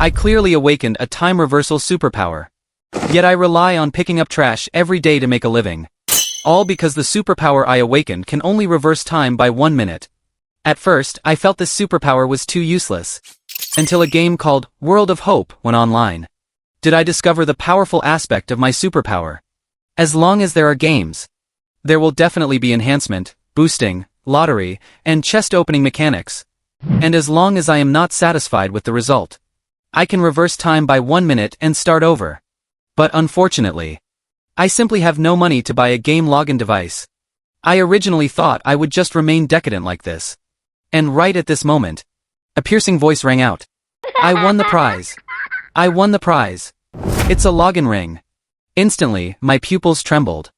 I clearly awakened a time reversal superpower. Yet I rely on picking up trash every day to make a living. All because the superpower I awakened can only reverse time by 1 minute. At first, I felt this superpower was too useless. Until a game called World of Hope went online. Did I discover the powerful aspect of my superpower? As long as there are games, there will definitely be enhancement, boosting, lottery, and chest opening mechanics. And as long as I am not satisfied with the result, I can reverse time by 1 minute and start over. But unfortunately, I simply have no money to buy a game login device. I originally thought I would just remain decadent like this. And right at this moment, a piercing voice rang out. I won the prize. I won the prize. It's a login ring. Instantly, my pupils trembled.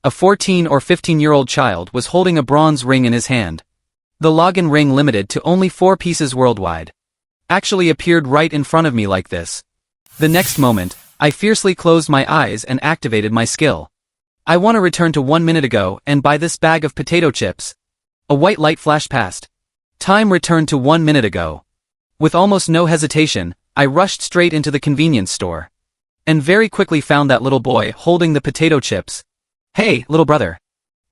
A 14 or 15-year-old child was holding a bronze ring in his hand. The login ring, limited to only 4 pieces worldwide, actually appeared right in front of me like this. The next moment, I fiercely closed my eyes and activated my skill. I want to return to 1 minute ago and buy this bag of potato chips. A white light flashed past. Time returned to 1 minute ago. With almost no hesitation, I rushed straight into the convenience store. And very quickly found that little boy holding the potato chips. Hey, little brother.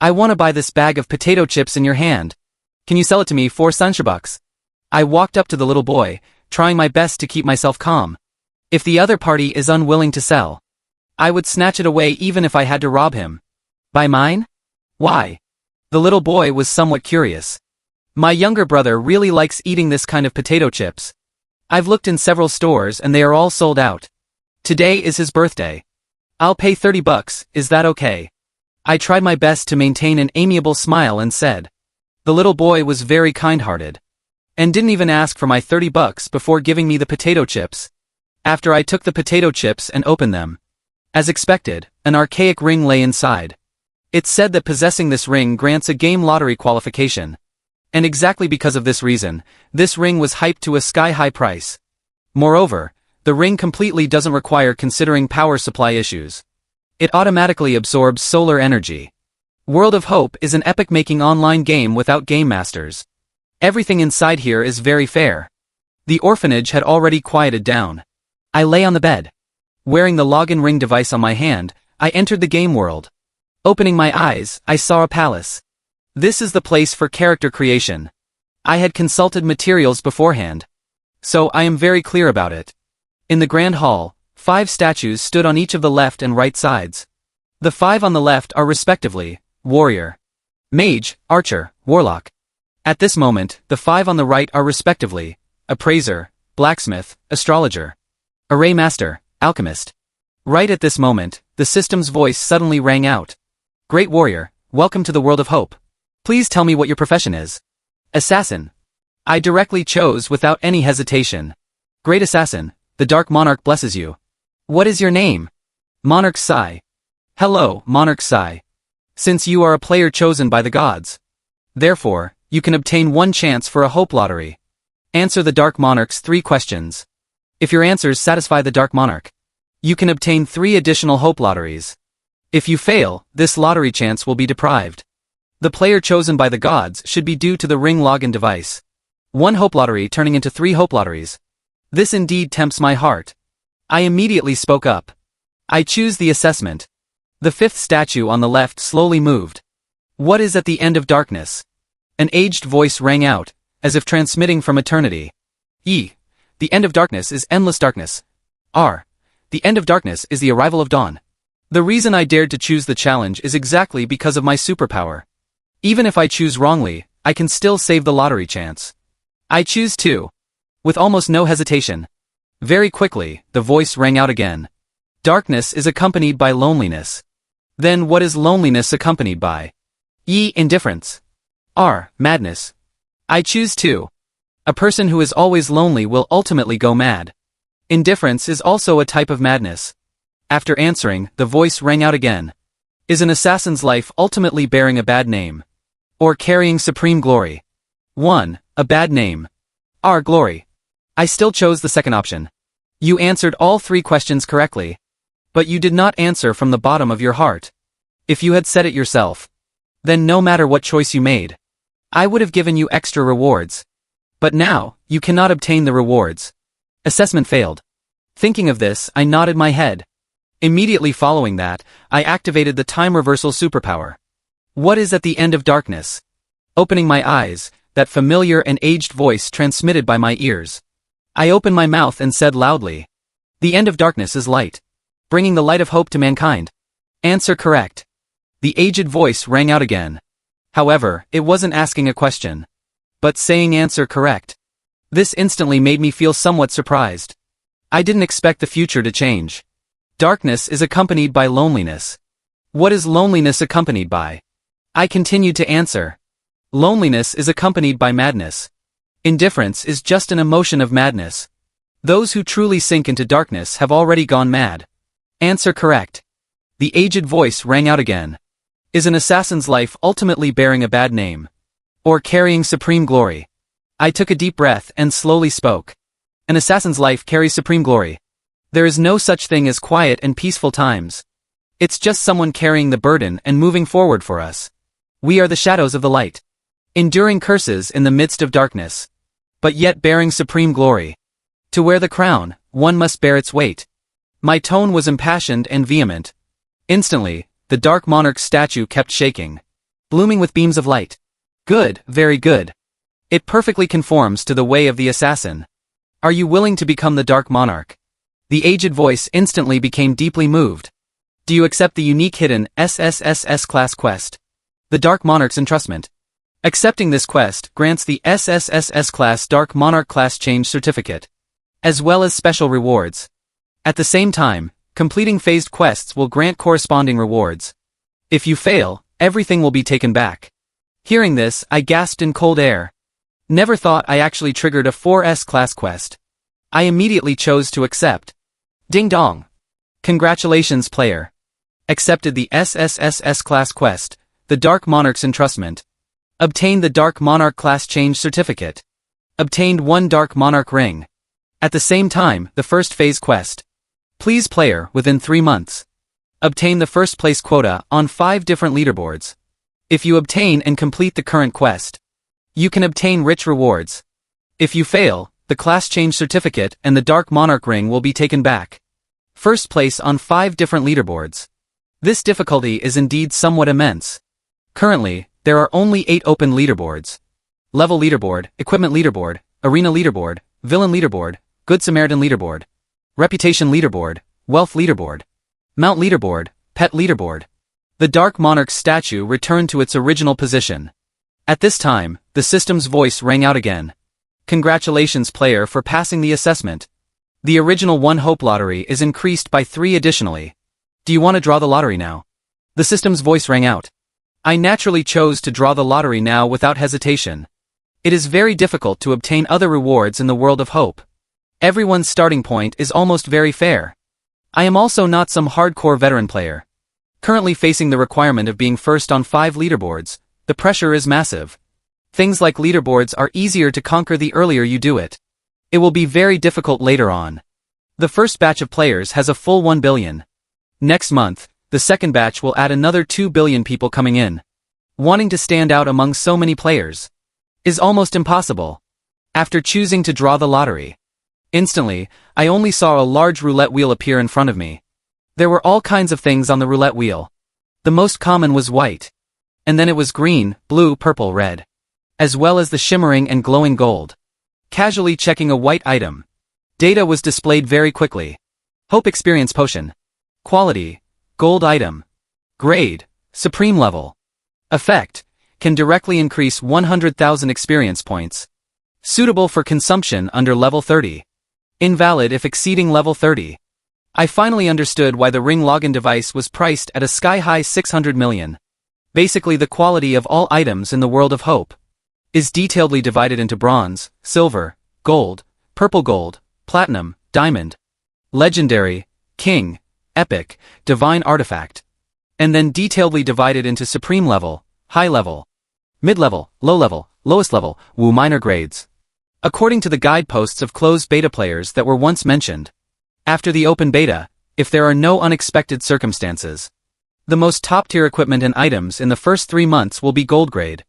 I want to buy this bag of potato chips in your hand. Can you sell it to me for $100? I walked up to the little boy, trying my best to keep myself calm. If the other party is unwilling to sell, I would snatch it away even if I had to rob him. Buy mine? Why? The little boy was somewhat curious. My younger brother really likes eating this kind of potato chips. I've looked in several stores and they are all sold out. Today is his birthday. I'll pay $30, is that okay? I tried my best to maintain an amiable smile and said. The little boy was very kind-hearted. And didn't even ask for my $30 before giving me the potato chips. After I took the potato chips and opened them, as expected, an archaic ring lay inside. It said that possessing this ring grants a game lottery qualification. And exactly because of this reason, this ring was hyped to a sky-high price. Moreover, the ring completely doesn't require considering power supply issues. It automatically absorbs solar energy. World of Hope is an epic-making online game without game masters. Everything inside here is very fair. The orphanage had already quieted down. I lay on the bed. Wearing the login ring device on my hand, I entered the game world. Opening my eyes, I saw a palace. This is the place for character creation. I had consulted materials beforehand, so I am very clear about it. In the grand hall, 5 statues stood on each of the left and right sides. The 5 on the left are respectively, warrior, mage, archer, warlock. At this moment, the 5 on the right are respectively, appraiser, blacksmith, astrologer, array master, alchemist. Right at this moment, the system's voice suddenly rang out. Great warrior, welcome to the World of Hope. Please tell me what your profession is. Assassin. I directly chose without any hesitation. Great assassin, the Dark Monarch blesses you. What is your name? Monarch Sai. Hello, Monarch Sai. Since you are a player chosen by the gods, therefore, you can obtain 1 chance for a hope lottery. Answer the Dark Monarch's 3 questions. If your answers satisfy the Dark Monarch, you can obtain 3 additional hope lotteries. If you fail, this lottery chance will be deprived. The player chosen by the gods should be due to the ring login device. 1 hope lottery turning into 3 hope lotteries. This indeed tempts my heart. I immediately spoke up. I choose the assessment. The 5th statue on the left slowly moved. What is at the end of darkness? An aged voice rang out, as if transmitting from eternity. The end of darkness is endless darkness. The end of darkness is the arrival of dawn. The reason I dared to choose the challenge is exactly because of my superpower. Even if I choose wrongly, I can still save the lottery chance. I choose 2. With almost no hesitation. Very quickly, the voice rang out again. Darkness is accompanied by loneliness. Then what is loneliness accompanied by? Indifference. Madness. I choose 2. A person who is always lonely will ultimately go mad. Indifference is also a type of madness. After answering, the voice rang out again. Is an assassin's life ultimately bearing a bad name? Or carrying supreme glory? 1. A bad name. Glory. I still chose the second option. You answered all 3 questions correctly. But you did not answer from the bottom of your heart. If you had said it yourself, then no matter what choice you made, I would have given you extra rewards. But now, you cannot obtain the rewards. Assessment failed. Thinking of this, I nodded my head. Immediately following that, I activated the time reversal superpower. What is at the end of darkness? Opening my eyes, that familiar and aged voice transmitted by my ears. I opened my mouth and said loudly, "The end of darkness is light, bringing the light of hope to mankind." Answer correct. The aged voice rang out again. However, it wasn't asking a question, but saying answer correct. This instantly made me feel somewhat surprised. I didn't expect the future to change. Darkness is accompanied by loneliness. What is loneliness accompanied by? I continued to answer. Loneliness is accompanied by madness. Indifference is just an emotion of madness. Those who truly sink into darkness have already gone mad. Answer correct. The aged voice rang out again. Is an assassin's life ultimately bearing a bad name? Or carrying supreme glory? I took a deep breath and slowly spoke. An assassin's life carries supreme glory. There is no such thing as quiet and peaceful times. It's just someone carrying the burden and moving forward for us. We are the shadows of the light, enduring curses in the midst of darkness, but yet bearing supreme glory. To wear the crown, one must bear its weight. My tone was impassioned and vehement. Instantly, the dark monarch statue kept shaking, blooming with beams of light. Good, very good. It perfectly conforms to the way of the assassin. Are you willing to become the dark monarch? The aged voice instantly became deeply moved. Do you accept the unique hidden SSS-class quest? The Dark Monarch's entrustment. Accepting this quest grants the SSS-class Dark Monarch class change certificate, as well as special rewards. At the same time, completing phased quests will grant corresponding rewards. If you fail, everything will be taken back. Hearing this, I gasped in cold air. Never thought I actually triggered a 4S class quest. I immediately chose to accept. Ding dong. Congratulations, player. Accepted the SSS-class quest, the Dark Monarch's entrustment. Obtained the Dark Monarch class change certificate. Obtained 1 Dark Monarch ring. At the same time, the first phase quest. Please player, within 3 months. Obtain the first place quota on 5 different leaderboards. If you obtain and complete the current quest, you can obtain rich rewards. If you fail, the class change certificate and the Dark Monarch ring will be taken back. First place on 5 different leaderboards. This difficulty is indeed somewhat immense. Currently, there are only 8 open leaderboards. Level leaderboard, equipment leaderboard, arena leaderboard, villain leaderboard, good Samaritan leaderboard, reputation leaderboard, wealth leaderboard, mount leaderboard, pet leaderboard. The Dark Monarch statue returned to its original position. At this time, the system's voice rang out again. Congratulations, player, for passing the assessment. The original One Hope lottery is increased by 3 additionally. Do you want to draw the lottery now? The system's voice rang out. I naturally chose to draw the lottery now without hesitation. It is very difficult to obtain other rewards in the world of hope. Everyone's starting point is almost very fair. I am also not some hardcore veteran player. Currently facing the requirement of being first on 5 leaderboards, the pressure is massive. Things like leaderboards are easier to conquer the earlier you do it. It will be very difficult later on. The first batch of players has a full 1 billion. Next month, the second batch will add another 2 billion people coming in. Wanting to stand out among so many players is almost impossible. After choosing to draw the lottery, instantly, I only saw a large roulette wheel appear in front of me. There were all kinds of things on the roulette wheel. The most common was white. And then it was green, blue, purple, red. As well as the shimmering and glowing gold. Casually checking a white item. Data was displayed very quickly. Hope experience potion. Quality, gold item. Grade, supreme level. Effect, can directly increase 100,000 experience points. Suitable for consumption under level 30. Invalid if exceeding level 30. I finally understood why the ring login device was priced at a sky-high 600 million. Basically, the quality of all items in the world of hope is detailedly divided into bronze, silver, gold, purple gold, platinum, diamond, legendary, king, epic, divine artifact, and then detailedly divided into supreme level, high level, mid-level, low level, lowest level, woo minor grades. According to the guideposts of closed beta players that were once mentioned, after the open beta, if there are no unexpected circumstances, the most top-tier equipment and items in the first 3 months will be gold grade.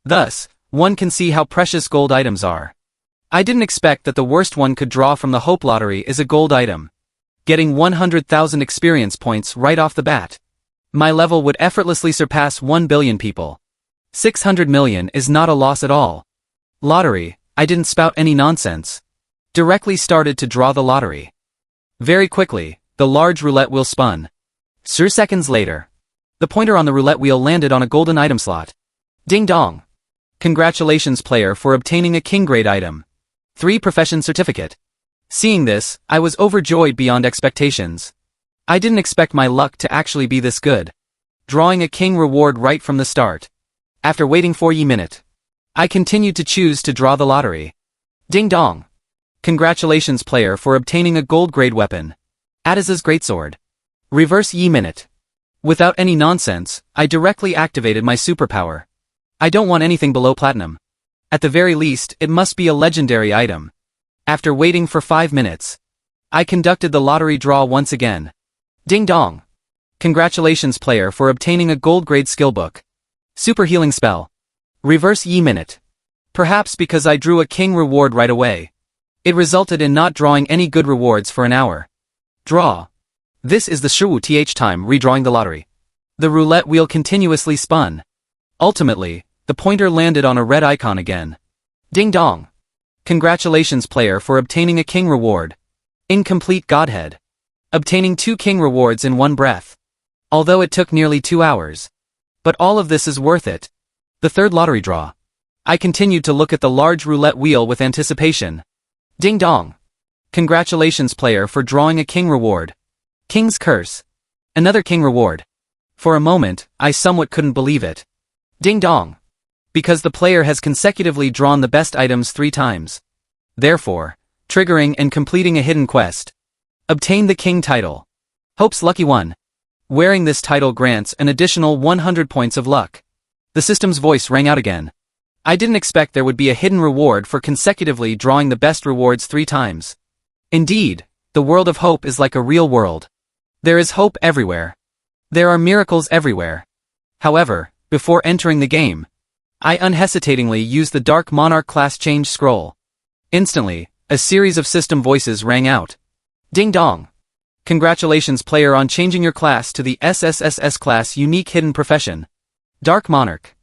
Thus, one can see how precious gold items are. I didn't expect that the worst one could draw from the Hope Lottery is a gold item. Getting 100,000 experience points right off the bat. My level would effortlessly surpass 1 billion people. 600 million is not a loss at all. Lottery, I didn't spout any nonsense. Directly started to draw the lottery. Very quickly, the large roulette wheel spun. Seconds later, the pointer on the roulette wheel landed on a golden item slot. Ding dong. Congratulations player for obtaining a king grade item. 3 profession certificate. Seeing this, I was overjoyed beyond expectations. I didn't expect my luck to actually be this good. Drawing a king reward right from the start. After waiting for a minute, I continued to choose to draw the lottery. Ding dong. Congratulations player for obtaining a gold grade weapon. Adiza's greatsword. Reverse minute. Without any nonsense, I directly activated my superpower. I don't want anything below platinum. At the very least, it must be a legendary item. After waiting for 5 minutes, I conducted the lottery draw once again. Ding dong. Congratulations player for obtaining a gold grade skill book. Super healing spell. Reverse minute. Perhaps because I drew a king reward right away. It resulted in not drawing any good rewards for an hour. Draw. This is the Shiwu th time redrawing the lottery. The roulette wheel continuously spun. Ultimately, the pointer landed on a red icon again. Ding dong. Congratulations player for obtaining a king reward. Incomplete Godhead. Obtaining 2 king rewards in one breath. Although it took nearly 2 hours. But all of this is worth it. The third lottery draw. I continued to look at the large roulette wheel with anticipation. Ding dong. Congratulations player for drawing a king reward. King's Curse. Another king reward. For a moment, I somewhat couldn't believe it. Ding dong. Because the player has consecutively drawn the best items 3 times. Therefore, triggering and completing a hidden quest. Obtain the king title. Hope's lucky one. Wearing this title grants an additional 100 points of luck. The system's voice rang out again. I didn't expect there would be a hidden reward for consecutively drawing the best rewards 3 times. Indeed, the world of hope is like a real world. There is hope everywhere. There are miracles everywhere. However, before entering the game, I unhesitatingly used the Dark Monarch class change scroll. Instantly, a series of system voices rang out. Ding dong. Congratulations player on changing your class to the SSS-class unique hidden profession. Dark Monarch.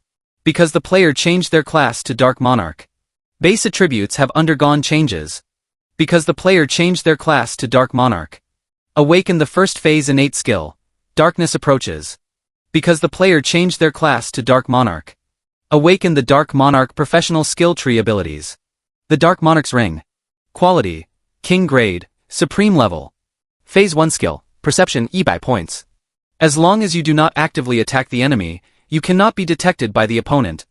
Because the player changed their class to Dark Monarch. Base attributes have undergone changes. Because the player changed their class to Dark Monarch. Awaken the first phase innate skill. Darkness approaches. Because the player changed their class to Dark Monarch. Awaken the Dark Monarch professional skill tree abilities. The Dark Monarch's ring. Quality. King grade. Supreme level. Phase 1 skill. Perception by points. As long as you do not actively attack the enemy, you cannot be detected by the opponent.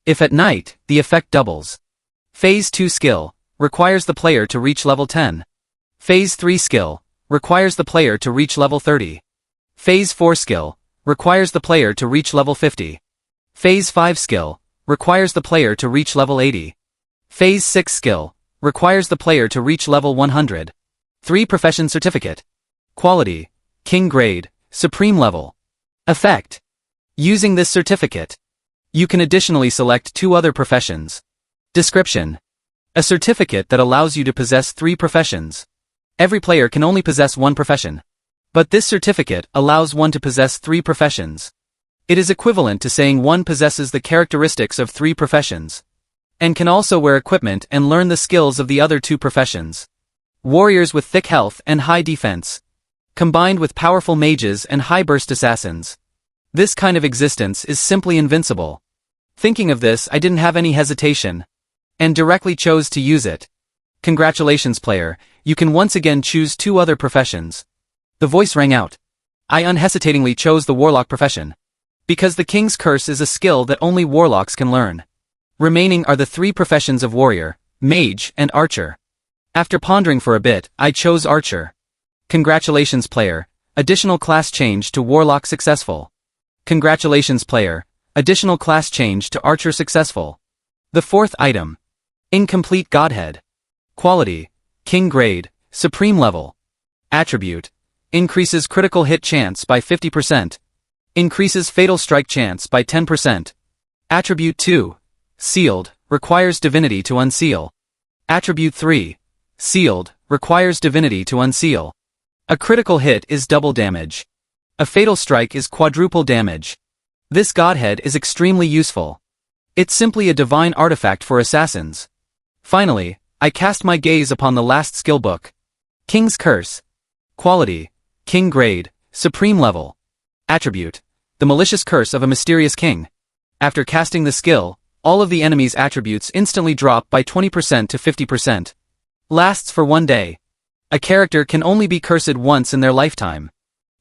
If at night, the effect doubles. Phase 2 skill. Requires the player to reach level 10. Phase 3 skill. Requires the player to reach level 30. Phase 4 skill. Requires the player to reach level 50. Phase 5 skill. Requires the player to reach level 80. Phase 6 skill. Requires the player to reach level 100. 3 profession certificate. Quality. King grade. Supreme level. Effect. Using this certificate, you can additionally select 2 other professions. Description. A certificate that allows you to possess 3 professions. Every player can only possess 1 profession. But this certificate allows one to possess 3 professions. It is equivalent to saying one possesses the characteristics of 3 professions. And can also wear equipment and learn the skills of the other 2 professions. Warriors with thick health and high defense. Combined with powerful mages and high-burst assassins. This kind of existence is simply invincible. Thinking of this, I didn't have any hesitation. And directly chose to use it. Congratulations player, you can once again choose 2 other professions. The voice rang out. I unhesitatingly chose the warlock profession. Because the King's Curse is a skill that only warlocks can learn. Remaining are the 3 professions of warrior, mage, and archer. After pondering for a bit, I chose archer. Congratulations player, additional class change to warlock successful. Congratulations player, additional class change to archer successful. The 4th item. Incomplete Godhead. Quality. King grade. Supreme level. Attribute. Increases critical hit chance by 50%. Increases fatal strike chance by 10%. Attribute 2. Sealed. Requires divinity to unseal. Attribute 3. Sealed, requires divinity to unseal. A critical hit is double damage. A fatal strike is quadruple damage. This Godhead is extremely useful. It's simply a divine artifact for assassins. Finally, I cast my gaze upon the last skill book. King's Curse. Quality: King grade, Supreme level. Attribute: the malicious curse of a mysterious king. After casting the skill, all of the enemy's attributes instantly drop by 20% to 50%. Lasts for 1 day. A character can only be cursed once in their lifetime.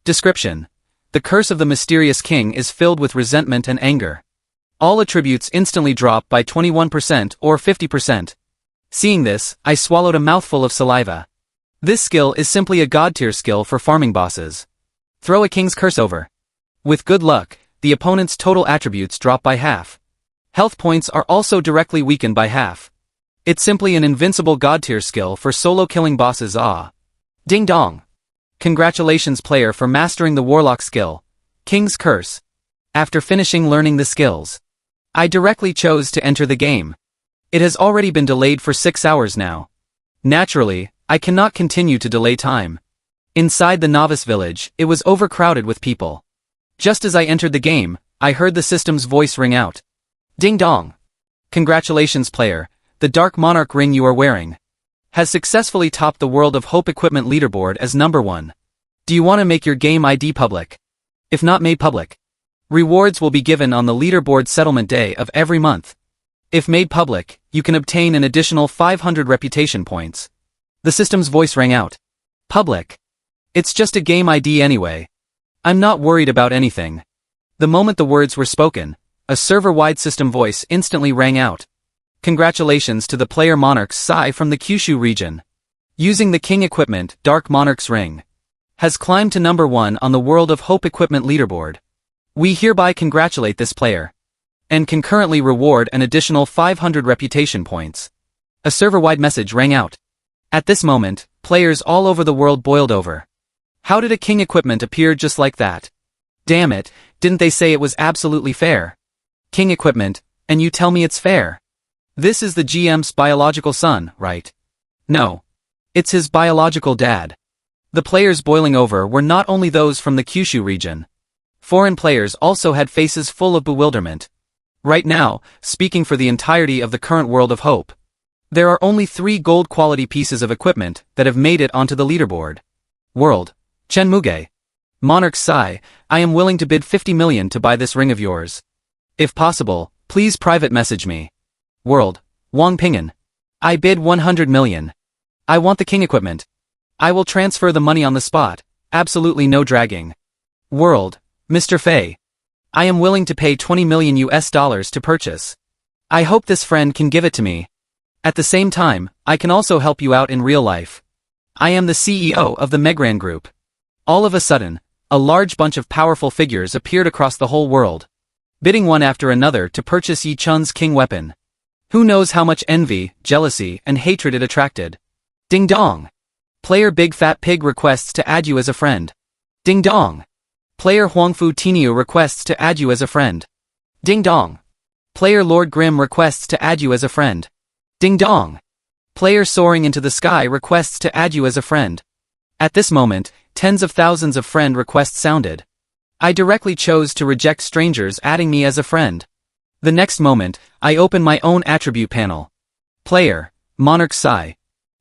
Description: the curse of the mysterious king is filled with resentment and anger. All attributes instantly drop by 21% or 50%. Seeing this, I swallowed a mouthful of saliva. This skill is simply a god-tier skill for farming bosses. Throw a King's Curse over. With good luck, the opponent's total attributes drop by half. Health points are also directly weakened by half. It's simply an invincible god-tier skill for solo-killing bosses. Ding dong! Congratulations player for mastering the Warlock skill, King's Curse. After finishing learning the skills, I directly chose to enter the game. It has already been delayed for 6 hours now. Naturally, I cannot continue to delay time. Inside the novice village, it was overcrowded with people. Just as I entered the game, I heard the system's voice ring out. Ding dong! Congratulations player, the Dark Monarch ring you are wearing has successfully topped the World of Hope equipment leaderboard as number 1. Do you want to make your game ID public? If not made public, rewards will be given on the leaderboard settlement day of every month. If made public, you can obtain an additional 500 reputation points. The system's voice rang out. Public. It's just a game ID anyway. I'm not worried about anything. The moment the words were spoken, a server-wide system voice instantly rang out. Congratulations to the player Monarch Sai from the Kyushu region. Using the King equipment, Dark Monarch's ring has climbed to number 1 on the World of Hope equipment leaderboard. We hereby congratulate this player and concurrently reward an additional 500 reputation points. A server-wide message rang out. At this moment, players all over the world boiled over. How did a King equipment appear just like that? Damn it, didn't they say it was absolutely fair? King equipment, and you tell me it's fair? This is the GM's biological son, right? No. It's his biological dad. The players boiling over were not only those from the Kyushu region. Foreign players also had faces full of bewilderment. Right now, speaking for the entirety of the current World of Hope, there are only 3 gold quality pieces of equipment that have made it onto the leaderboard. World: Chenmuge. Monarch Sai, I am willing to bid 50 million to buy this ring of yours. If possible, please private message me. World: Wang Pingan. I bid 100 million. I want the King equipment. I will transfer the money on the spot, absolutely no dragging. World: Mr. Fei. I am willing to pay 20 million US dollars to purchase. I hope this friend can give it to me. At the same time, I can also help you out in real life. I am the CEO of the Megran Group. All of a sudden, a large bunch of powerful figures appeared across the whole world, bidding one after another to purchase Yi Chun's king weapon. Who knows how much envy, jealousy, and hatred it attracted. Ding dong! Player Big Fat Pig requests to add you as a friend. Ding dong! Player Huangfu Tiniu requests to add you as a friend. Ding dong! Player Lord Grim requests to add you as a friend. Ding dong! Player Soaring into the Sky requests to add you as a friend. At this moment, tens of thousands of friend requests sounded. I directly chose to reject strangers adding me as a friend. The next moment, I open my own attribute panel. Player: Monarch Sai.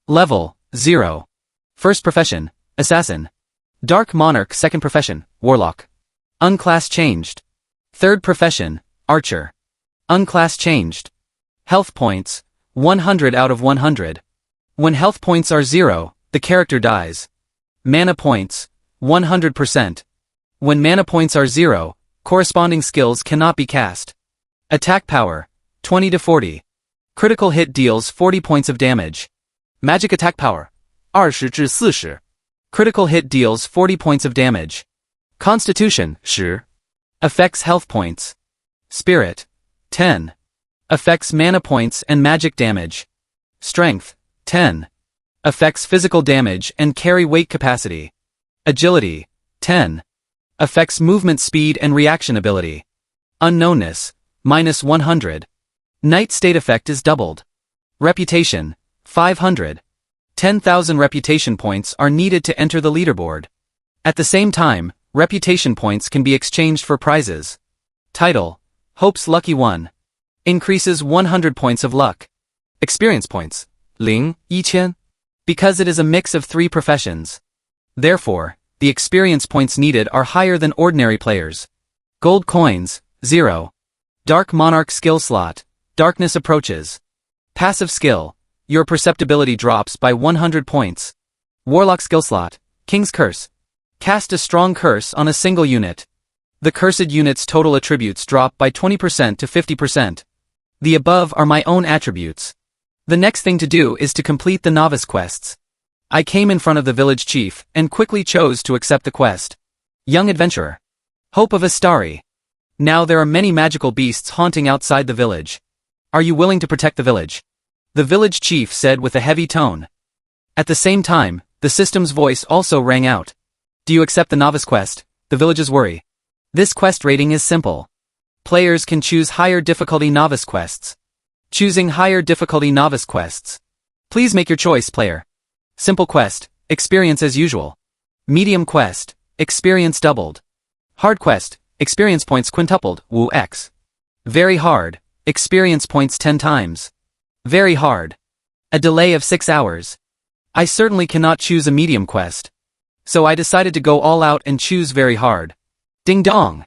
Level: 0. First profession: Assassin. Dark Monarch. Second profession: Warlock. Unclass changed. Third profession: Archer. Unclass changed. Health points: 100 out of 100. When health points are 0, the character dies. Mana points: 100%. When mana points are 0, corresponding skills cannot be cast. Attack power: 20 to 40. Critical hit deals 40 points of damage. Magic attack power: 20至40. Critical hit deals 40 points of damage. Constitution: 10. Affects health points. Spirit: 10. Affects mana points and magic damage. Strength: 10. Affects physical damage and carry weight capacity. Agility: 10. Affects movement speed and reaction ability. Unknownness: -100. Night state effect is doubled. Reputation: 500. 10,000 reputation points are needed to enter the leaderboard. At the same time, reputation points can be exchanged for prizes. Title: Hope's Lucky One. Increases 100 points of luck. Experience points: 1000. Because it is a mix of 3 professions. Therefore, the experience points needed are higher than ordinary players. Gold coins: 0. Dark Monarch skill slot. Darkness approaches. Passive skill: your perceptibility drops by 100 points. Warlock skill slot. King's Curse. Cast a strong curse on a single unit. The cursed unit's total attributes drop by 20% to 50%. The above are my own attributes. The next thing to do is to complete the novice quests. I came in front of the village chief and quickly chose to accept the quest. Young adventurer. Hope of Astari. Now there are many magical beasts haunting outside the village. Are you willing to protect the village? The village chief said with a heavy tone. At the same time, the system's voice also rang out. Do you accept the novice quest? The village's worry. This quest rating is simple. Players can choose higher difficulty novice quests. Choosing higher difficulty novice quests. Please make your choice, player. Simple quest, experience as usual. Medium quest, experience doubled. Hard quest, experience points quintupled, woo X. Very hard, experience points 10 times. Very hard. A delay of 6 hours. I certainly cannot choose a medium quest. So I decided to go all out and choose very hard. Ding dong.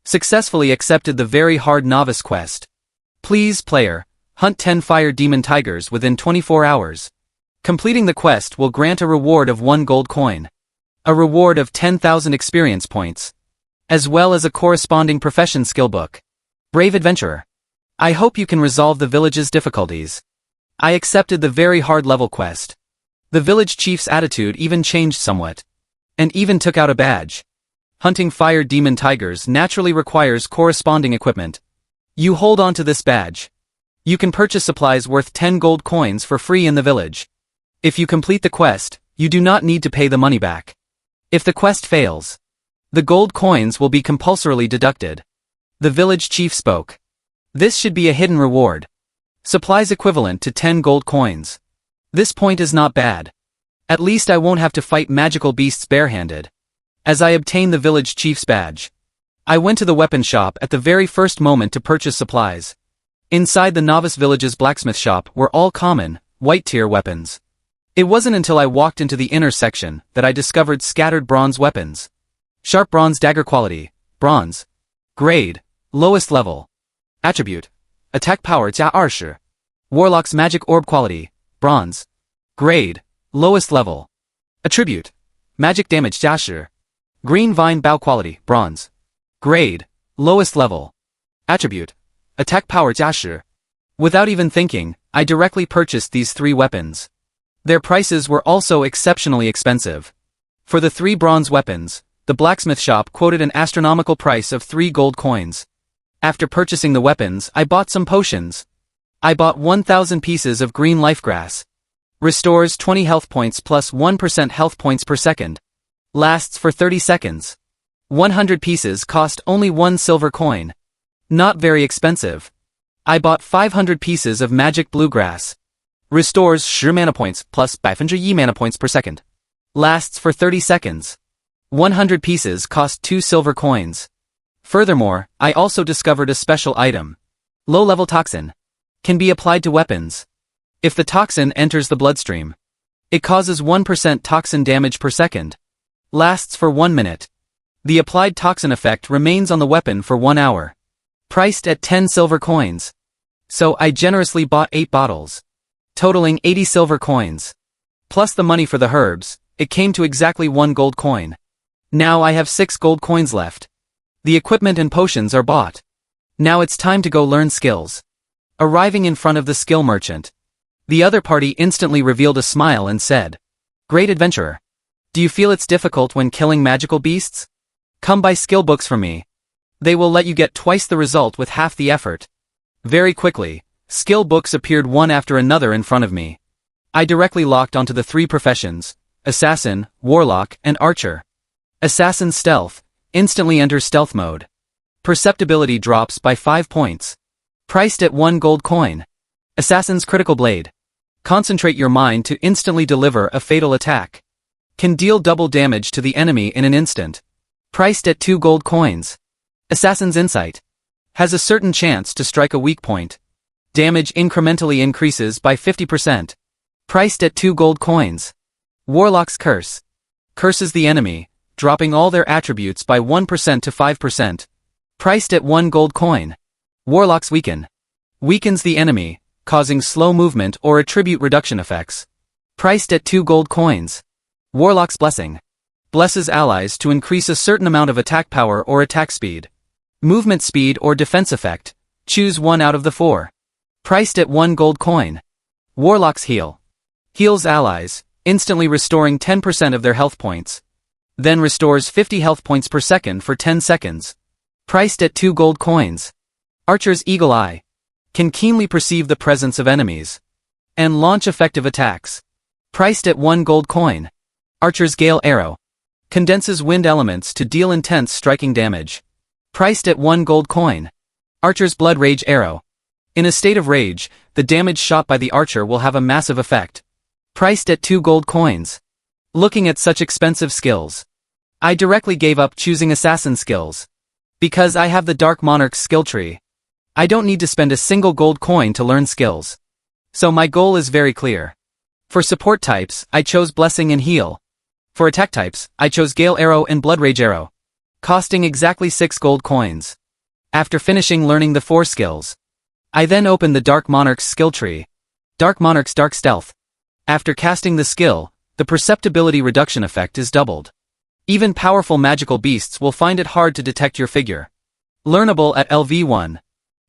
Successfully accepted the very hard novice quest. Please, player, hunt 10 fire demon tigers within 24 hours. Completing the quest will grant a reward of 1 gold coin. A reward of 10,000 experience points. As well as a corresponding profession skill book. Brave adventurer. I hope you can resolve the village's difficulties. I accepted the very hard level quest. The village chief's attitude even changed somewhat. And even took out a badge. Hunting fire demon tigers naturally requires corresponding equipment. You hold on to this badge. You can purchase supplies worth 10 gold coins for free in the village. If you complete the quest, you do not need to pay the money back. If the quest fails, the gold coins will be compulsorily deducted. The village chief spoke. This should be a hidden reward. Supplies equivalent to 10 gold coins. This point is not bad. At least I won't have to fight magical beasts barehanded. As I obtain the village chief's badge, I went to the weapon shop at the very first moment to purchase supplies. Inside the novice village's blacksmith shop were all common, white-tier weapons. It wasn't until I walked into the inner section that I discovered scattered bronze weapons. Sharp bronze dagger quality, bronze. Grade, lowest level. Attribute, attack power 20. Warlock's magic orb quality, bronze. Grade, lowest level. Attribute, magic damage 20. Green vine bow quality, bronze. Grade, lowest level. Attribute, attack power 20. Without even thinking, I directly purchased these 3 weapons. Their prices were also exceptionally expensive. For the 3 bronze weapons, the blacksmith shop quoted an astronomical price of 3 gold coins. After purchasing the weapons, I bought some potions. I bought 1,000 pieces of green life grass. Restores 20 health points plus 1% health points per second. Lasts for 30 seconds. 100 pieces cost only 1 silver coin. Not very expensive. I bought 500 pieces of magic bluegrass. Restores 10 mana points plus 1% mana points per second. Lasts for 30 seconds. 100 pieces cost 2 silver coins. Furthermore, I also discovered a special item. Low-level toxin. Can be applied to weapons. If the toxin enters the bloodstream, it causes 1% toxin damage per second. Lasts for 1 minute. The applied toxin effect remains on the weapon for 1 hour. Priced at 10 silver coins. So I generously bought 8 bottles. Totaling 80 silver coins. Plus the money for the herbs, it came to exactly 1 gold coin. Now I have 6 gold coins left. The equipment and potions are bought. Now it's time to go learn skills. Arriving in front of the skill merchant, the other party instantly revealed a smile and said, "Great adventurer. Do you feel it's difficult when killing magical beasts? Come buy skill books from me. They will let you get twice the result with half the effort." Very quickly, skill books appeared one after another in front of me. I directly locked onto the 3 professions: assassin, warlock, and archer. Assassin stealth, instantly enters stealth mode. Perceptibility drops by 5 points. Priced at 1 gold coin. Assassin's critical blade. Concentrate your mind to instantly deliver a fatal attack. Can deal double damage to the enemy in an instant. Priced at 2 gold coins. Assassin's Insight. Has a certain chance to strike a weak point. Damage incrementally increases by 50%. Priced at 2 gold coins. Warlock's Curse. Curses the enemy, dropping all their attributes by 1% to 5%. Priced at 1 gold coin. Warlock's Weaken. Weakens the enemy, causing slow movement or attribute reduction effects. Priced at 2 gold coins. Warlock's Blessing. Blesses allies to increase a certain amount of attack power or attack speed. Movement speed or defense effect. Choose one out of the 4. Priced at 1 gold coin. Warlock's Heal. Heals allies, instantly restoring 10% of their health points. Then restores 50 health points per second for 10 seconds. Priced at 2 gold coins. Archer's Eagle Eye. Can keenly perceive the presence of enemies. And launch effective attacks. Priced at 1 gold coin. Archer's Gale Arrow. Condenses wind elements to deal intense striking damage. Priced at 1 gold coin. Archer's Blood Rage Arrow. In a state of rage, the damage shot by the archer will have a massive effect. Priced at 2 gold coins. Looking at such expensive skills, I directly gave up choosing assassin skills. Because I have the Dark Monarch's skill tree. I don't need to spend a single gold coin to learn skills. So my goal is very clear. For support types, I chose Blessing and Heal. For attack types, I chose Gale Arrow and Blood Rage Arrow. Costing exactly 6 gold coins. After finishing learning the 4 skills, I then opened the Dark Monarch's skill tree. Dark Monarch's Dark Stealth. After casting the skill, the perceptibility reduction effect is doubled. Even powerful magical beasts will find it hard to detect your figure. Learnable at LV1.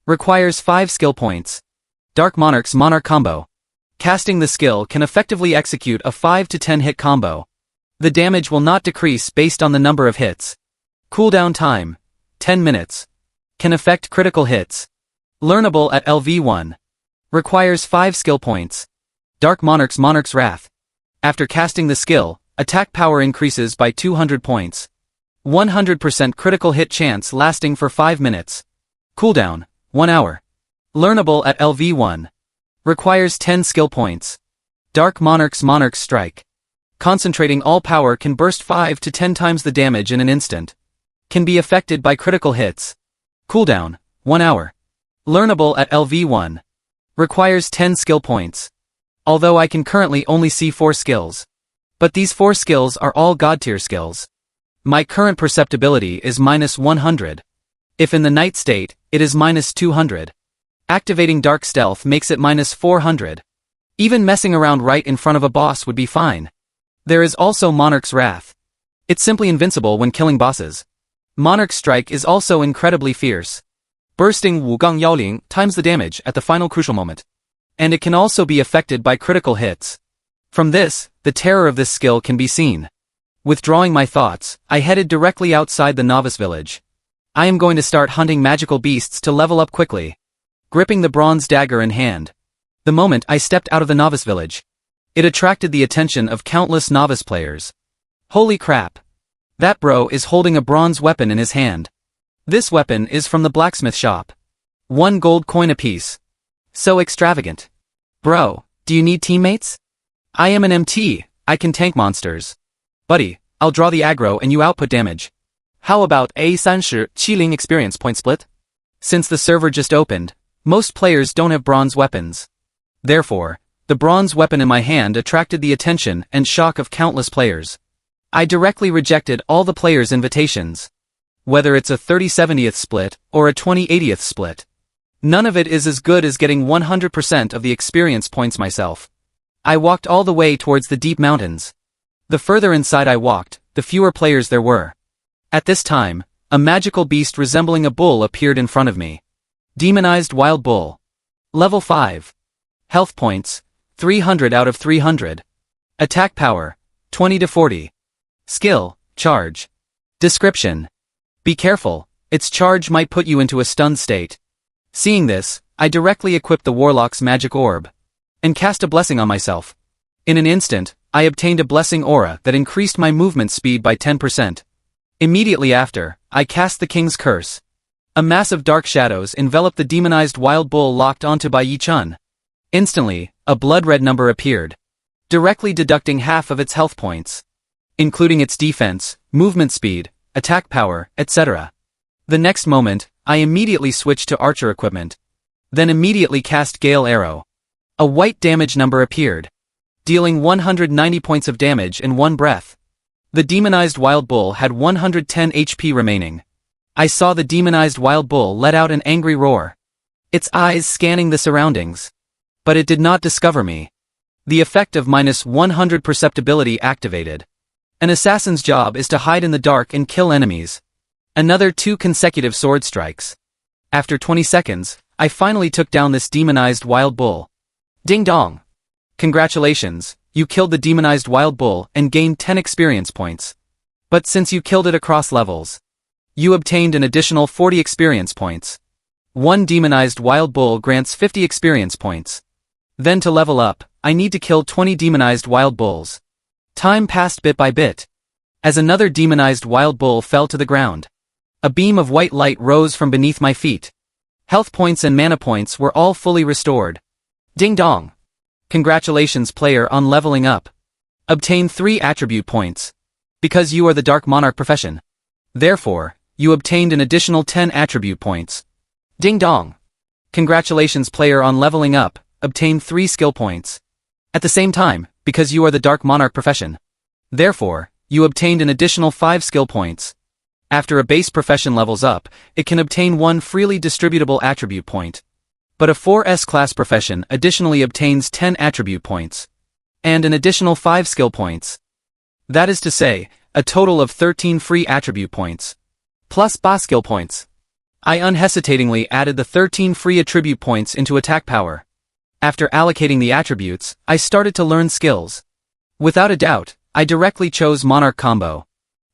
Requires 5 skill points. Dark Monarch's Monarch Combo. Casting the skill can effectively execute a 5 to 10 hit combo. The damage will not decrease based on the number of hits. Cooldown time, 10 minutes. Can affect critical hits. Learnable at LV1. Requires 5 skill points. Dark Monarch's Monarch's Wrath. After casting the skill, attack power increases by 200 points. 100% critical hit chance lasting for 5 minutes. Cooldown, 1 hour. Learnable at LV1. Requires 10 skill points. Dark Monarch's Monarch's Strike. Concentrating all power can burst 5 to 10 times the damage in an instant. Can be affected by critical hits. Cooldown, 1 hour. Learnable at LV1. Requires 10 skill points. Although I can currently only see 4 skills. But these 4 skills are all God tier skills. My current perceptibility is -100. If in the night state, it is -200. Activating Dark Stealth makes it -400. Even messing around right in front of a boss would be fine. There is also Monarch's Wrath. It's simply invincible when killing bosses. Monarch's Strike is also incredibly fierce. Bursting Wugang Yaoling times the damage at the final crucial moment. And it can also be affected by critical hits. From this, the terror of this skill can be seen. Withdrawing my thoughts, I headed directly outside the novice village. I am going to start hunting magical beasts to level up quickly. Gripping the bronze dagger in hand. The moment I stepped out of the novice village, it attracted the attention of countless novice players. Holy crap! That bro is holding a bronze weapon in his hand. This weapon is from the blacksmith shop. 1 gold coin apiece. So extravagant. Bro, do you need teammates? I am an MT, I can tank monsters. Buddy, I'll draw the aggro and you output damage. How about a 30 Qiling experience point split? Since the server just opened, most players don't have bronze weapons. Therefore, the bronze weapon in my hand attracted the attention and shock of countless players. I directly rejected all the players' invitations. Whether it's a 30/70th split or a 20/80th split. None of it is as good as getting 100% of the experience points myself. I walked all the way towards the deep mountains. The further inside I walked, the fewer players there were. At this time, a magical beast resembling a bull appeared in front of me. Demonized Wild Bull. Level 5. Health points, 300 out of 300. Attack power, 20 to 40. Skill, charge. Description. Be careful, its charge might put you into a stunned state. Seeing this, I directly equipped the Warlock's magic orb. And cast a blessing on myself. In an instant, I obtained a blessing aura that increased my movement speed by 10%. Immediately after, I cast the King's Curse. A mass of dark shadows enveloped the demonized wild bull locked onto by Yi Chun. Instantly, a blood-red number appeared, directly deducting half of its health points, including its defense, movement speed, attack power, etc. The next moment, I immediately switched to archer equipment, then immediately cast Gale Arrow. A white damage number appeared, dealing 190 points of damage in one breath. The demonized wild bull had 110 HP remaining. I saw the demonized wild bull let out an angry roar, its eyes scanning the surroundings. But it did not discover me. The effect of -100 perceptibility activated. An assassin's job is to hide in the dark and kill enemies. Another 2 consecutive sword strikes. After 20 seconds, I finally took down this demonized wild bull. Ding dong! Congratulations, you killed the demonized wild bull and gained 10 experience points. But since you killed it across levels, you obtained an additional 40 experience points. One demonized wild bull grants 50 experience points. Then to level up, I need to kill 20 demonized wild bulls. Time passed bit by bit, as another demonized wild bull fell to the ground. A beam of white light rose from beneath my feet. Health points and mana points were all fully restored. Ding dong! Congratulations player on leveling up. Obtain 3 attribute points. Because you are the Dark Monarch profession. Therefore, you obtained an additional 10 attribute points. Ding dong! Congratulations player on leveling up, obtain 3 skill points. At the same time, because you are the Dark Monarch profession. Therefore, you obtained an additional 5 skill points. After a base profession levels up, it can obtain 1 freely distributable attribute point. But a 4S class profession additionally obtains 10 attribute points. And an additional 5 skill points. That is to say, a total of 13 free attribute points. Plus boss skill points. I unhesitatingly added the 13 free attribute points into attack power. After allocating the attributes, I started to learn skills. Without a doubt, I directly chose Monarch combo.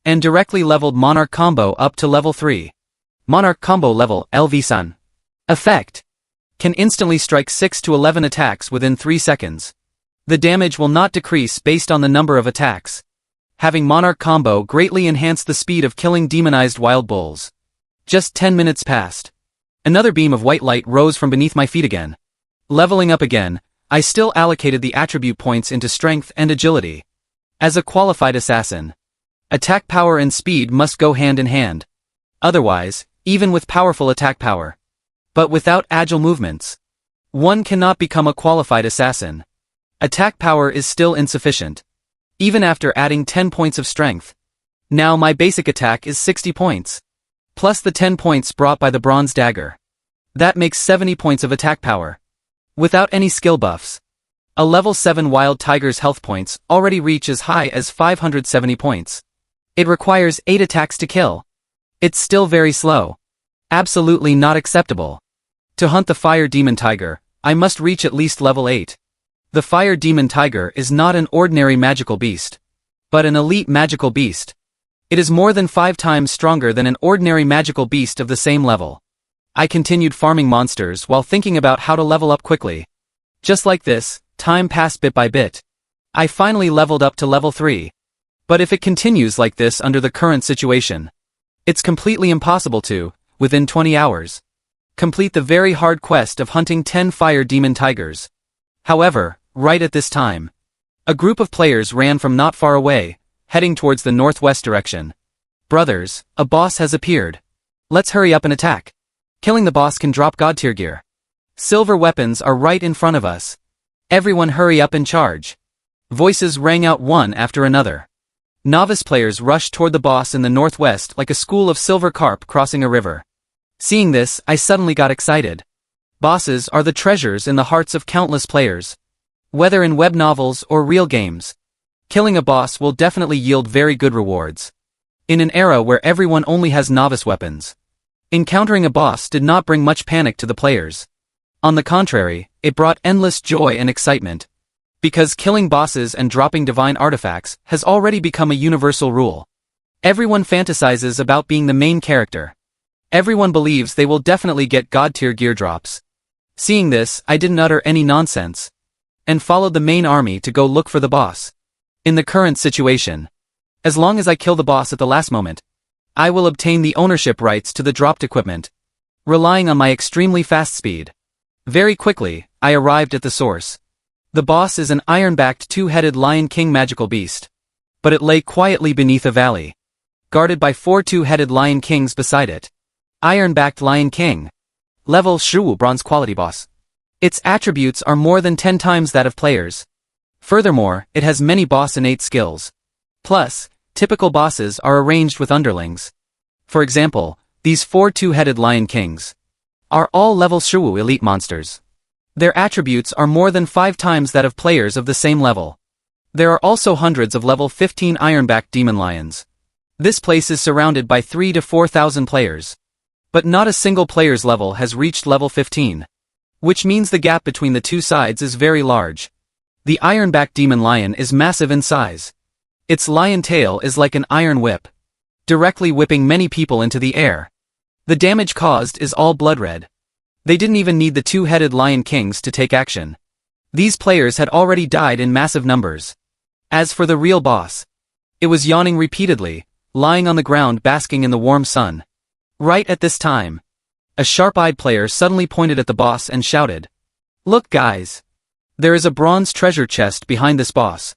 And directly leveled Monarch combo up to level 3. Monarch combo level LV Sun. Effect. Can instantly strike 6 to 11 attacks within 3 seconds. The damage will not decrease based on the number of attacks. Having Monarch combo greatly enhanced the speed of killing demonized wild bulls. Just 10 minutes passed. Another beam of white light rose from beneath my feet again. Leveling up again, I still allocated the attribute points into strength and agility. As a qualified assassin, attack power and speed must go hand in hand. Otherwise, even with powerful attack power, but without agile movements, one cannot become a qualified assassin. Attack power is still insufficient, even after adding 10 points of strength. Now my basic attack is 60 points, plus the 10 points brought by the bronze dagger. That makes 70 points of attack power. Without any skill buffs, a level 7 wild tiger's health points already reach as high as 570 points. It requires 8 attacks to kill. It's still very slow. Absolutely not acceptable. To hunt the fire demon tiger, I must reach at least level 8. The fire demon tiger is not an ordinary magical beast, but an elite magical beast. It is more than 5 times stronger than an ordinary magical beast of the same level. I continued farming monsters while thinking about how to level up quickly. Just like this, time passed bit by bit. I finally leveled up to level 3. But if it continues like this under the current situation, it's completely impossible to, within 20 hours, complete the very hard quest of hunting 10 fire demon tigers. However, right at this time, a group of players ran from not far away, heading towards the northwest direction. Brothers, a boss has appeared. Let's hurry up and attack. Killing the boss can drop god tier gear. Silver weapons are right in front of us. Everyone hurry up and charge. Voices rang out one after another. Novice players rushed toward the boss in the northwest like a school of silver carp crossing a river. Seeing this, I suddenly got excited. Bosses are the treasures in the hearts of countless players. Whether in web novels or real games, killing a boss will definitely yield very good rewards. In an era where everyone only has novice weapons, encountering a boss did not bring much panic to the players. On the contrary, it brought endless joy and excitement. Because killing bosses and dropping divine artifacts has already become a universal rule. Everyone fantasizes about being the main character. Everyone believes they will definitely get god tier gear drops. Seeing this, I didn't utter any nonsense, and followed the main army to go look for the boss. In the current situation, as long as I kill the boss at the last moment, I will obtain the ownership rights to the dropped equipment, relying on my extremely fast speed. Very quickly, I arrived at the source. The boss is an iron-backed two-headed Lion King magical beast. But it lay quietly beneath a valley, guarded by 4 two-headed Lion Kings beside it. Iron-backed Lion King. Level 15 bronze quality boss. Its attributes are more than 10 times that of players. Furthermore, it has many boss innate skills. Plus, typical bosses are arranged with underlings. For example, these 4 two-headed Lion Kings are all level 15 elite monsters. Their attributes are more than 5 times that of players of the same level. There are also hundreds of level 15 ironback demon lions. This place is surrounded by 3 to 4,000 players. But not a single player's level has reached level 15. Which means the gap between the two sides is very large. The ironback demon lion is massive in size. Its lion tail is like an iron whip, directly whipping many people into the air. The damage caused is all blood red. They didn't even need the two-headed Lion Kings to take action. These players had already died in massive numbers. As for the real boss, it was yawning repeatedly, lying on the ground basking in the warm sun. Right at this time, a sharp-eyed player suddenly pointed at the boss and shouted, "Look guys! There is a bronze treasure chest behind this boss."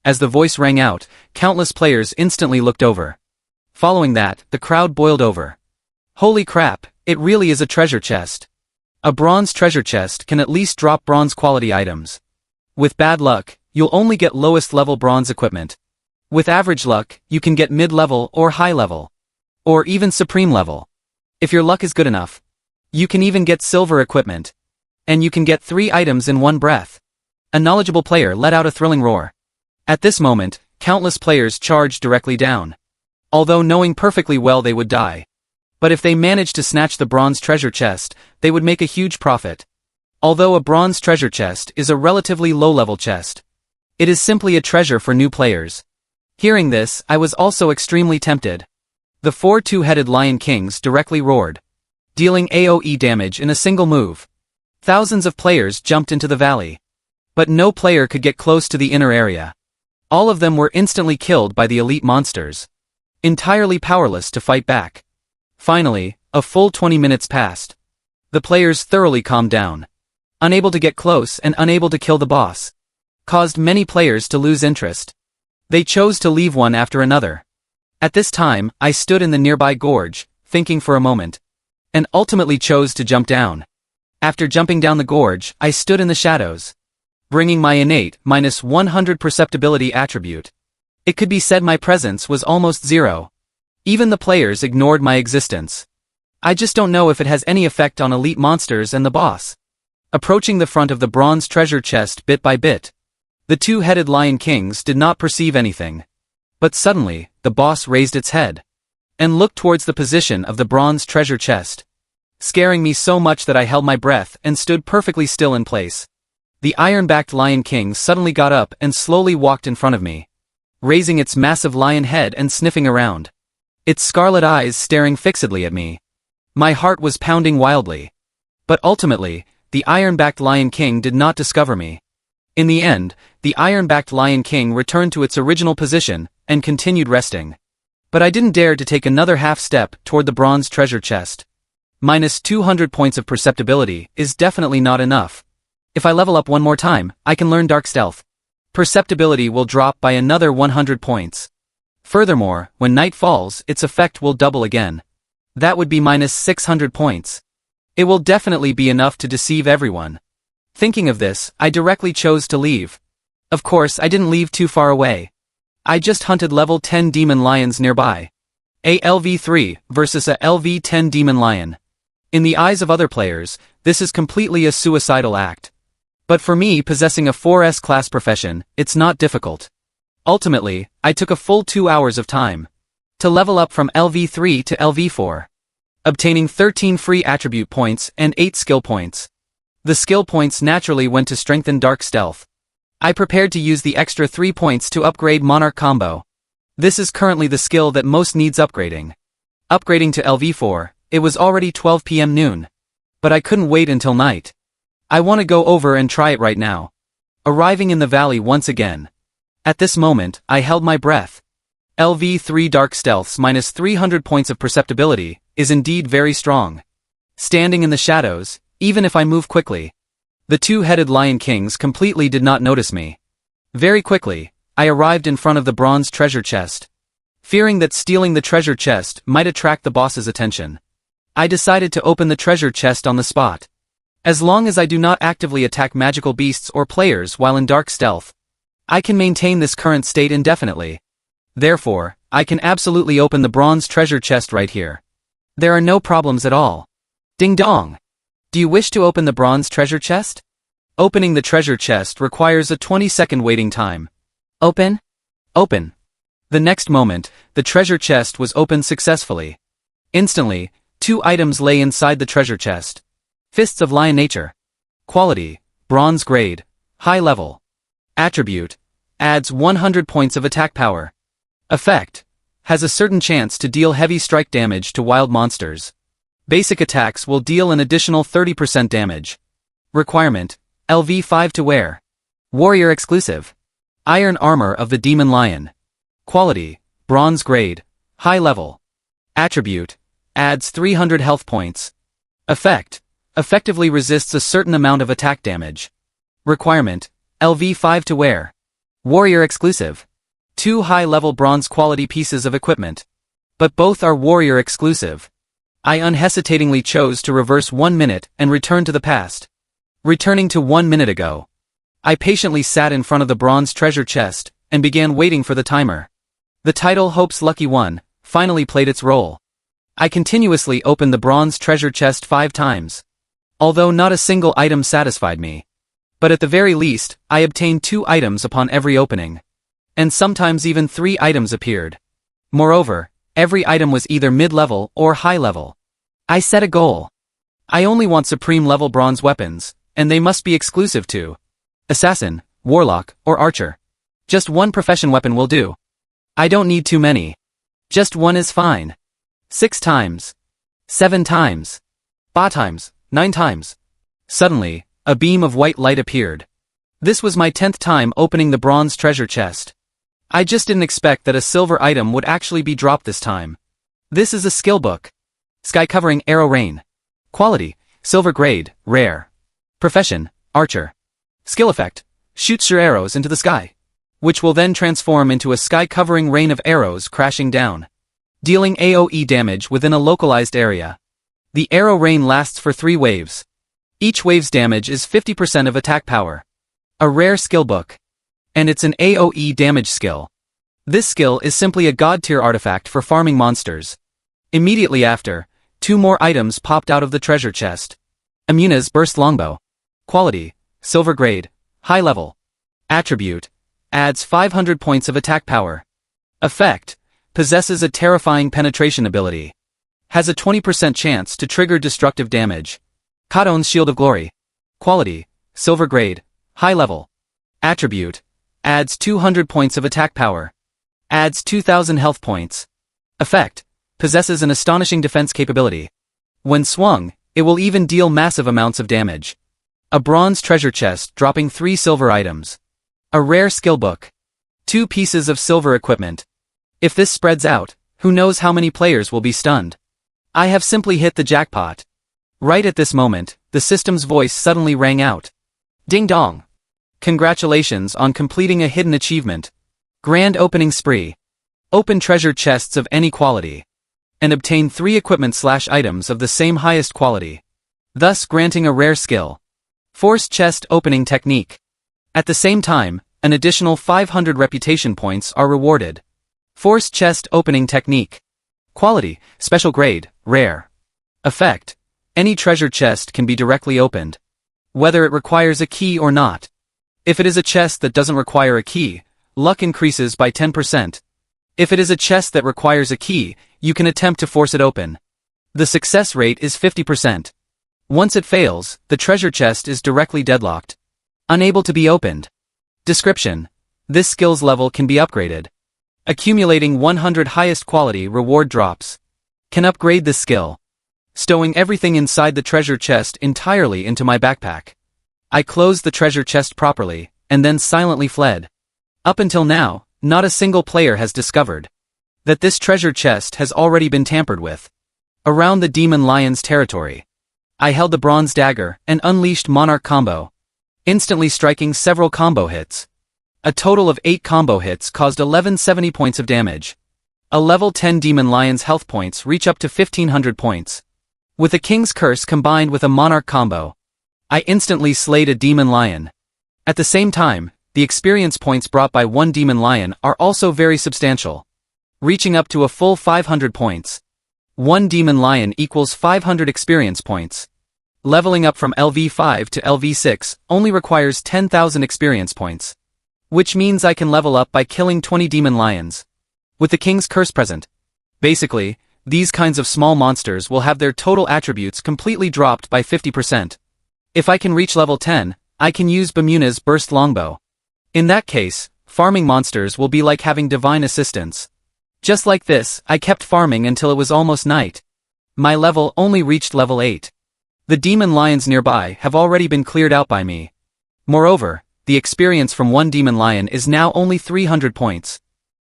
As the voice rang out, countless players instantly looked over. Following that, the crowd boiled over. Holy crap, it really is a treasure chest. A bronze treasure chest can at least drop bronze quality items. With bad luck, you'll only get lowest level bronze equipment. With average luck, you can get mid-level or high level. Or even supreme level. If your luck is good enough, you can even get silver equipment. And you can get 3 items in one breath. A knowledgeable player let out a thrilling roar. At this moment, countless players charged directly down. Although knowing perfectly well they would die. But if they managed to snatch the bronze treasure chest, they would make a huge profit. Although a bronze treasure chest is a relatively low-level chest, it is simply a treasure for new players. Hearing this, I was also extremely tempted. The 4 two-headed Lion Kings directly roared, dealing AoE damage in a single move. Thousands of players jumped into the valley. But no player could get close to the inner area. All of them were instantly killed by the elite monsters. Entirely powerless to fight back. Finally, a full 20 minutes passed. The players thoroughly calmed down. Unable to get close and unable to kill the boss. Caused many players to lose interest. They chose to leave one after another. At this time, I stood in the nearby gorge, thinking for a moment. And ultimately chose to jump down. After jumping down the gorge, I stood in the shadows. Bringing my innate, -100 perceptibility attribute. It could be said my presence was almost zero. Even the players ignored my existence. I just don't know if it has any effect on elite monsters and the boss. Approaching the front of the bronze treasure chest bit by bit. The two-headed Lion Kings did not perceive anything. But suddenly, the boss raised its head. And looked towards the position of the bronze treasure chest. Scaring me so much that I held my breath and stood perfectly still in place. The iron-backed Lion King suddenly got up and slowly walked in front of me. Raising its massive lion head and sniffing around. Its scarlet eyes staring fixedly at me. My heart was pounding wildly. But ultimately, the iron-backed Lion King did not discover me. In the end, the iron-backed Lion King returned to its original position and continued resting. But I didn't dare to take another half step toward the bronze treasure chest. -200 points of perceptibility is definitely not enough. If I level up one more time, I can learn Dark Stealth. Perceptibility will drop by another 100 points. Furthermore, when night falls, its effect will double again. That would be -600 points. It will definitely be enough to deceive everyone. Thinking of this, I directly chose to leave. Of course, I didn't leave too far away. I just hunted level 10 demon lions nearby. A LV3 versus a LV10 demon lion. In the eyes of other players, this is completely a suicidal act. But for me, possessing a 4S-class profession, it's not difficult. Ultimately, I took a full 2 hours of time to level up from LV3 to LV4, obtaining 13 free attribute points and 8 skill points. The skill points naturally went to strengthen Dark Stealth. I prepared to use the extra 3 points to upgrade Monarch combo. This is currently the skill that most needs upgrading. Upgrading to LV4, it was already 12 PM noon. But I couldn't wait until night. I want to go over and try it right now. Arriving in the valley once again. At this moment, I held my breath. LV3 Dark Stealth's -300 points of perceptibility is indeed very strong. Standing in the shadows, even if I move quickly, The two-headed Lion Kings completely did not notice me. Very quickly, I arrived in front of the bronze treasure chest. Fearing that stealing the treasure chest might attract the boss's attention, I decided to open the treasure chest on the spot. As long as I do not actively attack magical beasts or players while in dark stealth, I can maintain this current state indefinitely. Therefore, I can absolutely open the bronze treasure chest right here. There are no problems at all. Ding dong! Do you wish to open the bronze treasure chest? Opening the treasure chest requires a 20-second waiting time. Open? Open. The next moment, the treasure chest was opened successfully. Instantly, 2 items lay inside the treasure chest. Fists of Lion Nature. Quality, bronze grade, high level. Attribute, adds 100 points of attack power. Effect, has a certain chance to deal heavy strike damage to wild monsters. Basic attacks will deal an additional 30% damage. Requirement, LV5 to wear. Warrior exclusive. Iron armor of the Demon Lion. Quality, bronze grade, high level. Attribute, adds 300 health points. Effect, effectively resists a certain amount of attack damage. Requirement, LV5 to wear. Warrior exclusive. 2 high-level bronze quality pieces of equipment. But both are warrior exclusive. I unhesitatingly chose to reverse 1 minute and return to the past. Returning to 1 minute ago, I patiently sat in front of the bronze treasure chest and began waiting for the timer. The title Hope's Lucky One finally played its role. I continuously opened the bronze treasure chest 5 times. Although not a single item satisfied me. But at the very least, I obtained 2 items upon every opening. And sometimes even 3 items appeared. Moreover, every item was either mid-level or high-level. I set a goal. I only want supreme-level bronze weapons, and they must be exclusive to Assassin, Warlock, or Archer. Just 1 profession weapon will do. I don't need too many. Just 1 is fine. 6 times. 7 times. 8 times. 9 times. Suddenly, a beam of white light appeared. This was my 10th time opening the bronze treasure chest. I just didn't expect that a silver item would actually be dropped this time. This is a skill book. Sky covering arrow rain. Quality, silver grade, rare. Profession, archer. Skill effect, shoots your arrows into the sky, which will then transform into a sky covering rain of arrows crashing down, dealing AoE damage within a localized area. The arrow rain lasts for 3 waves. Each wave's damage is 50% of attack power. A rare skill book. And it's an AoE damage skill. This skill is simply a god tier artifact for farming monsters. Immediately after, 2 more items popped out of the treasure chest. Amuna's Burst Longbow. Quality, silver grade, high level. Attribute, adds 500 points of attack power. Effect, possesses a terrifying penetration ability. Has a 20% chance to trigger destructive damage. Kadon's Shield of Glory. Quality, silver grade, high level. Attribute, adds 200 points of attack power. Adds 2000 health points. Effect, possesses an astonishing defense capability. When swung, it will even deal massive amounts of damage. A bronze treasure chest dropping 3 silver items. A rare skill book. 2 pieces of silver equipment. If this spreads out, who knows how many players will be stunned. I have simply hit the jackpot. Right at this moment, the system's voice suddenly rang out. Ding dong. Congratulations on completing a hidden achievement. Grand opening spree. Open treasure chests of any quality. And obtain 3 equipment/items of the same highest quality. Thus granting a rare skill. Forced chest opening technique. At the same time, an additional 500 reputation points are rewarded. Forced chest opening technique. Quality, special grade, rare. Effect, any treasure chest can be directly opened. Whether it requires a key or not. If it is a chest that doesn't require a key, luck increases by 10%. If it is a chest that requires a key, you can attempt to force it open. The success rate is 50%. Once it fails, the treasure chest is directly deadlocked. Unable to be opened. Description: this skills level can be upgraded. Accumulating 100 highest quality reward drops. Can upgrade this skill. Stowing everything inside the treasure chest entirely into my backpack. I closed the treasure chest properly, and then silently fled. Up until now, not a single player has discovered that this treasure chest has already been tampered with. Around the Demon Lion's territory, I held the bronze dagger and unleashed Monarch combo, instantly striking several combo hits. A total of 8 combo hits caused 1170 points of damage. A level 10 Demon Lion's health points reach up to 1500 points. With a King's Curse combined with a Monarch combo, I instantly slayed a Demon Lion. At the same time, the experience points brought by one Demon Lion are also very substantial, reaching up to a full 500 points. One Demon Lion equals 500 experience points. Leveling up from LV5 to LV6 only requires 10,000 experience points, which means I can level up by killing 20 Demon Lions. With the King's Curse present, basically, these kinds of small monsters will have their total attributes completely dropped by 50%. If I can reach level 10, I can use Bermuda's burst longbow. In that case, farming monsters will be like having divine assistance. Just like this, I kept farming until it was almost night. My level only reached level 8. The Demon Lions nearby have already been cleared out by me. Moreover, the experience from one Demon Lion is now only 300 points.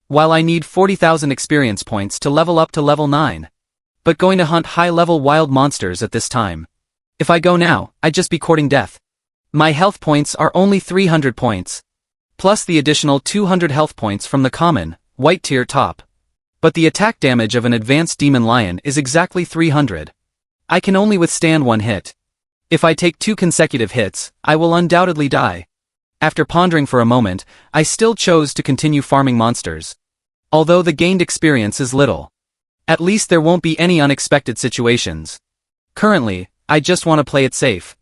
While I need 40,000 experience points to level up to level 9. But going to hunt high-level wild monsters at this time. If I go now, I'd just be courting death. My health points are only 300 points. Plus the additional 200 health points from the common, white tier top. But the attack damage of an advanced Demon Lion is exactly 300. I can only withstand one hit. If I take 2 consecutive hits, I will undoubtedly die. After pondering for a moment, I still chose to continue farming monsters. Although the gained experience is little. At least there won't be any unexpected situations. Currently, I just want to play it safe.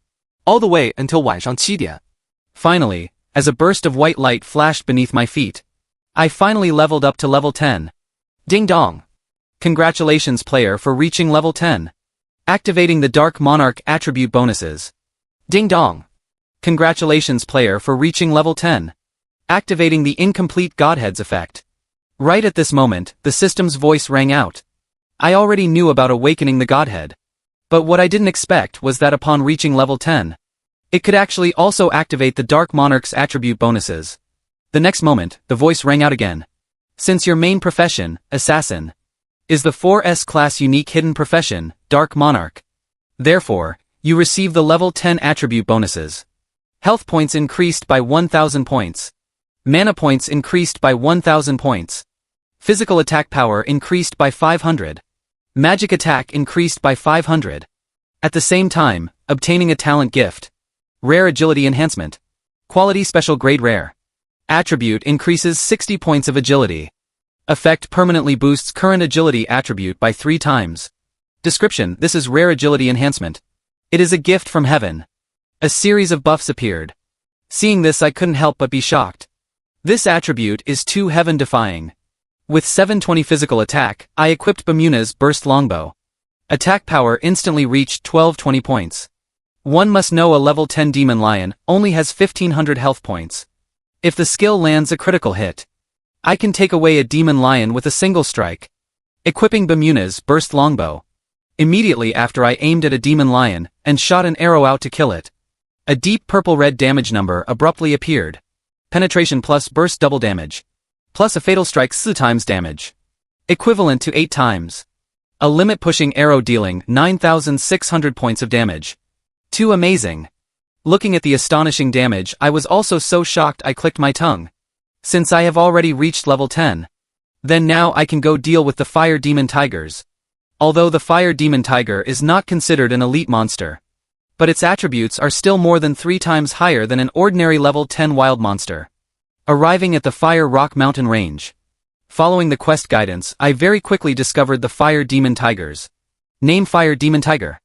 All the way until 晚上7点. Finally, as a burst of white light flashed beneath my feet, I finally leveled up to level 10. Ding dong! Congratulations player for reaching level 10. Activating the Dark Monarch attribute bonuses. Ding dong! Congratulations player for reaching level 10. Activating the incomplete Godhead's effect. Right at this moment, the system's voice rang out. I already knew about awakening the Godhead. But what I didn't expect was that upon reaching level 10, it could actually also activate the Dark Monarch's attribute bonuses. The next moment, the voice rang out again. Since your main profession, assassin, is the 4S-class unique hidden profession, Dark Monarch. Therefore, you receive the level 10 attribute bonuses. Health points increased by 1,000 points. Mana points increased by 1,000 points. Physical attack power increased by 500. Magic attack increased by 500. At the same time, obtaining a talent gift. Rare agility enhancement. Quality special grade rare. Attribute increases 60 points of agility. Effect permanently boosts current agility attribute by 3 times. Description: this is rare agility enhancement. It is a gift from heaven. A series of buffs appeared. Seeing this I couldn't help but be shocked. This attribute is too heaven-defying. With 720 physical attack, I equipped Bermuda's burst longbow. Attack power instantly reached 1220 points. One must know a level 10 Demon Lion only has 1500 health points. If the skill lands a critical hit, I can take away a Demon Lion with a single strike. Equipping Bermuda's burst longbow. Immediately after I aimed at a Demon Lion and shot an arrow out to kill it. A deep purple-red damage number abruptly appeared. Penetration plus burst double damage. Plus a fatal strike 4 times damage. Equivalent to 8 times. A limit-pushing arrow dealing 9,600 points of damage. Too amazing. Looking at the astonishing damage, I was also so shocked I clicked my tongue. Since I have already reached level 10. Then now I can go deal with the Fire Demon Tigers. Although the Fire Demon Tiger is not considered an elite monster. But its attributes are still more than 3 times higher than an ordinary level 10 wild monster. Arriving at the Fire Rock Mountain Range. Following the quest guidance, I very quickly discovered the Fire Demon Tigers. Name Fire Demon Tiger.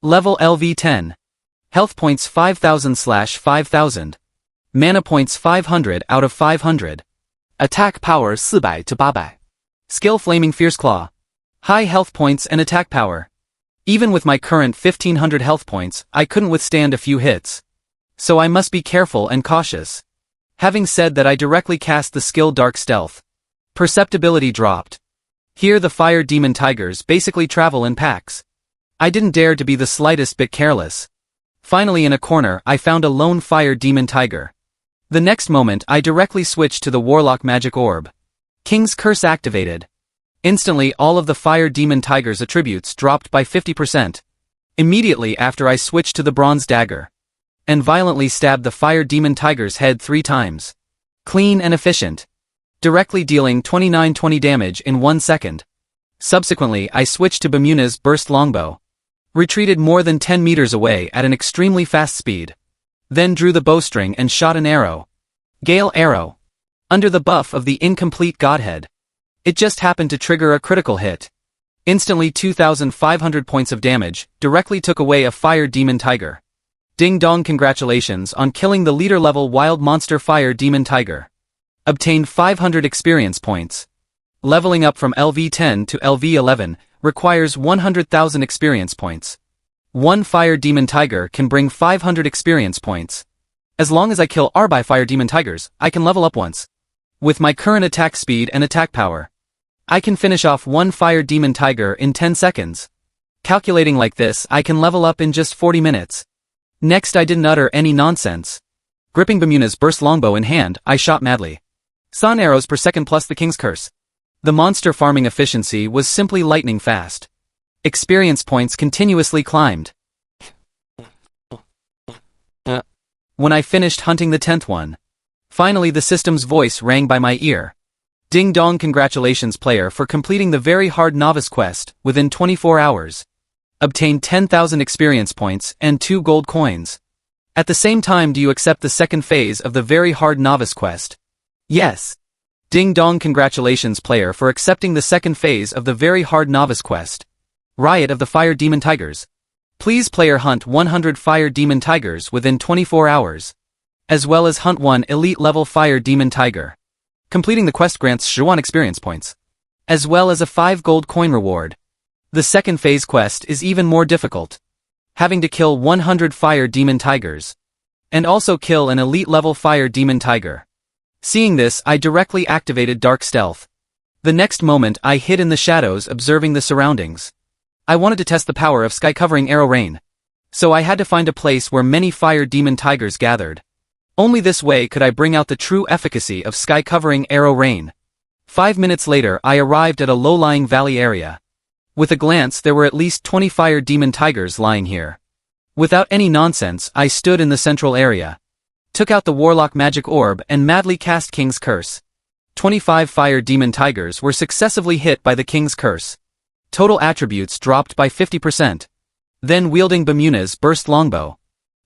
Level LV10. Health points 5,000/5,000. Mana points 500 out of 500. Attack power 400 to 800. Skill Flaming Fierce Claw. High health points and attack power. Even with my current 1500 health points, I couldn't withstand a few hits. So I must be careful and cautious. Having said that, I directly cast the skill Dark Stealth. Perceptibility dropped. Here the Fire Demon Tigers basically travel in packs. I didn't dare to be the slightest bit careless. Finally in a corner I found a lone Fire Demon Tiger. The next moment I directly switched to the Warlock Magic Orb. King's Curse activated. Instantly all of the Fire Demon Tiger's attributes dropped by 50%. Immediately after I switched to the Bronze Dagger. and violently stabbed the fire demon tiger's head 3 times. Clean and efficient. Directly dealing 29-20 damage in 1 second. Subsequently, I switched to Bamuna's burst longbow. Retreated more than 10 meters away at an extremely fast speed. Then drew the bowstring and shot an arrow. Gale arrow. Under the buff of the incomplete Godhead. It just happened to trigger a critical hit. Instantly 2,500 points of damage, directly took away a fire demon tiger. Ding dong, congratulations on killing the leader level wild monster fire demon tiger. Obtained 500 experience points. Leveling up from LV10 to LV11 requires 100,000 experience points. One fire demon tiger can bring 500 experience points. As long as I kill Arbai fire demon tigers, I can level up once. With my current attack speed and attack power, I can finish off one fire demon tiger in 10 seconds. Calculating like this, I can level up in just 40 minutes. Next, I didn't utter any nonsense. Gripping Bamuna's burst longbow in hand, I shot madly. Sun arrows per second plus the king's curse. The monster farming efficiency was simply lightning fast. Experience points continuously climbed. When I finished hunting the 10th one, finally the system's voice rang by my ear. Ding dong, congratulations player for completing the very hard novice quest within 24 hours. Obtained 10,000 experience points and 2 gold coins. At the same time, do you accept the second phase of the very hard novice quest? Yes. Ding dong, congratulations player for accepting the second phase of the very hard novice quest. Riot of the Fire Demon Tigers. Please player hunt 100 Fire Demon Tigers within 24 hours. As well as hunt 1 elite level Fire Demon Tiger. Completing the quest grants Shiwan experience points. As well as a 5 gold coin reward. The second phase quest is even more difficult. Having to kill 100 Fire Demon Tigers. And also kill an elite level Fire Demon Tiger. Seeing this, I directly activated Dark Stealth. The next moment I hid in the shadows observing the surroundings. I wanted to test the power of sky-covering arrow rain. So I had to find a place where many Fire Demon Tigers gathered. Only this way could I bring out the true efficacy of sky-covering arrow rain. 5 minutes later I arrived at a low-lying valley area. With a glance there were at least 20 Fire Demon Tigers lying here. Without any nonsense, I stood in the central area. Took out the Warlock Magic Orb and madly cast King's Curse. 25 Fire Demon Tigers were successively hit by the King's Curse. Total attributes dropped by 50%. Then wielding Bamuna's burst longbow,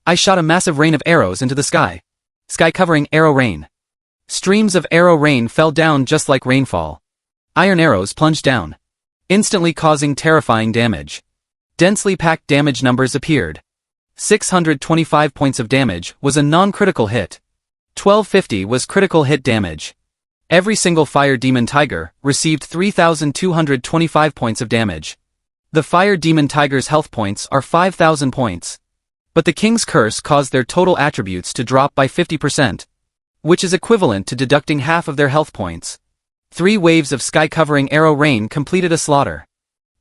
I shot a massive rain of arrows into the sky. Sky-covering arrow rain. Streams of arrow rain fell down just like rainfall. Iron arrows plunged down, instantly causing terrifying damage. Densely packed damage numbers appeared. 625 points of damage was a non-critical hit. 1250 was critical hit damage. Every single Fire Demon Tiger received 3,225 points of damage. The Fire Demon Tiger's health points are 5,000 points. But the King's Curse caused their total attributes to drop by 50%, which is equivalent to deducting half of their health points. 3 waves of sky-covering arrow rain completed a slaughter.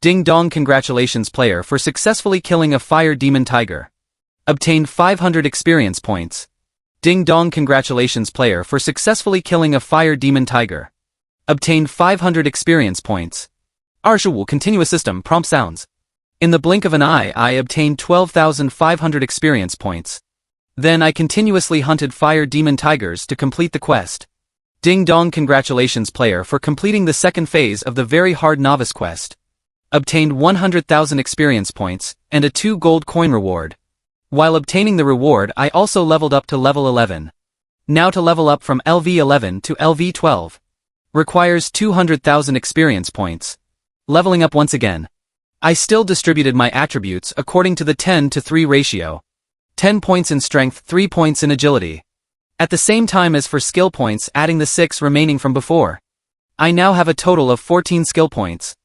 Ding dong, congratulations player for successfully killing a Fire Demon Tiger. Obtained 500 experience points. Ding dong, congratulations player for successfully killing a Fire Demon Tiger. Obtained 500 experience points. Arshawu continuous system prompt sounds. In the blink of an eye I obtained 12,500 experience points. Then I continuously hunted Fire Demon Tigers to complete the quest. Ding dong, congratulations player for completing the second phase of the very hard novice quest. Obtained 100,000 experience points and a 2 gold coin reward. While obtaining the reward I also leveled up to level 11. Now to level up from LV11 to LV12. Requires 200,000 experience points. Leveling up once again. I still distributed my attributes according to the 10:3 ratio. 10 points in strength, 3 points in agility. At the same time as for skill points, adding the 6 remaining from before. I now have a total of 14 skill points.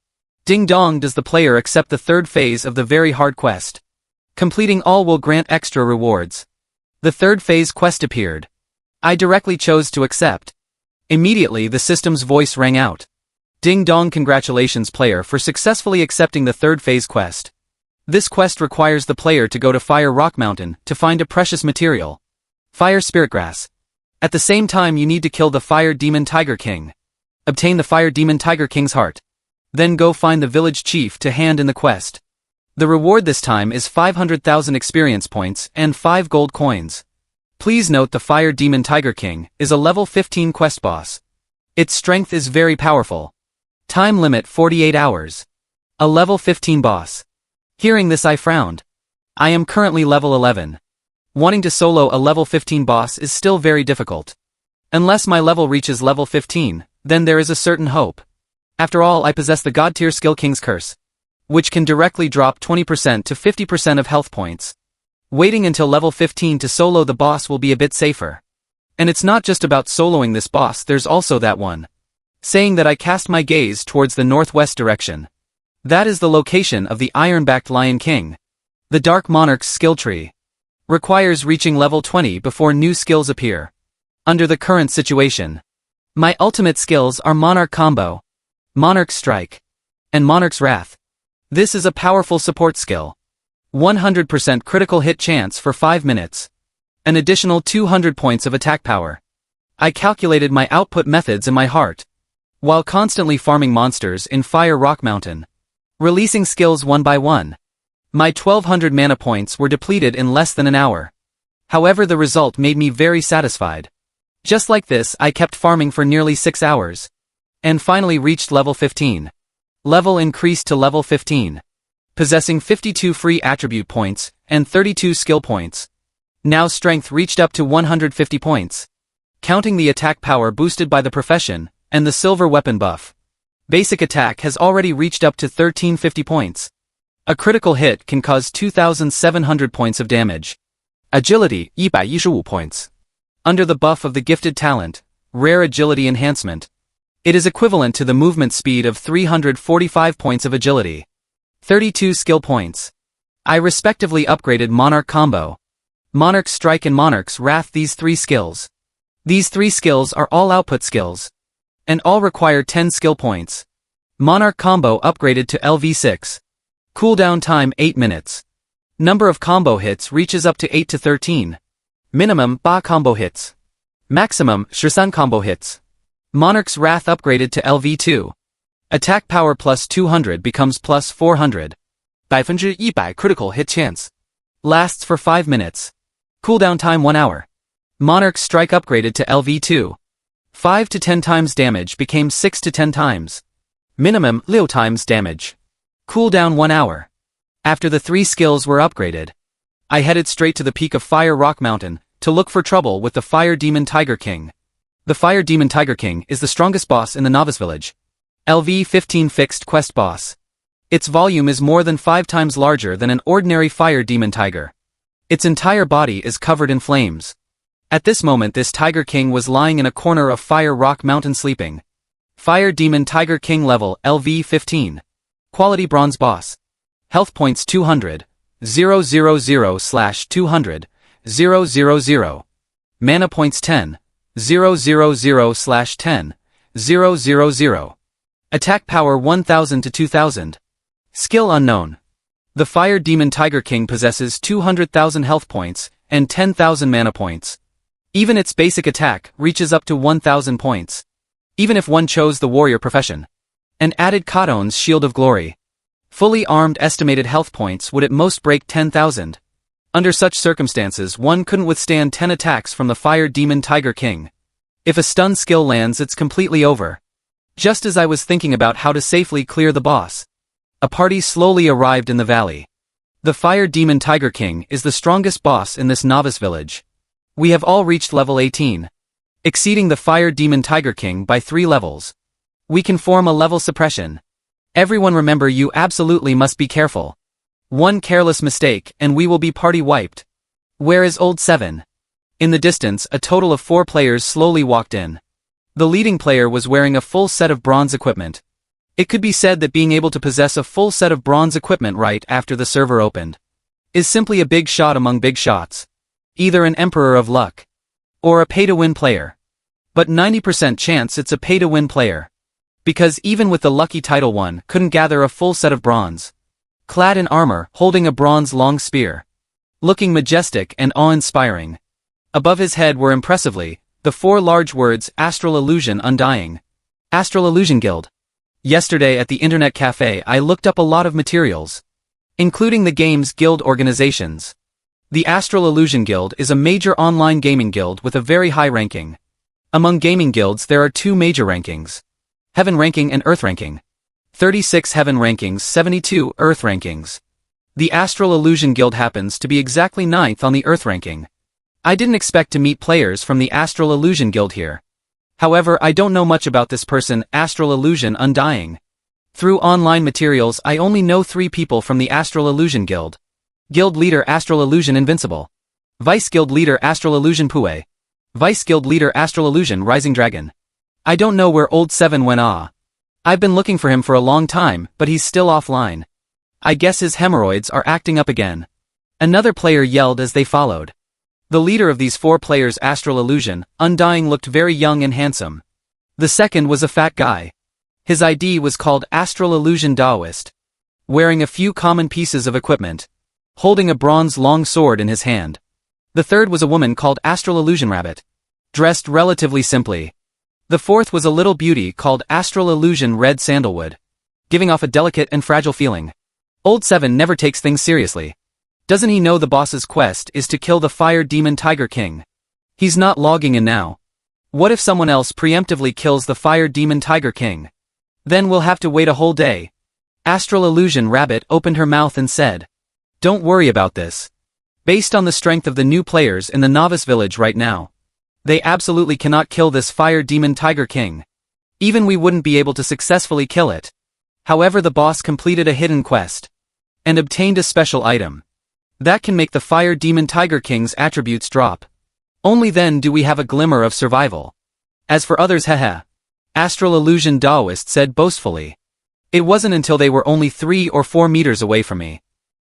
Ding dong, does the player accept the third phase of the very hard quest? Completing all will grant extra rewards. The third phase quest appeared. I directly chose to accept. Immediately the system's voice rang out. Ding dong, congratulations player for successfully accepting the third phase quest. This quest requires the player to go to Fire Rock Mountain to find a precious material. Fire Spirit Grass. At the same time you need to kill the Fire Demon Tiger King. Obtain the Fire Demon Tiger King's heart. Then go find the village chief to hand in the quest. The reward this time is 500,000 experience points and 5 gold coins. Please note the Fire Demon Tiger King is a level 15 quest boss. Its strength is very powerful. Time limit 48 hours. A level 15 boss. Hearing this I frowned. I am currently level 11. Wanting to solo a level 15 boss is still very difficult. Unless my level reaches level 15, then there is a certain hope. After all, I possess the God tier skill King's Curse, which can directly drop 20% to 50% of health points. Waiting until level 15 to solo the boss will be a bit safer. And it's not just about soloing this boss, there's also that one. Saying that I cast my gaze towards the northwest direction. That is the location of the Iron-backed Lion King. The Dark Monarch's skill tree. Requires reaching level 20 before new skills appear. Under the current situation. My ultimate skills are Monarch Combo, Monarch's Strike, and Monarch's Wrath. This is a powerful support skill. 100% critical hit chance for 5 minutes. An additional 200 points of attack power. I calculated my output methods in my heart, while constantly farming monsters in Fire Rock Mountain. Releasing skills one by one. My 1200 mana points were depleted in less than an hour. However, the result made me very satisfied. Just like this, I kept farming for nearly 6 hours. And finally reached level 15. Level increased to level 15. Possessing 52 free attribute points, and 32 skill points. Now strength reached up to 150 points. Counting the attack power boosted by the profession, and the silver weapon buff. Basic attack has already reached up to 1350 points. A critical hit can cause 2,700 points of damage. Agility, 115 points. Under the buff of the gifted talent, Rare Agility Enhancement. It is equivalent to the movement speed of 345 points of agility. 32 skill points. I respectively upgraded Monarch Combo, Monarch's Strike and Monarch's Wrath. These 3 skills. These 3 skills are all output skills. And all require 10 skill points. Monarch Combo upgraded to LV6. Cooldown time 8 minutes. Number of combo hits reaches up to 8 to 13. Minimum 8 combo hits. Maximum 13 combo hits. Monarch's Wrath upgraded to LV2. Attack power plus 200 becomes plus 400. 100% critical hit chance. Lasts for 5 minutes. Cooldown time 1 hour. Monarch's Strike upgraded to LV2. 5 to 10 times damage became 6 to 10 times. Minimum 6 times damage. Cooldown 1 hour. After the 3 skills were upgraded, I headed straight to the peak of Fire Rock Mountain to look for trouble with the Fire Demon Tiger King. The Fire Demon Tiger King is the strongest boss in the Novice Village. LV15 fixed quest boss. Its volume is more than 5 times larger than an ordinary Fire Demon Tiger. Its entire body is covered in flames. At this moment this Tiger King was lying in a corner of Fire Rock Mountain sleeping. Fire Demon Tiger King level LV15. Quality Bronze Boss. Health points 200, 000/200, 000. Mana points 10, 000/10, 000. Attack power 1000 to 2000. Skill unknown. The Fire Demon Tiger King possesses 200,000 health points and 10,000 mana points. Even its basic attack reaches up to 1000 points. Even if one chose the warrior profession and added Katon's Shield of Glory. Fully armed estimated health points would at most break 10,000. Under such circumstances one couldn't withstand 10 attacks from the Fire Demon Tiger King. If a stun skill lands it's completely over. Just as I was thinking about how to safely clear the boss, a party slowly arrived in the valley. The Fire Demon Tiger King is the strongest boss in this novice village. We have all reached level 18. Exceeding the Fire Demon Tiger King by 3 levels. We can form a level suppression. Everyone remember, you absolutely must be careful. One careless mistake and we will be party wiped. Where is old 7? In the distance a total of 4 players slowly walked in. The leading player was wearing a full set of bronze equipment. It could be said that being able to possess a full set of bronze equipment right after the server opened is simply a big shot among big shots. Either an emperor of luck or a pay-to-win player. But 90% chance it's a pay-to-win player. Because even with the lucky title one couldn't gather a full set of bronze. Clad in armor, holding a bronze long spear. Looking majestic and awe-inspiring. Above his head were impressively the 4 large words Astral Illusion Undying. Astral Illusion Guild. Yesterday at the internet cafe I looked up a lot of materials. including the game's guild organizations. The Astral Illusion Guild is a major online gaming guild with a very high ranking. Among gaming guilds there are two major rankings: Heaven ranking and Earth ranking. 36 Heaven rankings, 72 Earth rankings. The Astral Illusion Guild happens to be exactly 9th on the Earth ranking. I didn't expect to meet players from the Astral Illusion Guild here. However, I don't know much about this person, Astral Illusion Undying. Through online materials I only know 3 people from the Astral Illusion Guild. Guild Leader Astral Illusion Invincible. Vice Guild Leader Astral Illusion Pue. Vice Guild Leader Astral Illusion Rising Dragon. I don't know where Old 7 went. I've been looking for him for a long time, but he's still offline. I guess his hemorrhoids are acting up again. Another player yelled as they followed. The leader of these 4 players, Astral Illusion Undying, looked very young and handsome. The second was a fat guy. His ID was called Astral Illusion Daoist. Wearing a few common pieces of equipment. Holding a bronze long sword in his hand. The third was a woman called Astral Illusion Rabbit. Dressed relatively simply. The fourth was a little beauty called Astral Illusion Red Sandalwood. Giving off a delicate and fragile feeling. Old 7 never takes things seriously. Doesn't he know the boss's quest is to kill the Fire Demon Tiger King? He's not logging in now. What if someone else preemptively kills the Fire Demon Tiger King? Then we'll have to wait a whole day. Astral Illusion Rabbit opened her mouth and said, "Don't worry about this. Based on the strength of the new players in the novice village right now, they absolutely cannot kill this Fire Demon Tiger King. Even we wouldn't be able to successfully kill it. However, the boss completed a hidden quest and obtained a special item that can make the Fire Demon Tiger King's attributes drop. Only then do we have a glimmer of survival. As for others, haha," Astral Illusion Daoist said boastfully. "It wasn't until they were only 3 or 4 meters away from me.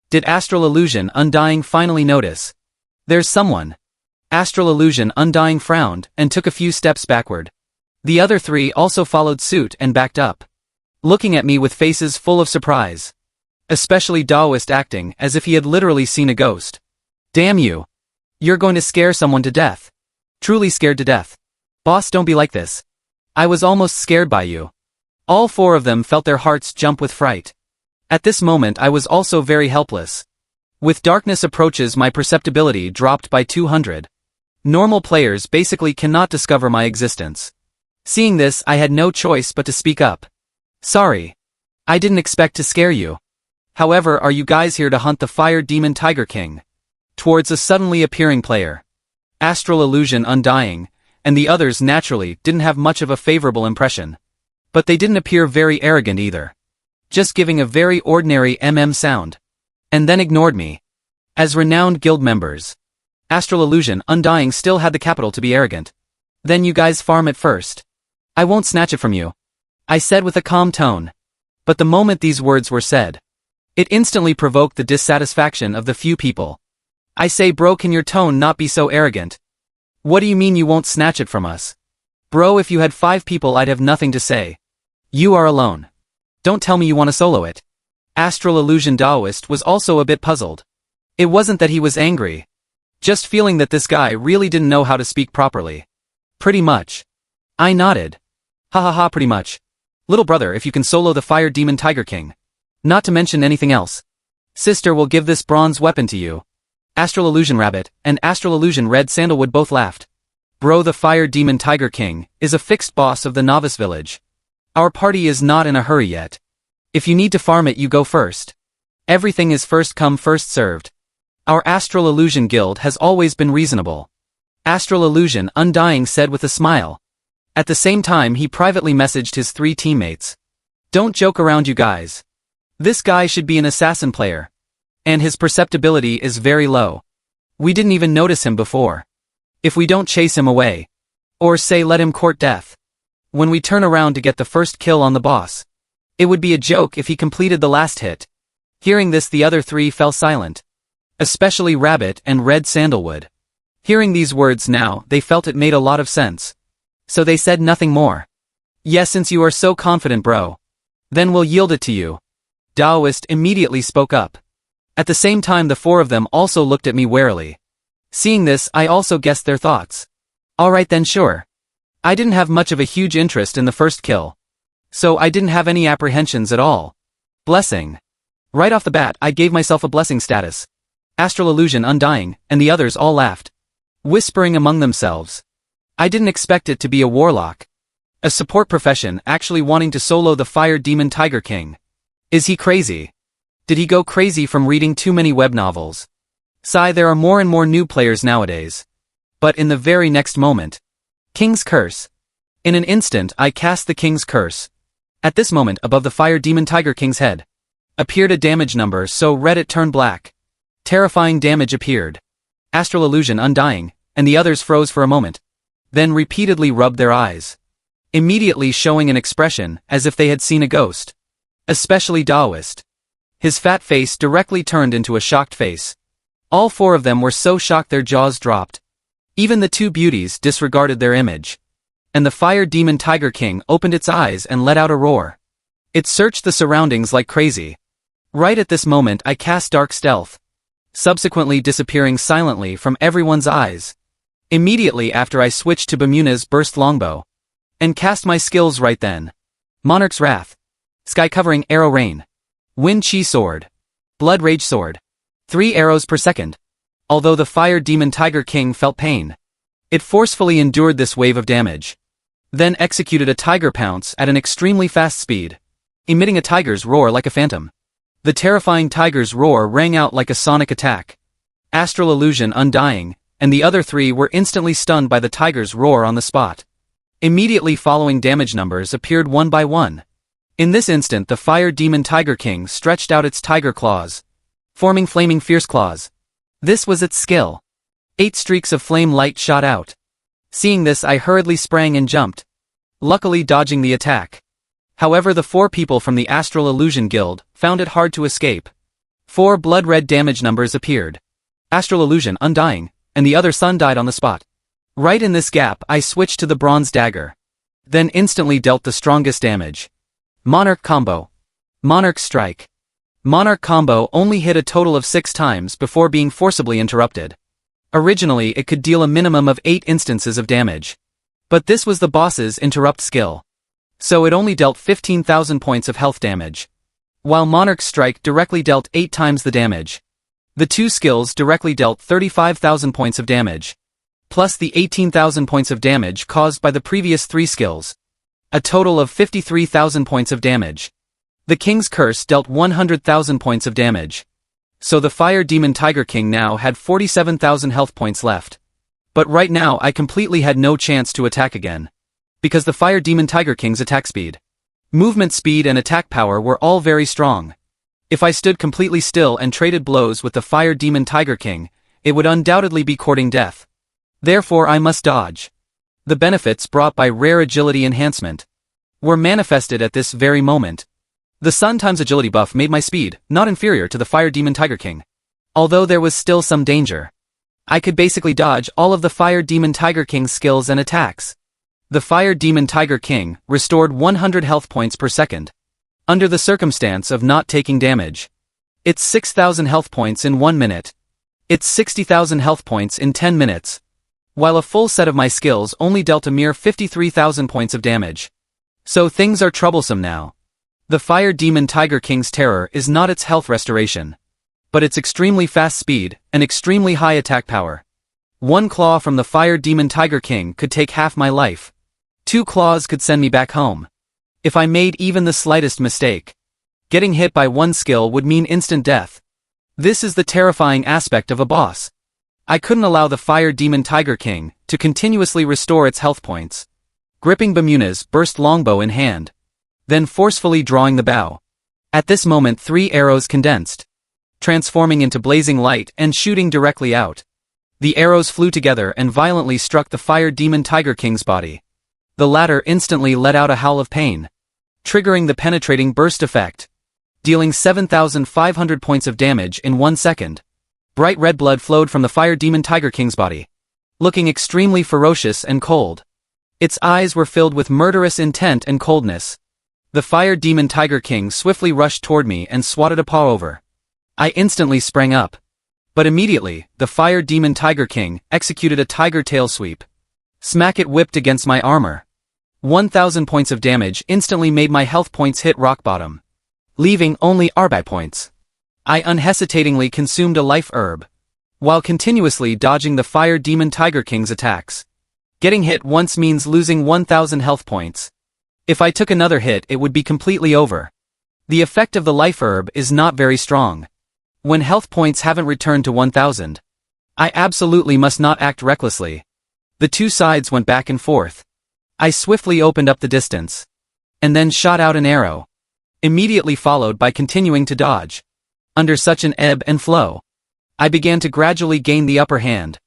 Did Astral Illusion Undying finally notice? There's someone." Astral Illusion Undying frowned and took a few steps backward. The other 3 also followed suit and backed up, looking at me with faces full of surprise. Especially Daoist, acting as if he had literally seen a ghost. "Damn you. You're going to scare someone to death. Truly scared to death. Boss, don't be like this. I was almost scared by you." All 4 of them felt their hearts jump with fright. At this moment I was also very helpless. With darkness approaches my perceptibility dropped by 200. Normal players basically cannot discover my existence. Seeing this, I had no choice but to speak up. "Sorry. I didn't expect to scare you. However, are you guys here to hunt the Fire Demon Tiger King?" Towards a suddenly appearing player. Astral Illusion Undying, and the others naturally didn't have much of a favorable impression. But they didn't appear very arrogant either. Just giving a very ordinary sound. And then ignored me. As renowned guild members, Astral Illusion Undying still had the capital to be arrogant. "Then you guys farm it first. I won't snatch it from you," I said with a calm tone. But the moment these words were said, it instantly provoked the dissatisfaction of the few people. "I say, bro, can your tone not be so arrogant? What do you mean you won't snatch it from us? Bro, if you had 5 people I'd have nothing to say. You are alone. Don't tell me you want to solo it." Astral Illusion Daoist was also a bit puzzled. It wasn't that he was angry. Just feeling that this guy really didn't know how to speak properly. "Pretty much." I nodded. "Ha ha ha, pretty much. Little brother, if you can solo the Fire Demon Tiger King. Not to mention anything else. Sister will give this bronze weapon to you." Astral Illusion Rabbit and Astral Illusion Red Sandalwood both laughed. "Bro, the Fire Demon Tiger King is a fixed boss of the novice village. Our party is not in a hurry yet. If you need to farm it, you go first. Everything is first come first served. Our Astral Illusion Guild has always been reasonable," Astral Illusion Undying said with a smile. At the same time he privately messaged his 3 teammates. "Don't joke around, you guys. This guy should be an assassin player. And his perceptibility is very low. We didn't even notice him before. If we don't chase him away, or say let him court death, when we turn around to get the first kill on the boss, it would be a joke if he completed the last hit." Hearing this, the other 3 fell silent. Especially Rabbit and Red Sandalwood. Hearing these words now, they felt it made a lot of sense. So they said nothing more. "Yes, since you are so confident, bro. Then we'll yield it to you." Daoist immediately spoke up. At the same time the 4 of them also looked at me warily. Seeing this, I also guessed their thoughts. "Alright then, sure. I didn't have much of a huge interest in the first kill. So I didn't have any apprehensions at all. Blessing. Right off the bat, I gave myself a blessing status. Astral illusion undying, and the others all laughed, whispering among themselves. I didn't expect it to be a warlock. A support profession actually wanting to solo the Fire Demon Tiger King. Is he crazy? Did he go crazy from reading too many web novels? Sigh, there are more and more new players nowadays. But in the very next moment. King's Curse. In an instant I cast the King's Curse. At this moment above the Fire Demon Tiger King's head appeared a damage number so red it turned black. Terrifying damage appeared. Astral illusion undying, and the others froze for a moment. Then repeatedly rubbed their eyes. Immediately showing an expression as if they had seen a ghost. Especially Daoist. His fat face directly turned into a shocked face. All four of them were so shocked their jaws dropped. Even the two beauties disregarded their image. And the Fire Demon Tiger King opened its eyes and let out a roar. It searched the surroundings like crazy. Right at this moment I cast Dark Stealth, subsequently disappearing silently from everyone's eyes. Immediately after I switched to Bermuda's Burst Longbow. And cast my skills right then. Monarch's Wrath. Sky Covering Arrow Rain. Wind Chi Sword. Blood Rage Sword. 3 arrows per second. Although the Fire Demon Tiger King felt pain, it forcefully endured this wave of damage. Then executed a Tiger Pounce at an extremely fast speed, emitting a tiger's roar like a phantom. The terrifying tiger's roar rang out like a sonic attack. Astral illusion undying, and the other three were instantly stunned by the tiger's roar on the spot. Immediately following damage numbers appeared one by one. In this instant the Fire Demon Tiger King stretched out its tiger claws, forming flaming fierce claws. This was its skill. 8 streaks of flame light shot out. Seeing this I hurriedly sprang and jumped, luckily dodging the attack. However, the 4 people from the Astral Illusion Guild found it hard to escape. 4 blood-red damage numbers appeared. Astral Illusion undying, and the other son died on the spot. Right in this gap I switched to the Bronze Dagger. Then instantly dealt the strongest damage. Monarch Combo. Monarch Strike. Monarch Combo only hit a total of 6 times before being forcibly interrupted. Originally it could deal a minimum of 8 instances of damage. But this was the boss's interrupt skill. So it only dealt 15,000 points of health damage. While Monarch Strike directly dealt 8 times the damage. The 2 skills directly dealt 35,000 points of damage. Plus the 18,000 points of damage caused by the previous 3 skills. A total of 53,000 points of damage. The King's Curse dealt 100,000 points of damage. So the Fire Demon Tiger King now had 47,000 health points left. But right now I completely had no chance to attack again. Because the Fire Demon Tiger King's attack speed, movement speed and attack power were all very strong. If I stood completely still and traded blows with the Fire Demon Tiger King, it would undoubtedly be courting death. Therefore I must dodge. The benefits brought by rare agility enhancement were manifested at this very moment. The Sun times agility buff made my speed not inferior to the Fire Demon Tiger King. Although there was still some danger. I could basically dodge all of the Fire Demon Tiger King's skills and attacks. The Fire Demon Tiger King restored 100 health points per second. Under the circumstance of not taking damage. It's 6,000 health points in 1 minute. It's 60,000 health points in 10 minutes. While a full set of my skills only dealt a mere 53,000 points of damage. So things are troublesome now. The Fire Demon Tiger King's terror is not its health restoration, but its extremely fast speed and extremely high attack power. 1 claw from the Fire Demon Tiger King could take half my life. 2 claws could send me back home. If I made even the slightest mistake, getting hit by 1 skill would mean instant death. This is the terrifying aspect of a boss. I couldn't allow the Fire Demon Tiger King to continuously restore its health points. Gripping Bermuda's Burst Longbow in hand. Then forcefully drawing the bow. At this moment 3 arrows condensed, transforming into blazing light and shooting directly out. The arrows flew together and violently struck the Fire Demon Tiger King's body. The latter instantly let out a howl of pain, triggering the penetrating burst effect, dealing 7,500 points of damage in 1 second. Bright red blood flowed from the Fire Demon Tiger King's body, looking extremely ferocious and cold. Its eyes were filled with murderous intent and coldness. The Fire Demon Tiger King swiftly rushed toward me and swatted a paw over. I instantly sprang up. But immediately, the Fire Demon Tiger King executed a tiger tail sweep. Smack it whipped against my armor. 1,000 points of damage instantly made my health points hit rock bottom, leaving only RB points. I unhesitatingly consumed a life herb, while continuously dodging the Fire Demon Tiger King's attacks. Getting hit once means losing 1,000 health points. If I took another hit, it would be completely over. The effect of the life herb is not very strong. When health points haven't returned to 1,000, I absolutely must not act recklessly. The two sides went back and forth. I swiftly opened up the distance, and then shot out an arrow, immediately followed by continuing to dodge. Under such an ebb and flow, I began to gradually gain the upper hand.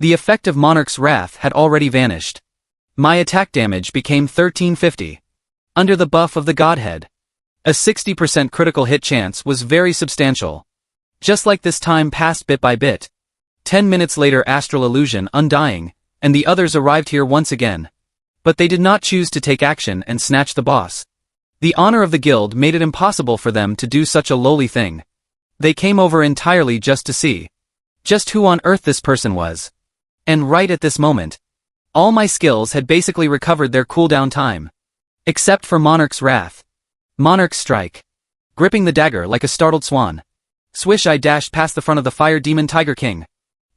The effect of Monarch's wrath had already vanished. My attack damage became 1350. Under the buff of the Godhead, a 60% critical hit chance was very substantial. Just like this, time passed bit by bit. 10 minutes later, Astral Illusion Undying, and the others arrived here once again. But they did not choose to take action and snatch the boss. The honor of the guild made it impossible for them to do such a lowly thing. They came over entirely just to see just who on earth this person was. And right at this moment, all my skills had basically recovered their cooldown time. Except for Monarch's wrath. Monarch's strike. Gripping the dagger like a startled swan. Swish, I dashed past the front of the Fire Demon Tiger King.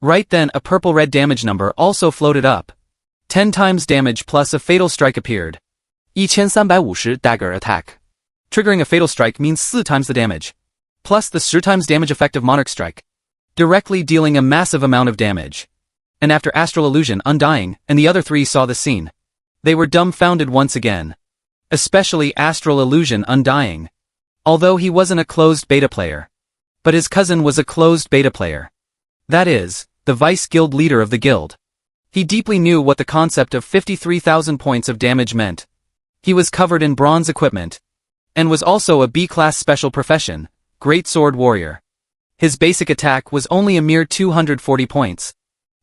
Right then, a purple-red damage number also floated up. 10 times damage plus a fatal strike appeared. 1350 dagger attack. Triggering a fatal strike means 4 times the damage, plus the 10 times damage effect of Monarch strike, directly dealing a massive amount of damage. And after Astral Illusion Undying and the other three saw the scene, they were dumbfounded once again. Especially Astral Illusion Undying. Although he wasn't a closed beta player, but his cousin was a closed beta player. That is, the vice guild leader of the guild. He deeply knew what the concept of 53,000 points of damage meant. He was covered in bronze equipment, and was also a B-class special profession, Great Sword Warrior. His basic attack was only a mere 240 points.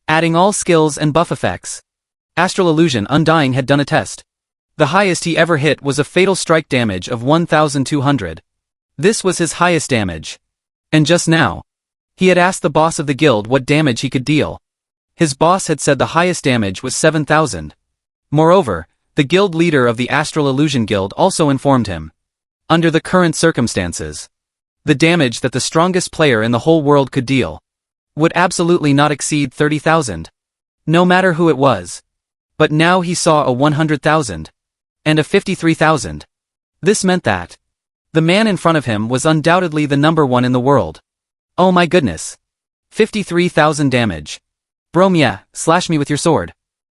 Adding all skills and buff effects, Astral Illusion Undying had done a test. The highest he ever hit was a fatal strike damage of 1,200. This was his highest damage. And just now, he had asked the boss of the guild what damage he could deal. His boss had said the highest damage was 7,000. Moreover, the guild leader of the Astral Illusion Guild also informed him. Under the current circumstances, the damage that the strongest player in the whole world could deal would absolutely not exceed 30,000. No matter who it was. But now he saw a 100,000. And a 53,000. This meant that the man in front of him was undoubtedly the number one in the world. Oh my goodness. 53,000 damage. Bro, yeah, slash me with your sword.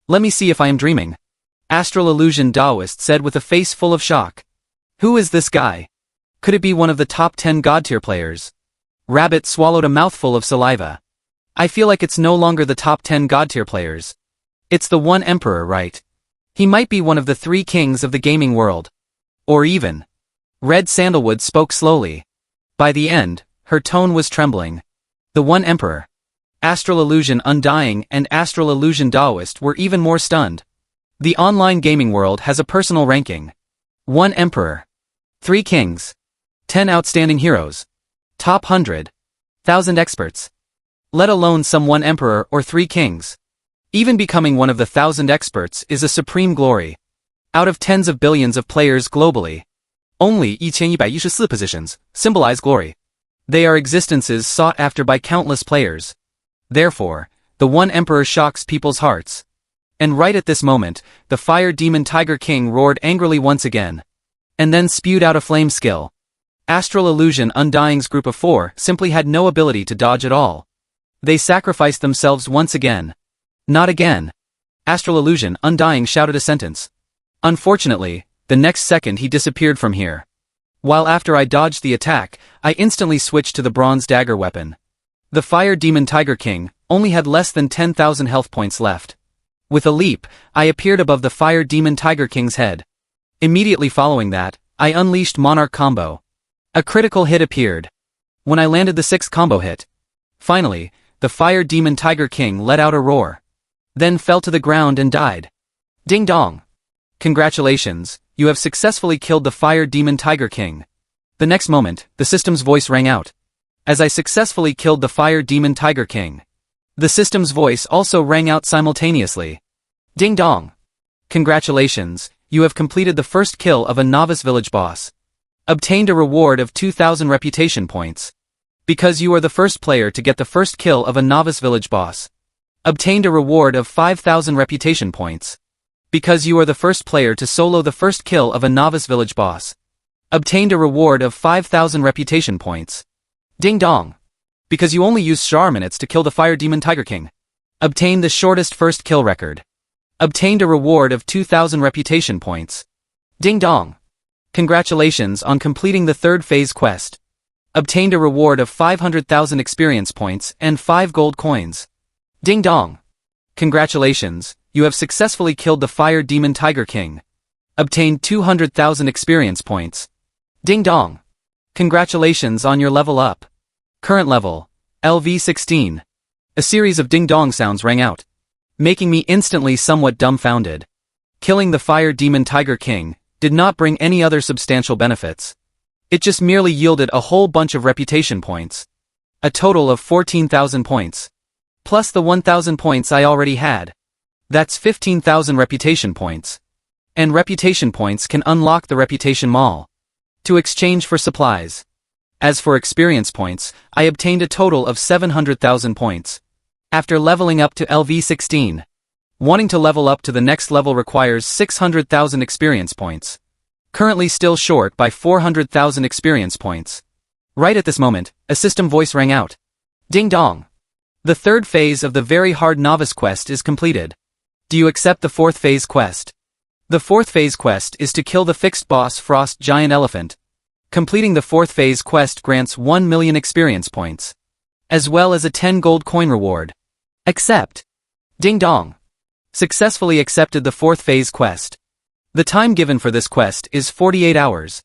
Let me see if I am dreaming. Astral Illusion Daoist said with a face full of shock. Who is this guy? Could it be one of the top 10 god tier players? Rabbit swallowed a mouthful of saliva. I feel like it's no longer the top 10 god tier players. It's the one emperor, right? He might be one of the 3 kings of the gaming world. Or even. Red Sandalwood spoke slowly. By the end, her tone was trembling. The one emperor. Astral Illusion Undying and Astral Illusion Daoist were even more stunned. The online gaming world has a personal ranking. 1 emperor. 3 kings. 10 outstanding heroes. Top 100. 1,000 experts. Let alone some 1 emperor or 3 kings. Even becoming one of the 1,000 experts is a supreme glory. Out of tens of billions of players globally, only 1114 positions symbolize glory. They are existences sought after by countless players. Therefore, the one emperor shocks people's hearts. And right at this moment, the Fire Demon Tiger King roared angrily once again. And then spewed out a flame skill. Astral Illusion Undying's group of 4 simply had no ability to dodge at all. They sacrificed themselves once again. Not again. Astral Illusion Undying shouted a sentence. Unfortunately, the next second he disappeared from here. While after I dodged the attack, I instantly switched to the bronze dagger weapon. The Fire Demon Tiger King only had less than 10,000 health points left. With a leap, I appeared above the Fire Demon Tiger King's head. Immediately following that, I unleashed Monarch combo. A critical hit appeared. When I landed the 6th combo hit. Finally, the Fire Demon Tiger King let out a roar. Then fell to the ground and died. Ding dong. Congratulations, you have successfully killed the Fire Demon Tiger King. The next moment, the system's voice rang out. As I successfully killed the Fire Demon Tiger King. The system's voice also rang out simultaneously. Ding dong. Congratulations, you have completed the first kill of a novice village boss. Obtained a reward of 2,000 reputation points. Because you are the first player to get the first kill of a novice village boss. Obtained a reward of 5,000 reputation points. Because you are the first player to solo the first kill of a novice village boss. Obtained a reward of 5,000 reputation points. Ding dong. Because you only used Shar minutes to kill the Fire Demon Tiger King. Obtained the shortest first kill record. Obtained a reward of 2,000 reputation points. Ding dong. Congratulations on completing the third phase quest. Obtained a reward of 500,000 experience points and 5 gold coins. Ding dong. Congratulations, you have successfully killed the Fire Demon Tiger King. Obtained 200,000 experience points. Ding dong. Congratulations on your level up. Current level, LV16. A series of ding-dong sounds rang out, making me instantly somewhat dumbfounded. Killing the Fire Demon Tiger King did not bring any other substantial benefits. It just merely yielded a whole bunch of reputation points. A total of 14,000 points. Plus the 1,000 points I already had. That's 15,000 reputation points. And reputation points can unlock the reputation mall. To exchange for supplies. As for experience points, I obtained a total of 700,000 points. After leveling up to LV16. Wanting to level up to the next level requires 600,000 experience points. Currently still short by 400,000 experience points. Right at this moment, a system voice rang out. Ding dong. The third phase of the very hard novice quest is completed. Do you accept the fourth phase quest? The fourth phase quest is to kill the fixed boss Frost Giant Elephant. Completing the fourth phase quest grants 1 million experience points. As well as a 10 gold coin reward. Accept. Ding dong. Successfully accepted the fourth phase quest. The time given for this quest is 48 hours.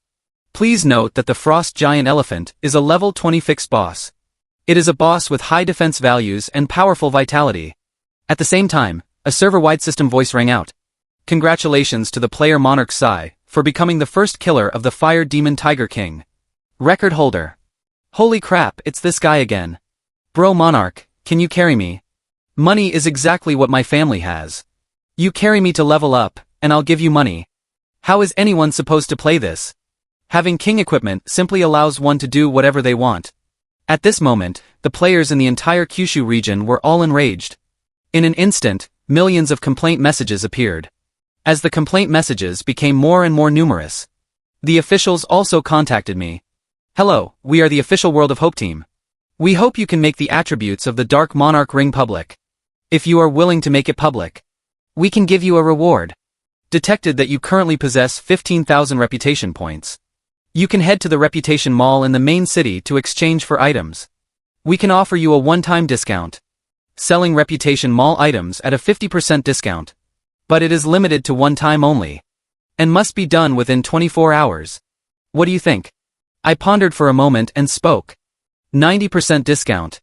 Please note that the Frost Giant Elephant is a level 20 fixed boss. It is a boss with high defense values and powerful vitality. At the same time, a server-wide system voice rang out. Congratulations to the player Monarch for becoming the first killer of the Fire Demon Tiger King. Record holder. Holy crap, it's this guy again. Bro Monarch, can you carry me? Money is exactly what my family has. You carry me to level up, and I'll give you money. How is anyone supposed to play this? Having king equipment simply allows one to do whatever they want. At this moment, the players in the entire Kyushu region were all enraged. In an instant, millions of complaint messages appeared. As the complaint messages became more and more numerous, the officials also contacted me. Hello, we are the official World of Hope team. We hope you can make the attributes of the Dark Monarch ring public. If you are willing to make it public, we can give you a reward. Detected that you currently possess 15,000 reputation points. You can head to the reputation mall in the main city to exchange for items. We can offer you a one-time discount. Selling reputation mall items at a 50% discount. But it is limited to one time only. And must be done within 24 hours. What do you think? I pondered for a moment and spoke. 90% discount.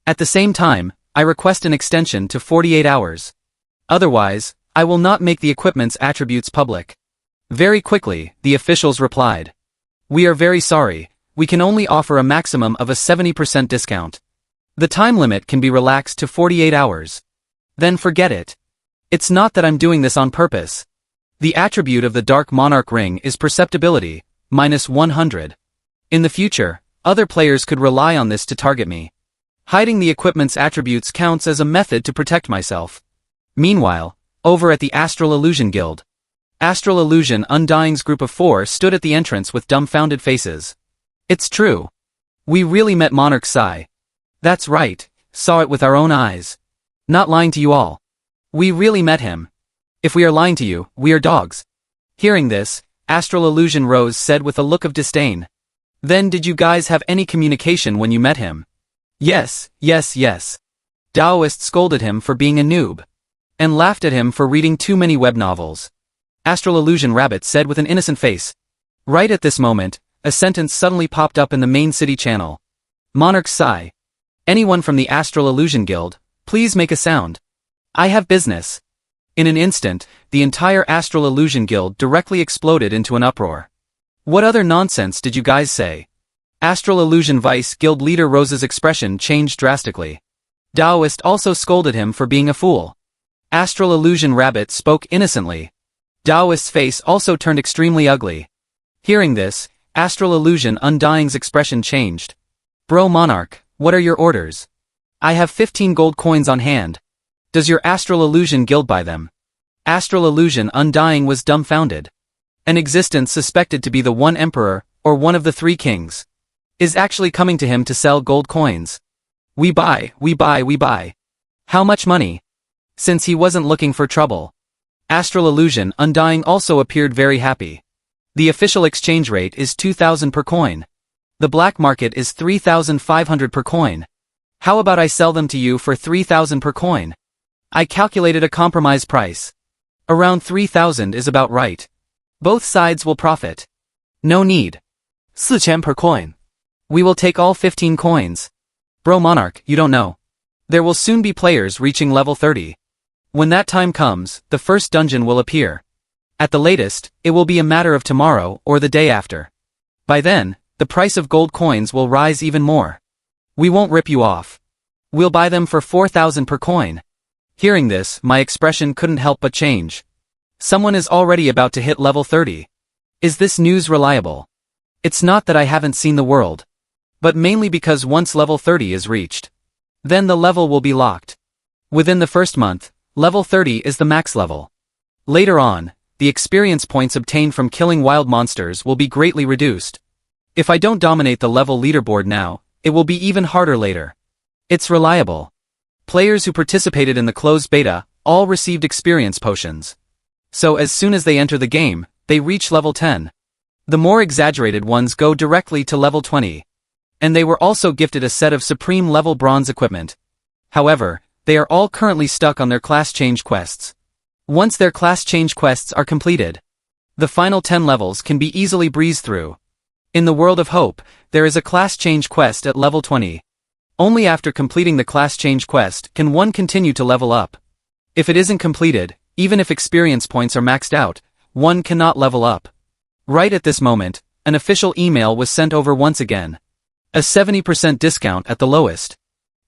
At the same time, I request an extension to 48 hours. Otherwise, I will not make the equipment's attributes public. Very quickly, the officials replied. We are very sorry, we can only offer a maximum of a 70% discount. The time limit can be relaxed to 48 hours. Then forget it. It's not that I'm doing this on purpose. The attribute of the Dark Monarch ring is perceptibility, -100. In the future, other players could rely on this to target me. Hiding the equipment's attributes counts as a method to protect myself. Meanwhile, over at the Astral Illusion Guild, Astral Illusion Undying's group of 4 stood at the entrance with dumbfounded faces. It's true. We really met Monarch That's right, saw it with our own eyes. Not lying to you all. We really met him. If we are lying to you, we are dogs. Hearing this, Astral Illusion Rose said with a look of disdain. Then did you guys have any communication when you met him? Yes. Daoist scolded him for being a noob. And laughed at him for reading too many web novels. Astral Illusion Rabbit said with an innocent face. Right at this moment, a sentence suddenly popped up in the main city channel. Monarch Anyone from the Astral Illusion Guild, please make a sound. I have business. In an instant, the entire Astral Illusion Guild directly exploded into an uproar. What other nonsense did you guys say? Astral Illusion Vice Guild leader Rose's expression changed drastically. Daoist also scolded him for being a fool. Astral Illusion Rabbit spoke innocently. Daoist's face also turned extremely ugly. Hearing this, Astral Illusion Undying's expression changed. Bro Monarch, what are your orders? I have 15 gold coins on hand. Does your Astral Illusion Guild buy them? Astral Illusion Undying was dumbfounded. An existence suspected to be the one emperor, or one of the three kings, is actually coming to him to sell gold coins. We buy. How much money? Since he wasn't looking for trouble. Astral Illusion Undying also appeared very happy. The official exchange rate is 2,000 per coin. The black market is 3,500 per coin. How about I sell them to you for 3,000 per coin? I calculated a compromise price. Around 3,000 is about right. Both sides will profit. No need. 4,000 per coin. We will take all 15 coins. Bro Monarch, you don't know. There will soon be players reaching level 30. When that time comes, the first dungeon will appear. At the latest, it will be a matter of tomorrow or the day after. By then, the price of gold coins will rise even more. We won't rip you off. We'll buy them for 4,000 per coin. Hearing this, my expression couldn't help but change. Someone is already about to hit level 30. Is this news reliable? It's not that I haven't seen the world, but mainly because once level 30 is reached, then the level will be locked. Within the first month, level 30 is the max level. Later on, the experience points obtained from killing wild monsters will be greatly reduced. If I don't dominate the level leaderboard now, it will be even harder later. It's reliable. Players who participated in the closed beta all received experience potions. So as soon as they enter the game, they reach level 10. The more exaggerated ones go directly to level 20. And they were also gifted a set of supreme level bronze equipment. However, they are all currently stuck on their class change quests. Once their class change quests are completed, the final 10 levels can be easily breezed through. In the World of Hope, there is a class change quest at level 20. Only after completing the class change quest can one continue to level up. If it isn't completed, even if experience points are maxed out, one cannot level up. Right at this moment, an official email was sent over once again. A 70% discount at the lowest.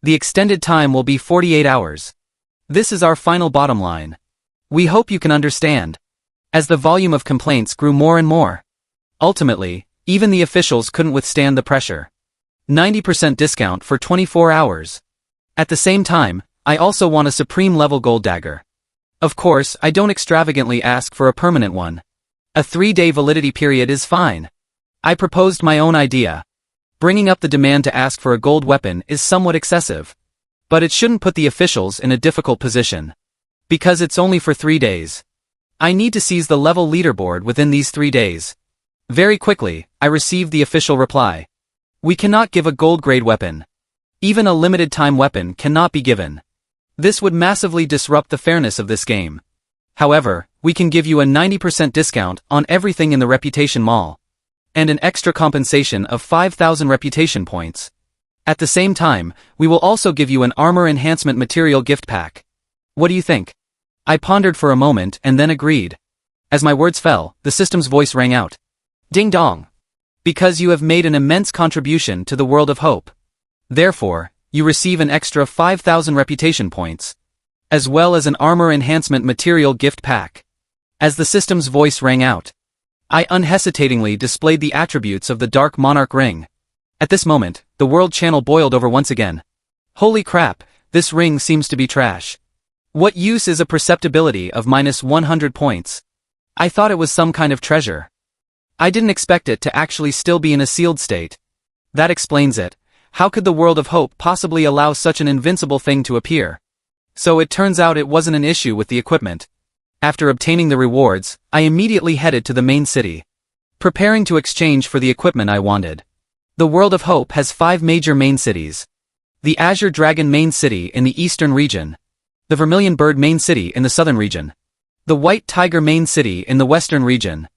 The extended time will be 48 hours. This is our final bottom line. We hope you can understand. As the volume of complaints grew more and more, ultimately, even the officials couldn't withstand the pressure. 90% discount for 24 hours. At the same time, I also want a supreme level gold dagger. Of course, I don't extravagantly ask for a permanent one. A 3-day validity period is fine. I proposed my own idea. Bringing up the demand to ask for a gold weapon is somewhat excessive. But it shouldn't put the officials in a difficult position. Because it's only for 3 days. I need to seize the level leaderboard within these 3 days. Very quickly, I received the official reply. We cannot give a gold-grade weapon. Even a limited-time weapon cannot be given. This would massively disrupt the fairness of this game. However, we can give you a 90% discount on everything in the Reputation Mall. And an extra compensation of 5,000 reputation points. At the same time, we will also give you an armor enhancement material gift pack. What do you think? I pondered for a moment and then agreed. As my words fell, the system's voice rang out. Ding dong. Because you have made an immense contribution to the World of Hope. Therefore, you receive an extra 5,000 reputation points, as well as an armor enhancement material gift pack. As the system's voice rang out, I unhesitatingly displayed the attributes of the Dark Monarch ring. At this moment, the world channel boiled over once again. Holy crap, this ring seems to be trash. What use is a perceptibility of -100 points? I thought it was some kind of treasure. I didn't expect it to actually still be in a sealed state. That explains it. How could the World of Hope possibly allow such an invincible thing to appear? So it turns out it wasn't an issue with the equipment. After obtaining the rewards, I immediately headed to the main city, preparing to exchange for the equipment I wanted. The World of Hope has 5 major main cities. The Azure Dragon main city in the eastern region. The Vermilion Bird main city in the southern region. The White Tiger main city in the western region.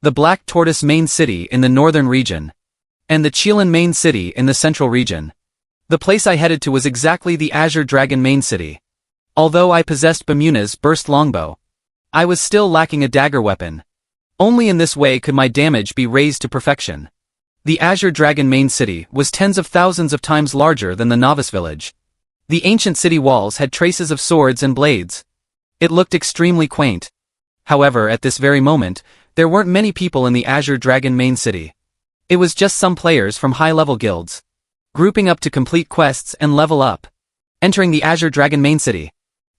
The Black Tortoise main city in the northern region. And the Qilin main city in the central region. The place I headed to was exactly the Azure Dragon main city. Although I possessed Bamuna's burst longbow, I was still lacking a dagger weapon. Only in this way could my damage be raised to perfection. The Azure Dragon main city was tens of thousands of times larger than the novice village. The ancient city walls had traces of swords and blades. It looked extremely quaint. However, at this very moment, there weren't many people in the Azure Dragon main city. It was just some players from high-level guilds. grouping up to complete quests and level up. Entering the Azure Dragon main city.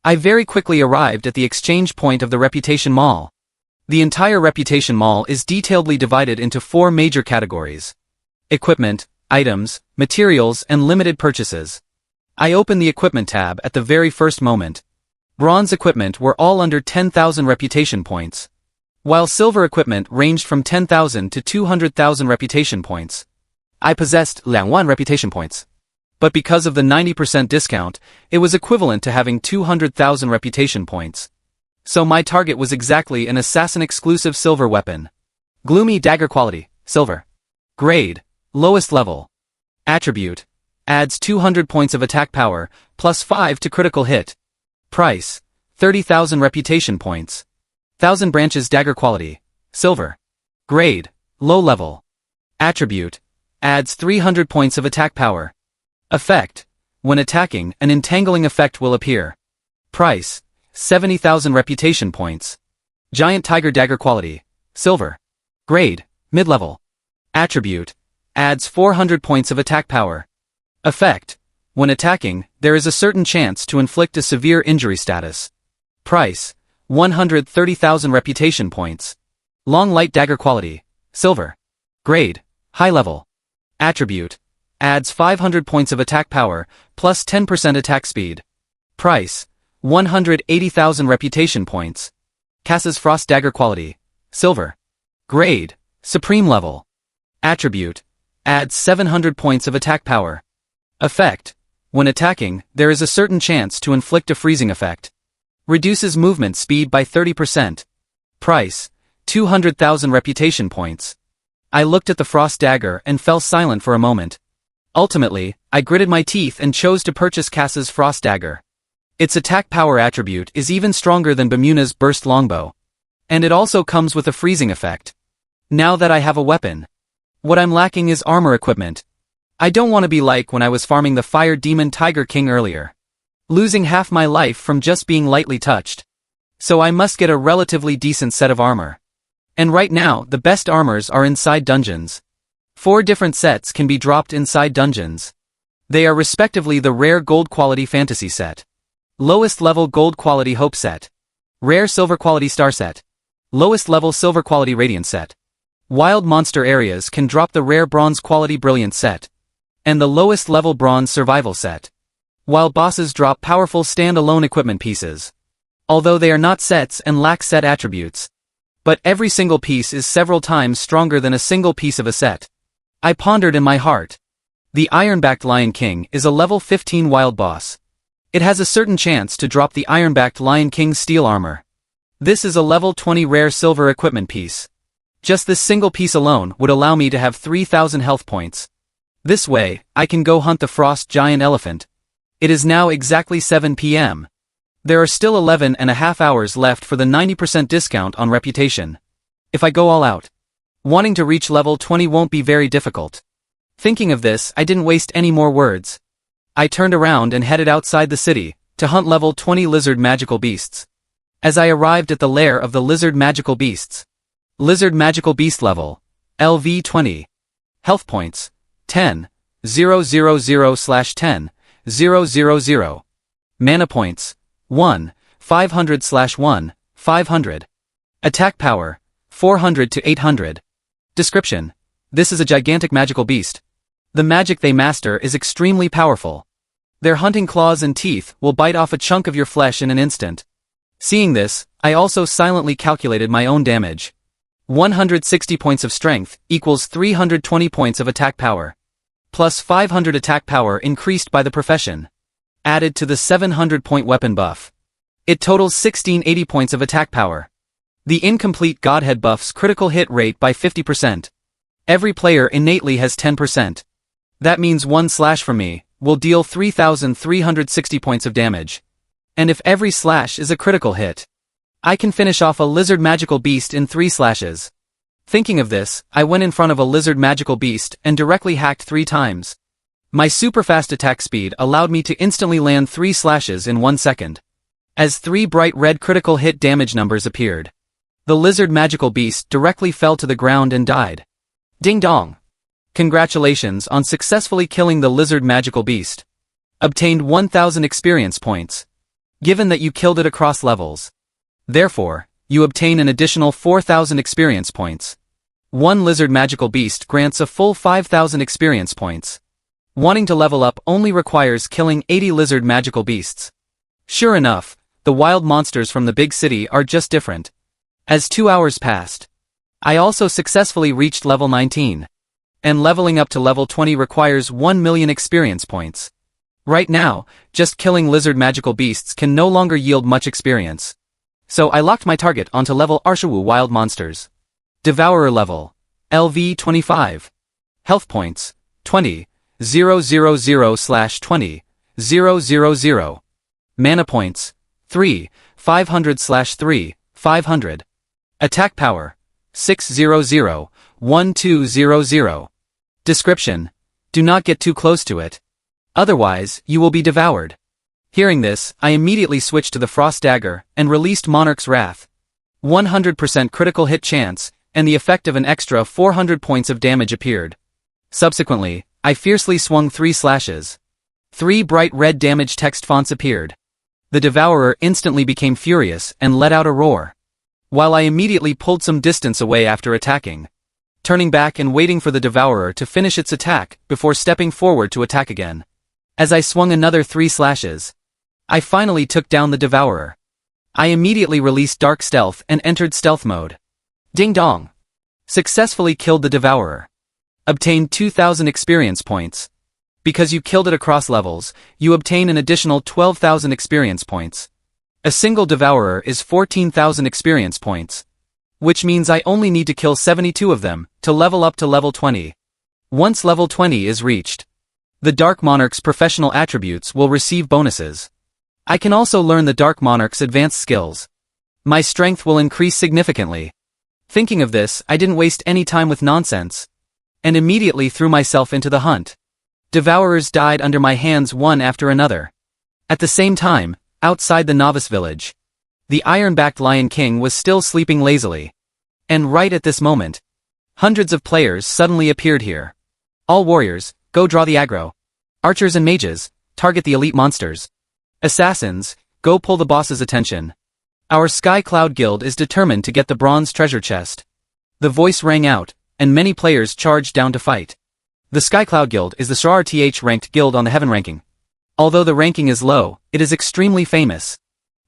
I very quickly arrived at the exchange point of the Reputation Mall. The entire Reputation Mall is detailedly divided into 4 major categories: equipment, items, materials, and limited purchases. I opened the equipment tab at the very first moment. Bronze equipment were all under 10,000 reputation points, while silver equipment ranged from 10,000 to 200,000 reputation points. I possessed 2,000 reputation points. But because of the 90% discount, it was equivalent to having 200,000 reputation points. So my target was exactly an assassin-exclusive silver weapon. Gloomy dagger quality, silver. Grade, lowest level. Attribute, adds 200 points of attack power, plus 5 to critical hit. Price, 30,000 reputation points. 1,000 branches dagger quality, silver. Grade, low level. Attribute, adds 300 points of attack power. Effect, when attacking, an entangling effect will appear. Price, 70,000 reputation points. Giant tiger dagger quality, silver. Grade, mid-level. Attribute, adds 400 points of attack power. Effect, when attacking, there is a certain chance to inflict a severe injury status. Price, 130,000 reputation points. Long light dagger quality, silver. Grade, high level. Attribute, adds 500 points of attack power, plus 10% attack speed. Price, 180,000 reputation points. Cass's frost dagger quality, silver. Grade, supreme level. Attribute, adds 700 points of attack power. Effect, when attacking, there is a certain chance to inflict a freezing effect. Reduces movement speed by 30%. Price, 200,000 reputation points. I looked at the frost dagger and fell silent for a moment. Ultimately, I gritted my teeth and chose to purchase Cass's frost dagger. Its attack power attribute is even stronger than Bermuda's burst longbow. And it also comes with a freezing effect. Now that I have a weapon, what I'm lacking is armor equipment. I don't want to be like when I was farming the fire demon Tiger King earlier, losing half my life from just being lightly touched. So I must get a relatively decent set of armor. And right now, the best armors are inside dungeons. 4 different sets can be dropped inside dungeons. They are respectively the rare gold quality fantasy set, lowest level gold quality hope set, rare silver quality star set, lowest level silver quality radiant set. Wild monster areas can drop the rare bronze quality brilliant set, and the lowest level bronze survival set. While bosses drop powerful standalone equipment pieces, although they are not sets and lack set attributes. But every single piece is several times stronger than a single piece of a set. I pondered in my heart. The Iron-backed Lion King is a level 15 wild boss. It has a certain chance to drop the Iron-backed Lion King's steel armor. This is a level 20 rare silver equipment piece. Just this single piece alone would allow me to have 3,000 health points. This way, I can go hunt the frost giant elephant. It is now exactly 7 p.m. There are still 11.5 hours left for the 90% discount on reputation. If I go all out, wanting to reach level 20 won't be very difficult. Thinking of this, I didn't waste any more words. I turned around and headed outside the city, to hunt level 20 lizard magical beasts. As I arrived at the lair of the lizard magical beasts. Lizard magical beast level, LV 20. Health points, 10, 000/10, 000. Mana points, 1, 500/1, 500. Attack power, 400 to 800. Description: this is a gigantic magical beast. The magic they master is extremely powerful. Their hunting claws and teeth will bite off a chunk of your flesh in an instant. Seeing this, I also silently calculated my own damage. 160 points of strength equals 320 points of attack power. Plus 500 attack power increased by the profession. Added to the 700-point weapon buff. It totals 1680 points of attack power. The incomplete Godhead buffs critical hit rate by 50%. Every player innately has 10%. That means one slash from me will deal 3,360 points of damage. And if every slash is a critical hit, I can finish off a lizard magical beast in 3 slashes. Thinking of this, I went in front of a lizard magical beast and directly hacked 3 times. My super fast attack speed allowed me to instantly land 3 slashes in 1 second. As 3 bright red critical hit damage numbers appeared, the lizard magical beast directly fell to the ground and died. Ding dong! Congratulations on successfully killing the lizard magical beast. Obtained 1000 experience points. Given that you killed it across levels. Therefore, you obtain an additional 4000 experience points. One lizard magical beast grants a full 5000 experience points. Wanting to level up only requires killing 80 lizard magical beasts. Sure enough, the wild monsters from the big city are just different. As 2 hours passed, I also successfully reached level 19. And leveling up to level 20 requires 1 million experience points. Right now, just killing lizard magical beasts can no longer yield much experience. So I locked my target onto level Arshawu wild monsters. Devourer level, LV 25. Health points, 20, 000/20, 000. Mana points, 3, 500/3, 500. Attack power, 600, 1200. Description: do not get too close to it. Otherwise, you will be devoured. Hearing this, I immediately switched to the Frost Dagger and released Monarch's Wrath. 100% critical hit chance, and the effect of an extra 400 points of damage appeared. Subsequently, I fiercely swung 3 slashes. 3 bright red damage text fonts appeared. The Devourer instantly became furious and let out a roar. While I immediately pulled some distance away after attacking, turning back and waiting for the Devourer to finish its attack before stepping forward to attack again. As I swung another 3 slashes, I finally took down the Devourer. I immediately released Dark Stealth and entered stealth mode. Ding dong! Successfully killed the Devourer. Obtained 2000 experience points. Because you killed it across levels, you obtain an additional 12,000 experience points. A single Devourer is 14,000 experience points. Which means I only need to kill 72 of them to level up to level 20. Once level 20 is reached, the Dark Monarch's professional attributes will receive bonuses. I can also learn the Dark Monarch's advanced skills. My strength will increase significantly. Thinking of this, I didn't waste any time with nonsense, and immediately threw myself into the hunt. Devourers died under my hands one after another. At the same time, outside the novice village, the iron-backed Lion King was still sleeping lazily. And right at this moment, hundreds of players suddenly appeared here. All warriors, go draw the aggro. Archers and mages, target the elite monsters. Assassins, go pull the boss's attention. Our Sky Cloud Guild is determined to get the bronze treasure chest. The voice rang out, and many players charged down to fight. The Sky Cloud Guild is the SRRTH ranked guild on the Heaven ranking. Although the ranking is low, it is extremely famous.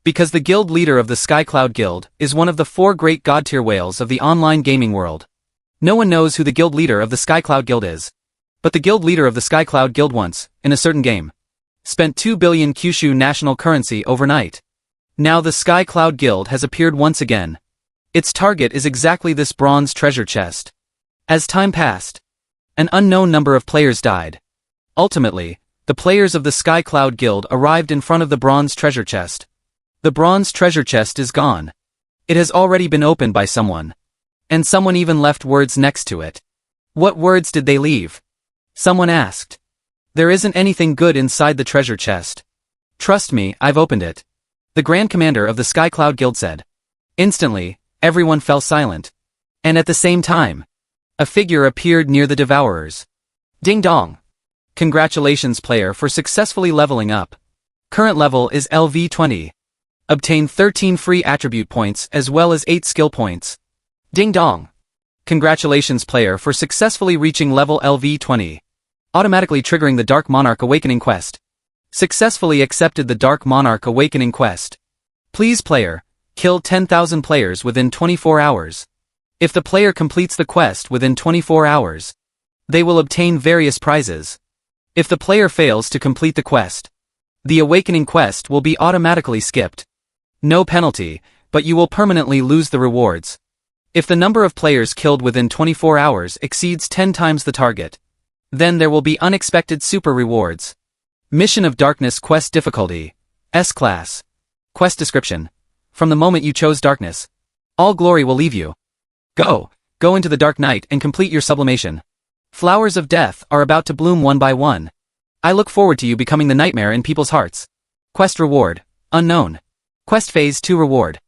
Because the guild leader of the Sky Cloud Guild is one of the 4 great god-tier whales of the online gaming world. No one knows who the guild leader of the Sky Cloud Guild is. But the guild leader of the Sky Cloud Guild once, in a certain game, spent 2 billion Kyushu national currency overnight. Now the Sky Cloud Guild has appeared once again. Its target is exactly this bronze treasure chest. As time passed, an unknown number of players died. Ultimately, the players of the Sky Cloud Guild arrived in front of the bronze treasure chest. The bronze treasure chest is gone. It has already been opened by someone. And someone even left words next to it. What words did they leave? Someone asked. There isn't anything good inside the treasure chest. Trust me, I've opened it. The Grand Commander of the Sky Cloud Guild said. Instantly, everyone fell silent. And at the same time, a figure appeared near the Devourers. Ding dong! Congratulations player for successfully leveling up. Current level is LV 20. Obtain 13 free attribute points as well as 8 skill points. Ding dong! Congratulations player for successfully reaching level LV 20. Automatically triggering the Dark Monarch Awakening quest. Successfully accepted the Dark Monarch Awakening quest. Please player, kill 10,000 players within 24 hours. If the player completes the quest within 24 hours, they will obtain various prizes. If the player fails to complete the quest, the Awakening quest will be automatically skipped. No penalty, but you will permanently lose the rewards. If the number of players killed within 24 hours exceeds 10 times the target, then there will be unexpected super rewards. Mission of Darkness Quest Difficulty, S-Class. Quest Description. From the moment you chose darkness, all glory will leave you. Go into the dark night and complete your sublimation. Flowers of death are about to bloom one by one. I look forward to you becoming the nightmare in people's hearts. Quest Reward, Unknown. Quest Phase 2 Reward.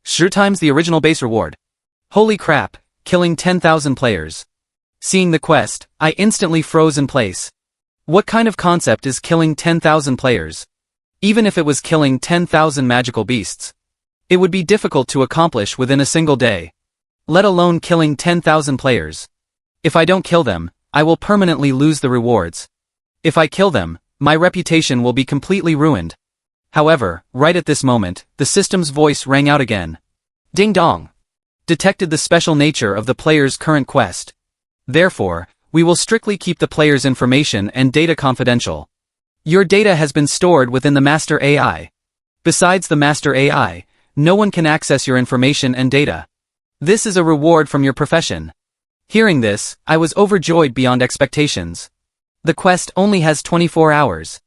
Sure times the original base reward. Holy crap, killing 10,000 players. Seeing the quest, I instantly froze in place. What kind of concept is killing 10,000 players? Even if it was killing 10,000 magical beasts, it would be difficult to accomplish within a single day. Let alone killing 10,000 players. If I don't kill them, I will permanently lose the rewards. If I kill them, my reputation will be completely ruined. However, right at this moment, the system's voice rang out again. Ding dong. Detected the special nature of the player's current quest. Therefore, we will strictly keep the player's information and data confidential. Your data has been stored within the Master AI. Besides the Master AI, no one can access your information and data. This is a reward from your profession. Hearing this, I was overjoyed beyond expectations. The quest only has 24 hours.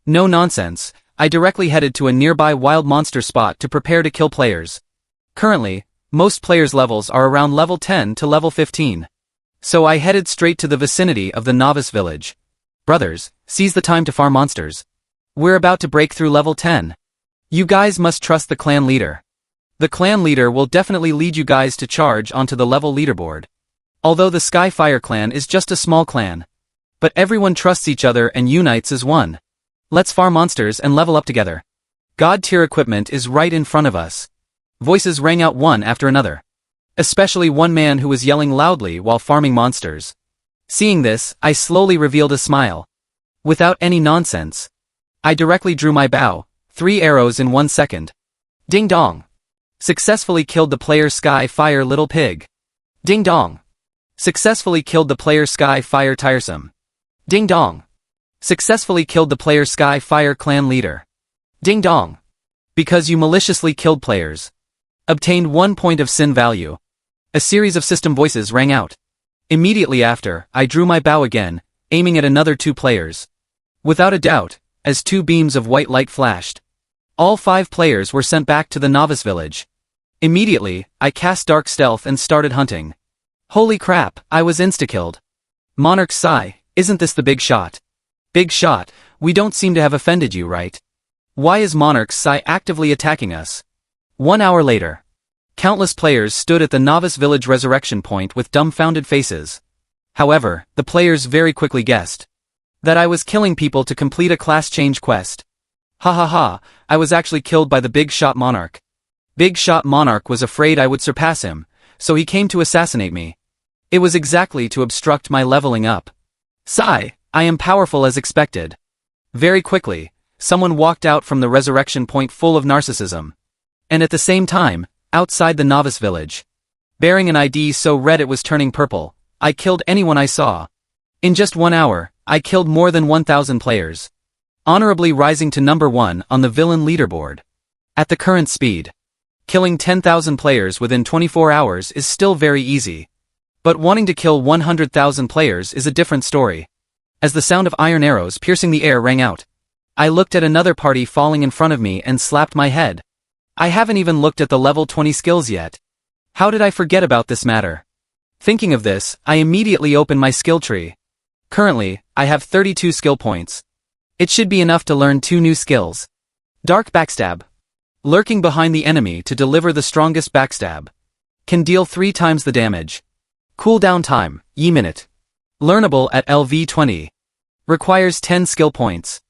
No nonsense, I directly headed to a nearby wild monster spot to prepare to kill players. Currently, most players' levels are around level 10 to level 15. So I headed straight to the vicinity of the novice village. Brothers, seize the time to farm monsters. We're about to break through level 10. You guys must trust the clan leader. The clan leader will definitely lead you guys to charge onto the level leaderboard. Although the Skyfire clan is just a small clan. But everyone trusts each other and unites as one. Let's farm monsters and level up together. God tier equipment is right in front of us. Voices rang out one after another. Especially one man who was yelling loudly while farming monsters. Seeing this, I slowly revealed a smile. Without any nonsense. I directly drew my bow, 3 arrows in 1 second. Ding dong. Successfully killed the player Skyfire little pig. Ding dong. Successfully killed the player Skyfire tiresome. Ding dong. Successfully killed the player Skyfire clan leader. Ding dong. Because you maliciously killed players. Obtained 1 point of sin value. A series of system voices rang out. Immediately after, I drew my bow again, aiming at another 2 players. Without a doubt, as 2 beams of white light flashed. All 5 players were sent back to the novice village. Immediately, I cast Dark Stealth and started hunting. Holy crap, I was insta-killed. Monarch sigh, isn't this the big shot? Big shot, we don't seem to have offended you, right? Why is Monarch sigh actively attacking us? 1 hour later. Countless players stood at the novice village resurrection point with dumbfounded faces. However, the players very quickly guessed that I was killing people to complete a class change quest. Ha ha ha, I was actually killed by the Big Shot Monarch. Big Shot Monarch was afraid I would surpass him, so he came to assassinate me. It was exactly to obstruct my leveling up. Sigh, I am powerful as expected. Very quickly, someone walked out from the resurrection point full of narcissism. And at the same time, outside the novice village, bearing an ID so red it was turning purple, I killed anyone I saw. In just 1 hour, I killed more than 1,000 players. Honorably rising to number 1 on the villain leaderboard. At the current speed, killing 10,000 players within 24 hours is still very easy. But wanting to kill 100,000 players is a different story. As the sound of iron arrows piercing the air rang out, I looked at another party falling in front of me and slapped my head. I haven't even looked at the level 20 skills yet. How did I forget about this matter? Thinking of this, I immediately opened my skill tree. Currently, I have 32 skill points. It should be enough to learn 2 new skills. Dark Backstab. Lurking behind the enemy to deliver the strongest backstab. Can deal 3 times the damage. Cooldown time, ye minute. Learnable at LV20. Requires 10 skill points.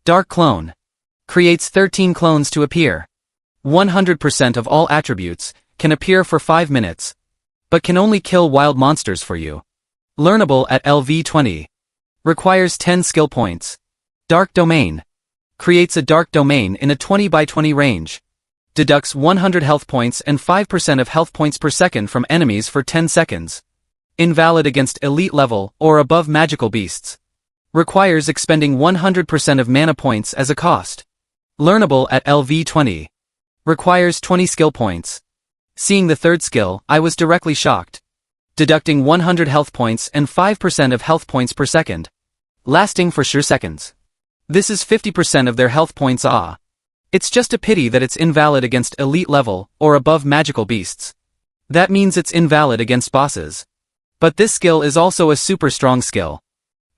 Dark Clone. Creates 13 clones to appear. 100% of all attributes, can appear for 5 minutes. But can only kill wild monsters for you. Learnable at LV20. Requires 10 skill points. Dark Domain. Creates a dark domain in a 20 by 20 range. Deducts 100 health points and 5% of health points per second from enemies for 10 seconds. Invalid against elite level or above magical beasts. Requires expending 100% of mana points as a cost. Learnable at LV20. Requires 20 skill points. Seeing the third skill, I was directly shocked. Deducting 100 health points and 5% of health points per second. Lasting for sure seconds. This is 50% of their health points. It's just a pity that it's invalid against elite level or above magical beasts. That means it's invalid against bosses. But this skill is also a super strong skill.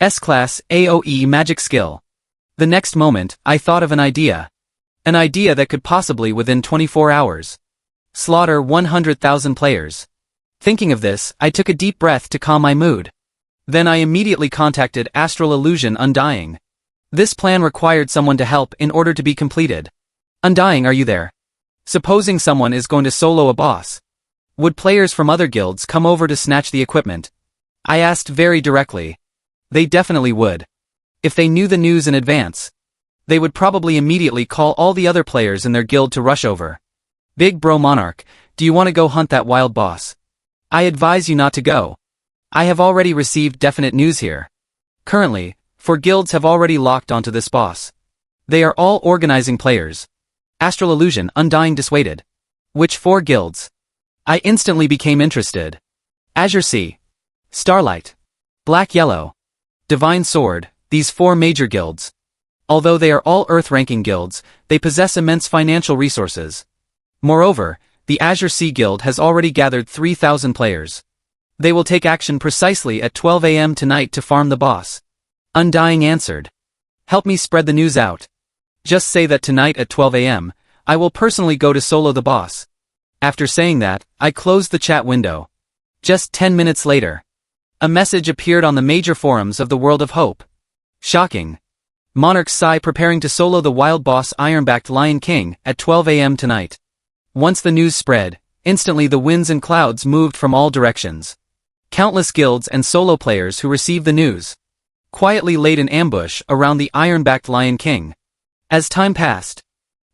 S-class AoE magic skill. The next moment, I thought of an idea. An idea that could possibly within 24 hours. Slaughter 100,000 players. Thinking of this, I took a deep breath to calm my mood. Then I immediately contacted Astral Illusion Undying. This plan required someone to help in order to be completed. Undying, are you there? Supposing someone is going to solo a boss. Would players from other guilds come over to snatch the equipment? I asked very directly. They definitely would. If they knew the news in advance, they would probably immediately call all the other players in their guild to rush over. Big bro Monarch, do you want to go hunt that wild boss? I advise you not to go. I have already received definite news here. Currently, 4 guilds have already locked onto this boss. They are all organizing players. Astral Illusion Undying dissuaded. Which 4 guilds? I instantly became interested. Azure Sea, Starlight, Black Yellow, Divine Sword, these 4 major guilds. Although they are all Earth-ranking guilds, they possess immense financial resources. Moreover, the Azure Sea Guild has already gathered 3,000 players. They will take action precisely at 12 AM tonight to farm the boss. Undying answered. Help me spread the news out. Just say that tonight at 12 AM, I will personally go to solo the boss. After saying that, I closed the chat window. Just 10 minutes later, a message appeared on the major forums of the World of Hope. Shocking. Monarch Sai preparing to solo the wild boss Ironbacked Lion King at 12 AM tonight. Once the news spread, instantly the winds and clouds moved from all directions. Countless guilds and solo players who received the news quietly laid an ambush around the Ironbacked Lion King. As time passed,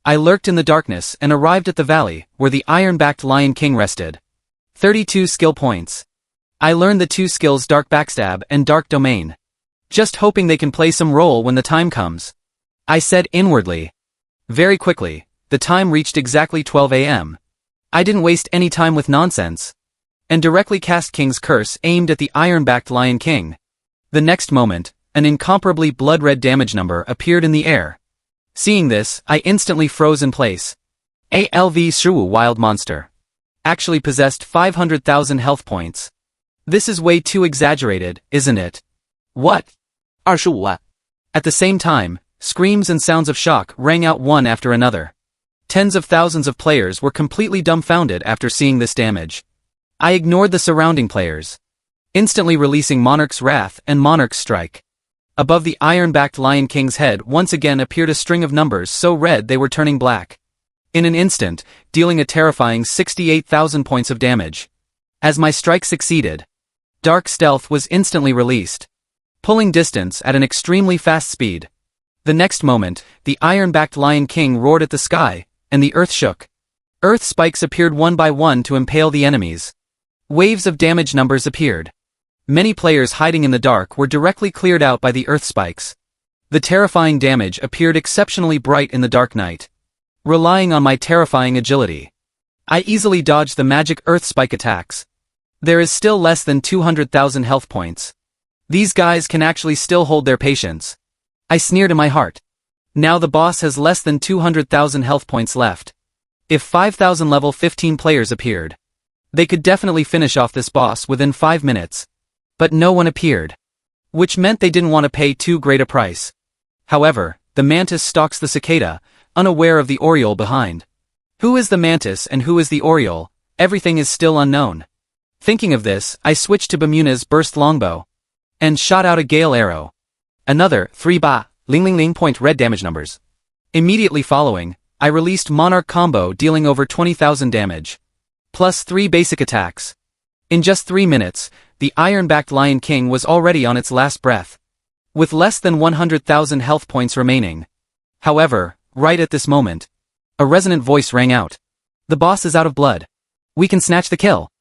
I lurked in the darkness and arrived at the valley where the Ironbacked Lion King rested. 32 skill points. I learned the 2 skills Dark Backstab and Dark Domain. Just hoping they can play some role when the time comes. I said inwardly. Very quickly, the time reached exactly 12 AM. I didn't waste any time with nonsense, and directly cast King's Curse aimed at the Ironbacked Lion King. The next moment, an incomparably blood-red damage number appeared in the air. Seeing this, I instantly froze in place. ALV Shrewu Wild Monster actually possessed 500,000 health points. This is way too exaggerated, isn't it? What? 25万. At the same time, screams and sounds of shock rang out one after another. Tens of thousands of players were completely dumbfounded after seeing this damage. I ignored the surrounding players, instantly releasing Monarch's Wrath and Monarch's Strike. Above the Ironbacked Lion King's head once again appeared a string of numbers so red they were turning black. In an instant, dealing a terrifying 68,000 points of damage. As my strike succeeded, Dark Stealth was instantly released, pulling distance at an extremely fast speed. The next moment, the Ironbacked Lion King roared at the sky, and the earth shook. Earth spikes appeared one by one to impale the enemies. Waves of damage numbers appeared. Many players hiding in the dark were directly cleared out by the earth spikes. The terrifying damage appeared exceptionally bright in the dark night. Relying on my terrifying agility, I easily dodged the magic earth spike attacks. There is still less than 200,000 health points. These guys can actually still hold their patience. I sneered in my heart. Now the boss has less than 200,000 health points left. If 5,000 level 15 players appeared, they could definitely finish off this boss within 5 minutes. But no one appeared, which meant they didn't want to pay too great a price. However, the mantis stalks the cicada, unaware of the oriole behind. Who is the mantis and who is the oriole? Everything is still unknown. Thinking of this, I switched to Bermuda's burst longbow and shot out a gale arrow. Another 3 ling ling ling point red damage numbers. Immediately following, I released Monarch combo dealing over 20,000 damage, plus 3 basic attacks. In just 3 minutes, the Ironbacked Lion King was already on its last breath, with less than 100,000 health points remaining. However, right at this moment, a resonant voice rang out. The boss is out of blood. We can snatch the kill.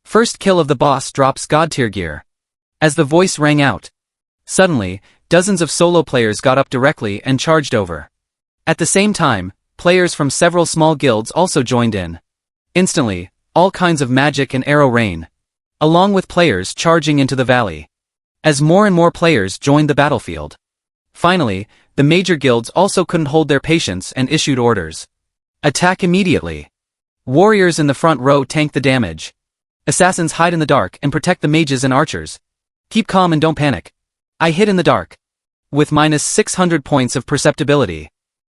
First kill of the boss drops God tier gear. As the voice rang out, suddenly, dozens of solo players got up directly and charged over. At the same time, players from several small guilds also joined in. Instantly, all kinds of magic and arrow rain, along with players charging into the valley. As more and more players joined the battlefield. Finally, the major guilds also couldn't hold their patience and issued orders. Attack immediately. Warriors in the front row tank the damage. Assassins hide in the dark and protect the mages and archers. Keep calm and don't panic. I hid in the dark, with minus 600 points of perceptibility.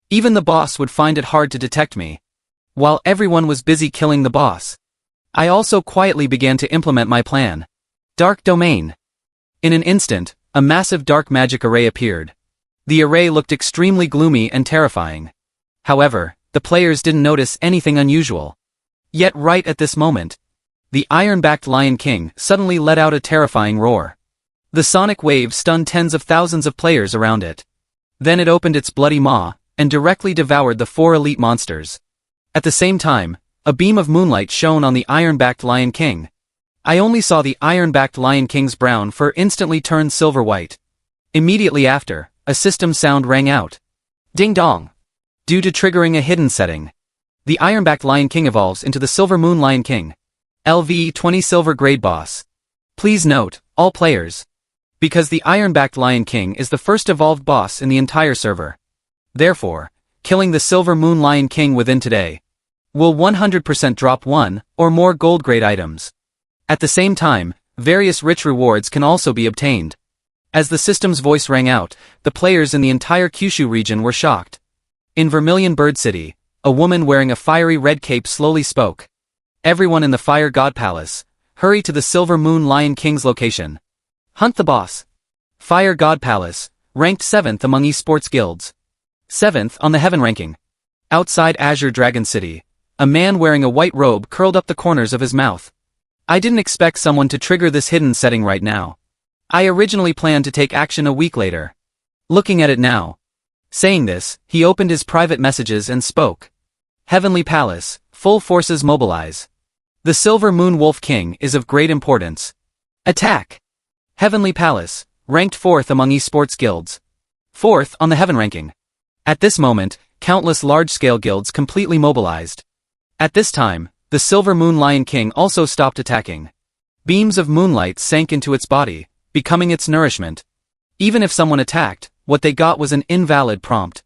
Even the boss would find it hard to detect me. While everyone was busy killing the boss, I also quietly began to implement my plan. Dark Domain. In an instant, a massive dark magic array appeared. The array looked extremely gloomy and terrifying. However, the players didn't notice anything unusual. Yet right at this moment, the iron-backed Lion King suddenly let out a terrifying roar. The sonic wave stunned tens of thousands of players around it. Then it opened its bloody maw, and directly devoured the 4 elite monsters. At the same time, a beam of moonlight shone on the iron-backed Lion King. I only saw the iron-backed Lion King's brown fur instantly turn silver-white. Immediately after, a system sound rang out. Ding dong! Due to triggering a hidden setting, the iron-backed Lion King evolves into the Silver Moon Lion King. LV20 Silver Grade Boss. Please note, all players, because the iron-backed Lion King is the first evolved boss in the entire server. Therefore, killing the Silver Moon Lion King within today will 100% drop 1 or more gold grade items. At the same time, various rich rewards can also be obtained. As the system's voice rang out, the players in the entire Kyushu region were shocked. In Vermilion Bird City, a woman wearing a fiery red cape slowly spoke. Everyone in the Fire God Palace, hurry to the Silver Moon Lion King's location. Hunt the boss. Fire God Palace, ranked 7th among esports guilds. 7th on the Heaven ranking. Outside Azure Dragon City, a man wearing a white robe curled up the corners of his mouth. I didn't expect someone to trigger this hidden setting right now. I originally planned to take action a week later. Looking at it now. Saying this, he opened his private messages and spoke. Heavenly Palace, full forces mobilize. The Silver Moon Wolf King is of great importance. Attack! Heavenly Palace, ranked 4th among esports guilds. 4th on the Heaven ranking. At this moment, countless large-scale guilds completely mobilized. At this time, the Silver Moon Lion King also stopped attacking. Beams of moonlight sank into its body, becoming its nourishment. Even if someone attacked, what they got was an invalid prompt.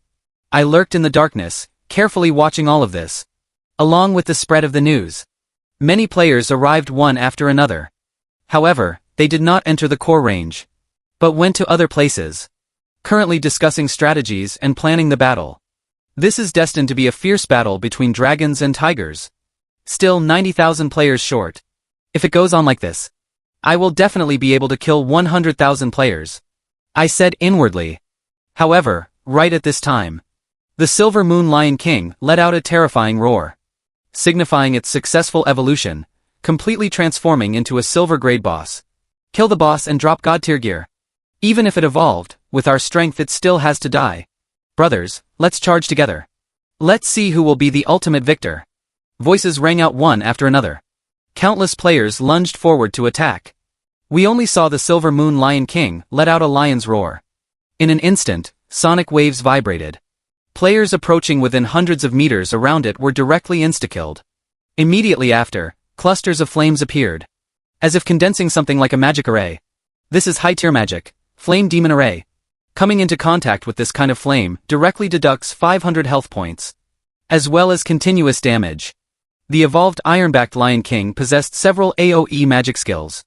I lurked in the darkness, carefully watching all of this. Along with the spread of the news, many players arrived one after another. However, they did not enter the core range, but went to other places, currently discussing strategies and planning the battle. This is destined to be a fierce battle between dragons and tigers. Still 90,000 players short. If it goes on like this, I will definitely be able to kill 100,000 players, I said inwardly. However, right at this time, the Silver Moon Lion King let out a terrifying roar, signifying its successful evolution, completely transforming into a silver grade boss. Kill the boss and drop God tier gear. Even if it evolved, with our strength it still has to die. Brothers, let's charge together. Let's see who will be the ultimate victor. Voices rang out one after another. Countless players lunged forward to attack. We only saw the Silver Moon Lion King let out a lion's roar. In an instant, sonic waves vibrated. Players approaching within hundreds of meters around it were directly insta-killed. Immediately after, clusters of flames appeared, as if condensing something like a magic array. This is high-tier magic, Flame Demon Array. Coming into contact with this kind of flame directly deducts 500 health points, as well as continuous damage. The evolved Iron-backed Lion King possessed several AoE magic skills,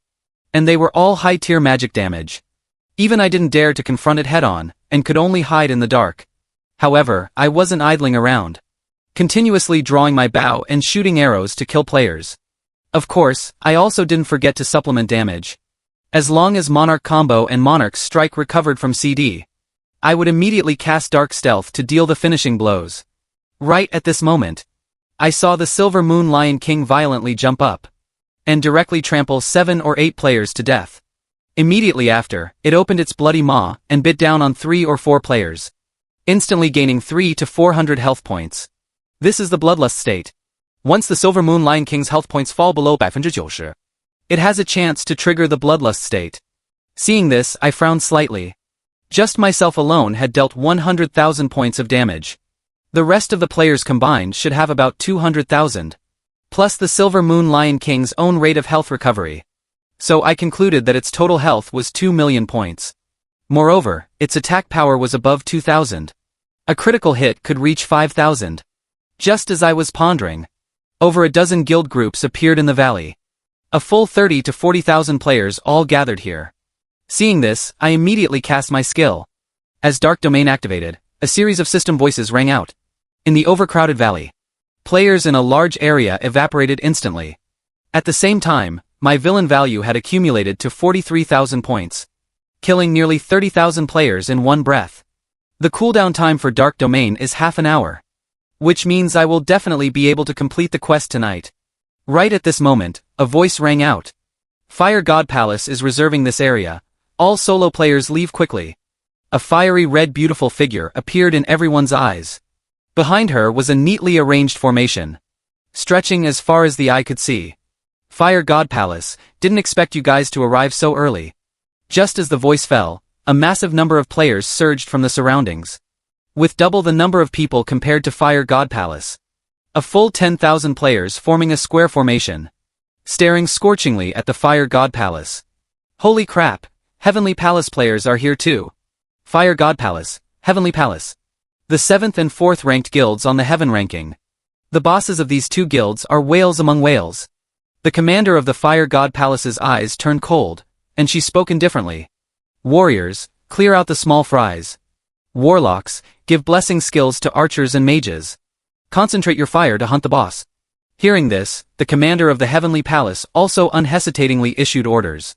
and they were all high-tier magic damage. Even I didn't dare to confront it head-on, and could only hide in the dark. However, I wasn't idling around, continuously drawing my bow and shooting arrows to kill players. Of course, I also didn't forget to supplement damage. As long as Monarch combo and Monarch strike recovered from CD, I would immediately cast Dark Stealth to deal the finishing blows. Right at this moment, I saw the Silver Moon Lion King violently jump up and directly trample 7 or 8 players to death. Immediately after, it opened its bloody maw and bit down on 3 or 4 players, instantly gaining 300 to 400 health points. This is the Bloodlust state. Once the Silver Moon Lion King's health points fall below 90%, it has a chance to trigger the Bloodlust state. Seeing this, I frowned slightly. Just myself alone had dealt 100,000 points of damage. The rest of the players combined should have about 200,000. Plus the Silver Moon Lion King's own rate of health recovery. So I concluded that its total health was 2 million points. Moreover, its attack power was above 2,000. A critical hit could reach 5,000. Just as I was pondering, over a dozen guild groups appeared in the valley. A full 30 to 40,000 players all gathered here. Seeing this, I immediately cast my skill. As Dark Domain activated, a series of system voices rang out. In the overcrowded valley, players in a large area evaporated instantly. At the same time, my villain value had accumulated to 43,000 points. killing nearly 30,000 players in one breath. The cooldown time for Dark Domain is half an hour. Which means I will definitely be able to complete the quest tonight. Right at this moment, a voice rang out. Fire God Palace is reserving this area. All solo players leave quickly. A fiery red beautiful figure appeared in everyone's eyes. Behind her was a neatly arranged formation, stretching as far as the eye could see. Fire God Palace, didn't expect you guys to arrive so early. Just as the voice fell, a massive number of players surged from the surroundings. With double the number of people compared to Fire God Palace. A full 10,000 players forming a square formation, staring scorchingly at the Fire God Palace. Holy crap, Heavenly Palace players are here too. Fire God Palace, Heavenly Palace. The 7th and 4th ranked guilds on the Heaven ranking. The bosses of these two guilds are whales among whales. The commander of the Fire God Palace's eyes turned cold, and she spoke indifferently. Warriors, clear out the small fries. Warlocks, give blessing skills to archers and mages. Concentrate your fire to hunt the boss. Hearing this, the commander of the Heavenly Palace also unhesitatingly issued orders.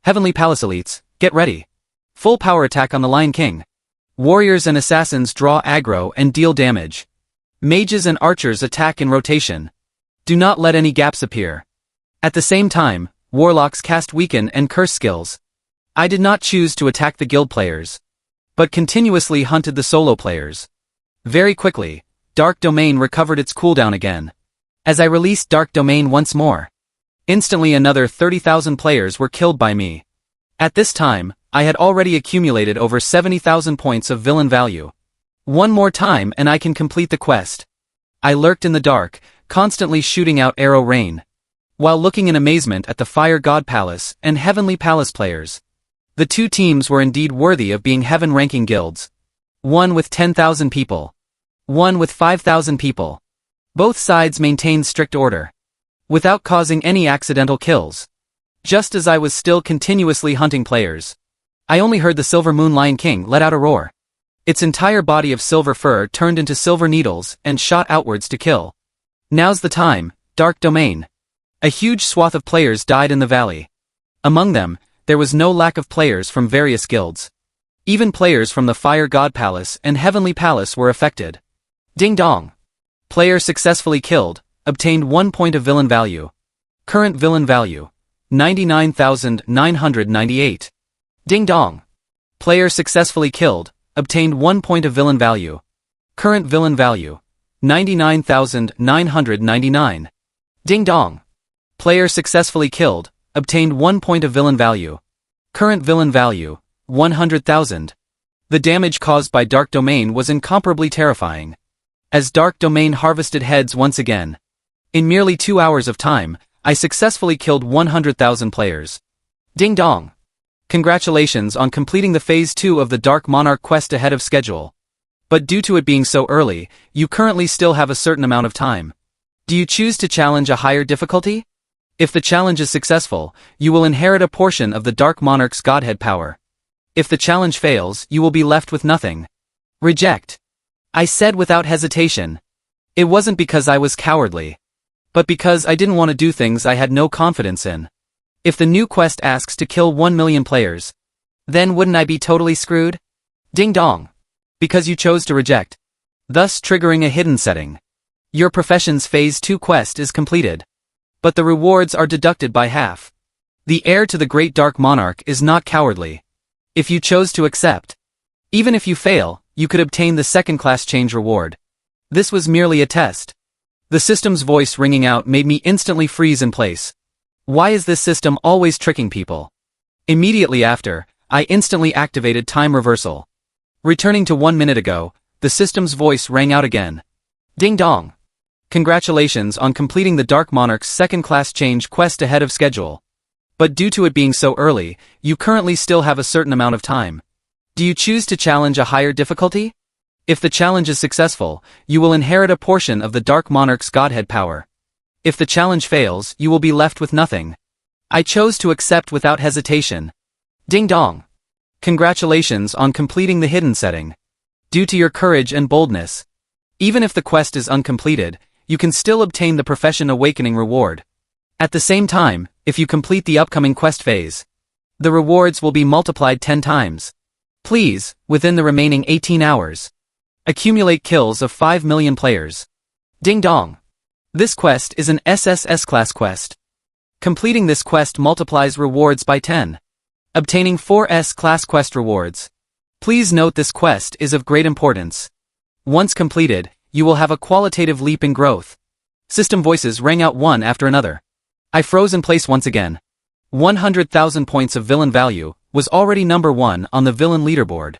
Heavenly Palace elites, get ready. Full power attack on the Lion King. Warriors and assassins draw aggro and deal damage. Mages and archers attack in rotation. Do not let any gaps appear. At the same time, warlocks cast weaken and curse skills. I did not choose to attack the guild players, but continuously hunted the solo players. Very quickly, Dark Domain recovered its cooldown again. As I released Dark Domain once more, instantly another 30,000 players were killed by me. At this time, I had already accumulated over 70,000 points of villain value. One more time and I can complete the quest. I lurked in the dark, constantly shooting out arrow rain, while looking in amazement at the Fire God Palace and Heavenly Palace players. The two teams were indeed worthy of being heaven-ranking guilds. One with 10,000 people. One with 5,000 people. Both sides maintained strict order, without causing any accidental kills. Just as I was still continuously hunting players, I only heard the Silver Moon Lion King let out a roar. Its entire body of silver fur turned into silver needles and shot outwards to kill. Now's the time, Dark Domain. A huge swath of players died in the valley. Among them, there was no lack of players from various guilds. Even players from the Fire God Palace and Heavenly Palace were affected. Ding dong. Player successfully killed, obtained 1 point of villain value. Current villain value, 99,998. Ding dong. Player successfully killed, obtained 1 point of villain value. Current villain value, 99,999. Ding dong. Player successfully killed, obtained 1 point of villain value. Current villain value, 100,000. The damage caused by Dark Domain was incomparably terrifying. As Dark Domain harvested heads once again. In merely 2 hours of time, I successfully killed 100,000 players. Ding dong. Congratulations on completing the Phase 2 of the Dark Monarch quest ahead of schedule. But due to it being so early, you currently still have a certain amount of time. Do you choose to challenge a higher difficulty? If the challenge is successful, you will inherit a portion of the Dark Monarch's Godhead power. If the challenge fails, you will be left with nothing. Reject. I said without hesitation. It wasn't because I was cowardly, but because I didn't want to do things I had no confidence in. If the new quest asks to kill 1 million players, then wouldn't I be totally screwed? Ding dong. Because you chose to reject, thus triggering a hidden setting. Your profession's Phase 2 quest is completed, but the rewards are deducted by half. The heir to the Great Dark Monarch is not cowardly. If you chose to accept, even if you fail, you could obtain the second-class change reward. This was merely a test. The system's voice ringing out made me instantly freeze in place. Why is this system always tricking people? Immediately after, I instantly activated time reversal. Returning to 1 minute ago, the system's voice rang out again. Ding dong. Congratulations on completing the Dark Monarch's second-class change quest ahead of schedule. But due to it being so early, you currently still have a certain amount of time. Do you choose to challenge a higher difficulty? If the challenge is successful, you will inherit a portion of the Dark Monarch's Godhead power. If the challenge fails, you will be left with nothing. I chose to accept without hesitation. Ding dong. Congratulations on completing the hidden setting. Due to your courage and boldness, even if the quest is uncompleted, you can still obtain the Profession Awakening reward. At the same time, if you complete the upcoming quest phase, The rewards will be multiplied 10 times. Please, within the remaining 18 hours, accumulate kills of 5 million players. Ding dong. This quest is an SSS-class quest. Completing this quest multiplies rewards by 10. Obtaining 4 S-class quest rewards. Please note this quest is of great importance. Once completed, you will have a qualitative leap in growth. System voices rang out one after another. I froze in place once again. 100,000 points of villain value was already number 1 on the villain leaderboard.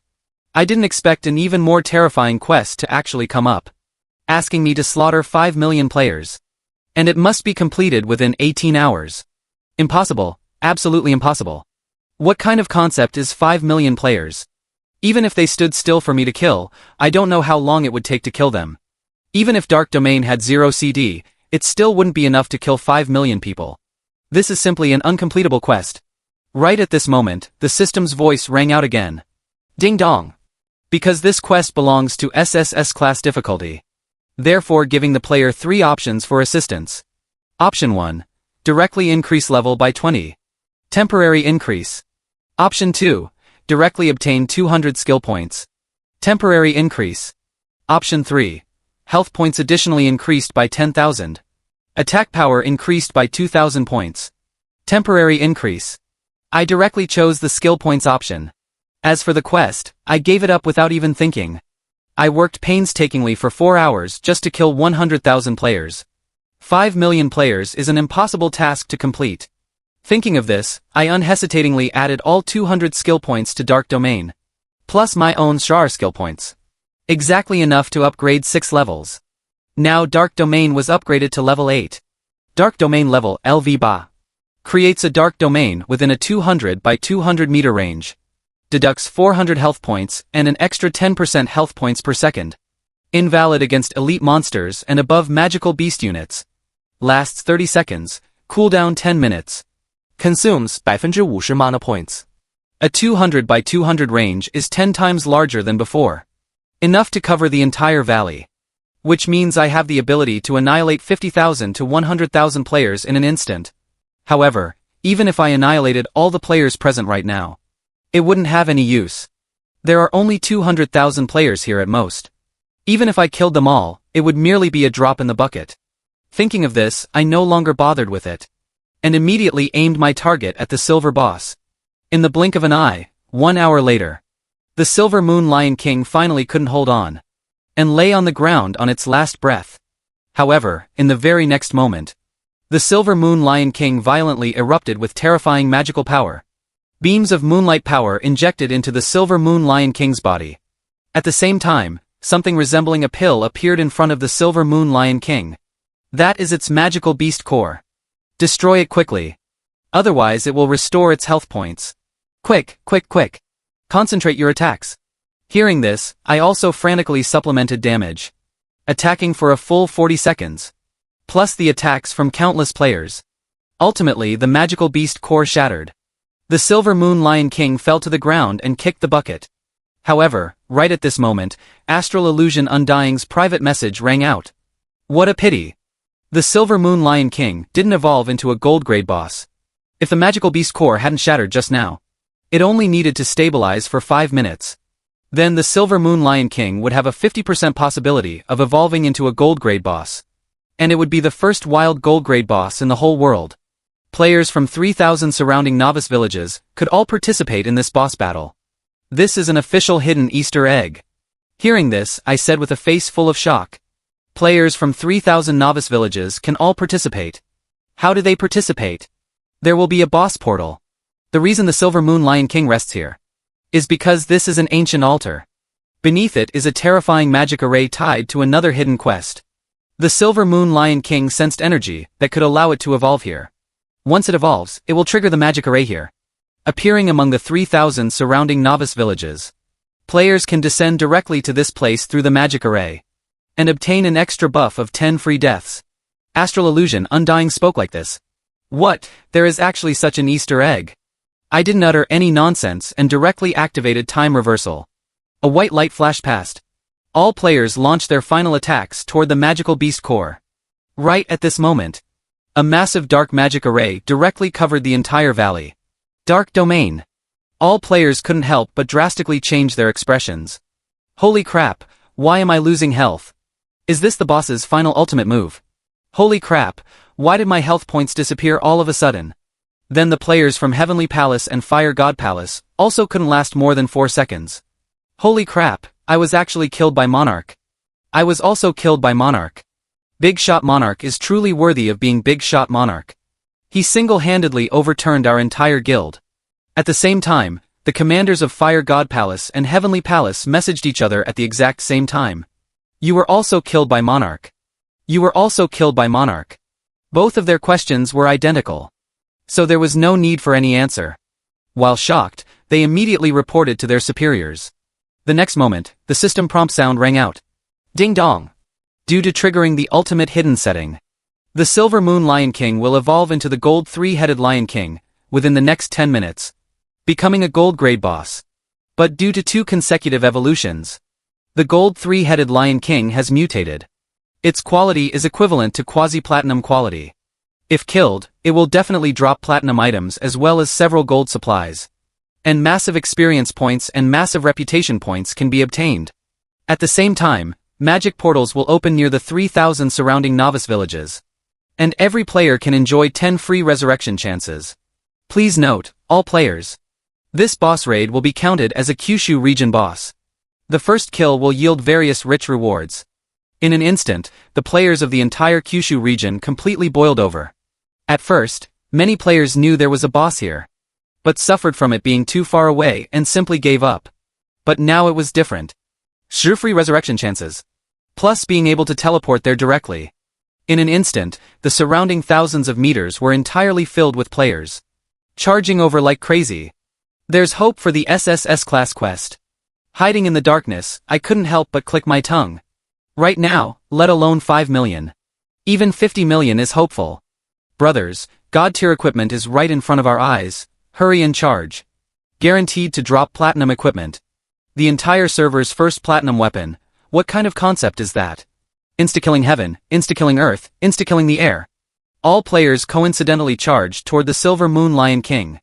I didn't expect an even more terrifying quest to actually come up, asking me to slaughter 5 million players. And it must be completed within 18 hours. Impossible, absolutely impossible. What kind of concept is 5 million players? Even if they stood still for me to kill, I don't know how long it would take to kill them. Even if Dark Domain had 0 CD, it still wouldn't be enough to kill 5 million people. This is simply an uncompletable quest. Right at this moment, the system's voice rang out again. Ding dong. Because this quest belongs to SSS-class difficulty. Therefore giving the player 3 options for assistance. Option 1. Directly increase level by 20. Temporary increase. Option 2. Directly obtain 200 skill points. Temporary increase. Option 3. Health points additionally increased by 10,000. Attack power increased by 2,000 points. Temporary increase. I directly chose the skill points option. As for the quest, I gave it up without even thinking. I worked painstakingly for 4 hours just to kill 100,000 players. 5 million players is an impossible task to complete. Thinking of this, I unhesitatingly added all 200 skill points to Dark Domain. Plus my own Shar skill points. Exactly enough to upgrade 6 levels. Now Dark Domain was upgraded to level 8. Dark Domain level LV Ba. Creates a Dark Domain within a 200 by 200 meter range. Deducts 400 health points and an extra 10% health points per second. Invalid against elite monsters and above magical beast units. Lasts 30 seconds, cooldown 10 minutes. Consumes 50 mana points. A 200 by 200 range is 10 times larger than before. Enough to cover the entire valley. Which means I have the ability to annihilate 50,000 to 100,000 players in an instant. However, even if I annihilated all the players present right now, it wouldn't have any use. There are only 200,000 players here at most. Even if I killed them all, it would merely be a drop in the bucket. Thinking of this, I no longer bothered with it. And immediately aimed my target at the silver boss. In the blink of an eye, 1 hour later, the Silver Moon Lion King finally couldn't hold on, and lay on the ground on its last breath. However, in the very next moment, the Silver Moon Lion King violently erupted with terrifying magical power. Beams of moonlight power injected into the Silver Moon Lion King's body. At the same time, something resembling a pill appeared in front of the Silver Moon Lion King. That is its magical beast core. Destroy it quickly. Otherwise it will restore its health points. Quick, quick, quick. Concentrate your attacks. Hearing this, I also frantically supplemented damage. Attacking for a full 40 seconds. Plus the attacks from countless players. Ultimately the magical beast core shattered. The Silver Moon Lion King fell to the ground and kicked the bucket. However, right at this moment, Astral Illusion Undying's private message rang out. What a pity. The Silver Moon Lion King didn't evolve into a gold grade boss. If the magical beast core hadn't shattered just now, it only needed to stabilize for 5 minutes. Then the Silver Moon Lion King would have a 50% possibility of evolving into a gold grade boss. And it would be the first wild gold grade boss in the whole world. Players from 3,000 surrounding novice villages could all participate in this boss battle. This is an official hidden Easter egg. Hearing this, I said with a face full of shock. Players from 3,000 novice villages can all participate. How do they participate? There will be a boss portal. The reason the Silver Moon Lion King rests here is because this is an ancient altar. Beneath it is a terrifying magic array tied to another hidden quest. The Silver Moon Lion King sensed energy that could allow it to evolve here. Once it evolves, it will trigger the magic array here, appearing among the 3,000 surrounding novice villages. Players can descend directly to this place through the magic array and obtain an extra buff of 10 free deaths. Astral Illusion Undying spoke like this. What? There is actually such an Easter egg. I didn't utter any nonsense and directly activated time reversal. A white light flashed past. All players launched their final attacks toward the magical beast core. Right at this moment, a massive dark magic array directly covered the entire valley. Dark Domain. All players couldn't help but drastically change their expressions. Holy crap, why am I losing health? Is this the boss's final ultimate move? Holy crap, why did my health points disappear all of a sudden? Then the players from Heavenly Palace and Fire God Palace also couldn't last more than 4 seconds. Holy crap, I was actually killed by Monarch. I was also killed by Monarch. Big Shot Monarch is truly worthy of being Big Shot Monarch. He single-handedly overturned our entire guild. At the same time, the commanders of Fire God Palace and Heavenly Palace messaged each other at the exact same time. You were also killed by Monarch. You were also killed by Monarch. Both of their questions were identical. So there was no need for any answer. While shocked, they immediately reported to their superiors. The next moment, the system prompt sound rang out. Ding dong. Due to triggering the ultimate hidden setting, the Silver Moon Lion King will evolve into the Gold 3-headed Lion King within the next 10 minutes, becoming a Gold grade boss. But due to 2 consecutive evolutions, the Gold 3-headed Lion King has mutated. Its quality is equivalent to quasi-platinum quality. If killed, it will definitely drop platinum items as well as several gold supplies. And massive experience points and massive reputation points can be obtained. At the same time, magic portals will open near the 3,000 surrounding novice villages. And every player can enjoy 10 free resurrection chances. Please note, all players. This boss raid will be counted as a Kyushu region boss. The first kill will yield various rich rewards. In an instant, the players of the entire Kyushu region completely boiled over. At first, many players knew there was a boss here, but suffered from it being too far away and simply gave up. But now it was different. Free resurrection chances. Plus being able to teleport there directly. In an instant, the surrounding thousands of meters were entirely filled with players, charging over like crazy. There's hope for the SSS-class quest. Hiding in the darkness, I couldn't help but click my tongue. Right now, let alone 5 million. Even 50 million is hopeful. Brothers, God tier equipment is right in front of our eyes. Hurry and charge. Guaranteed to drop platinum equipment. The entire server's first platinum weapon. What kind of concept is that? Insta-killing heaven, insta-killing earth, insta-killing the air. All players coincidentally charged toward the Silver Moon Lion King.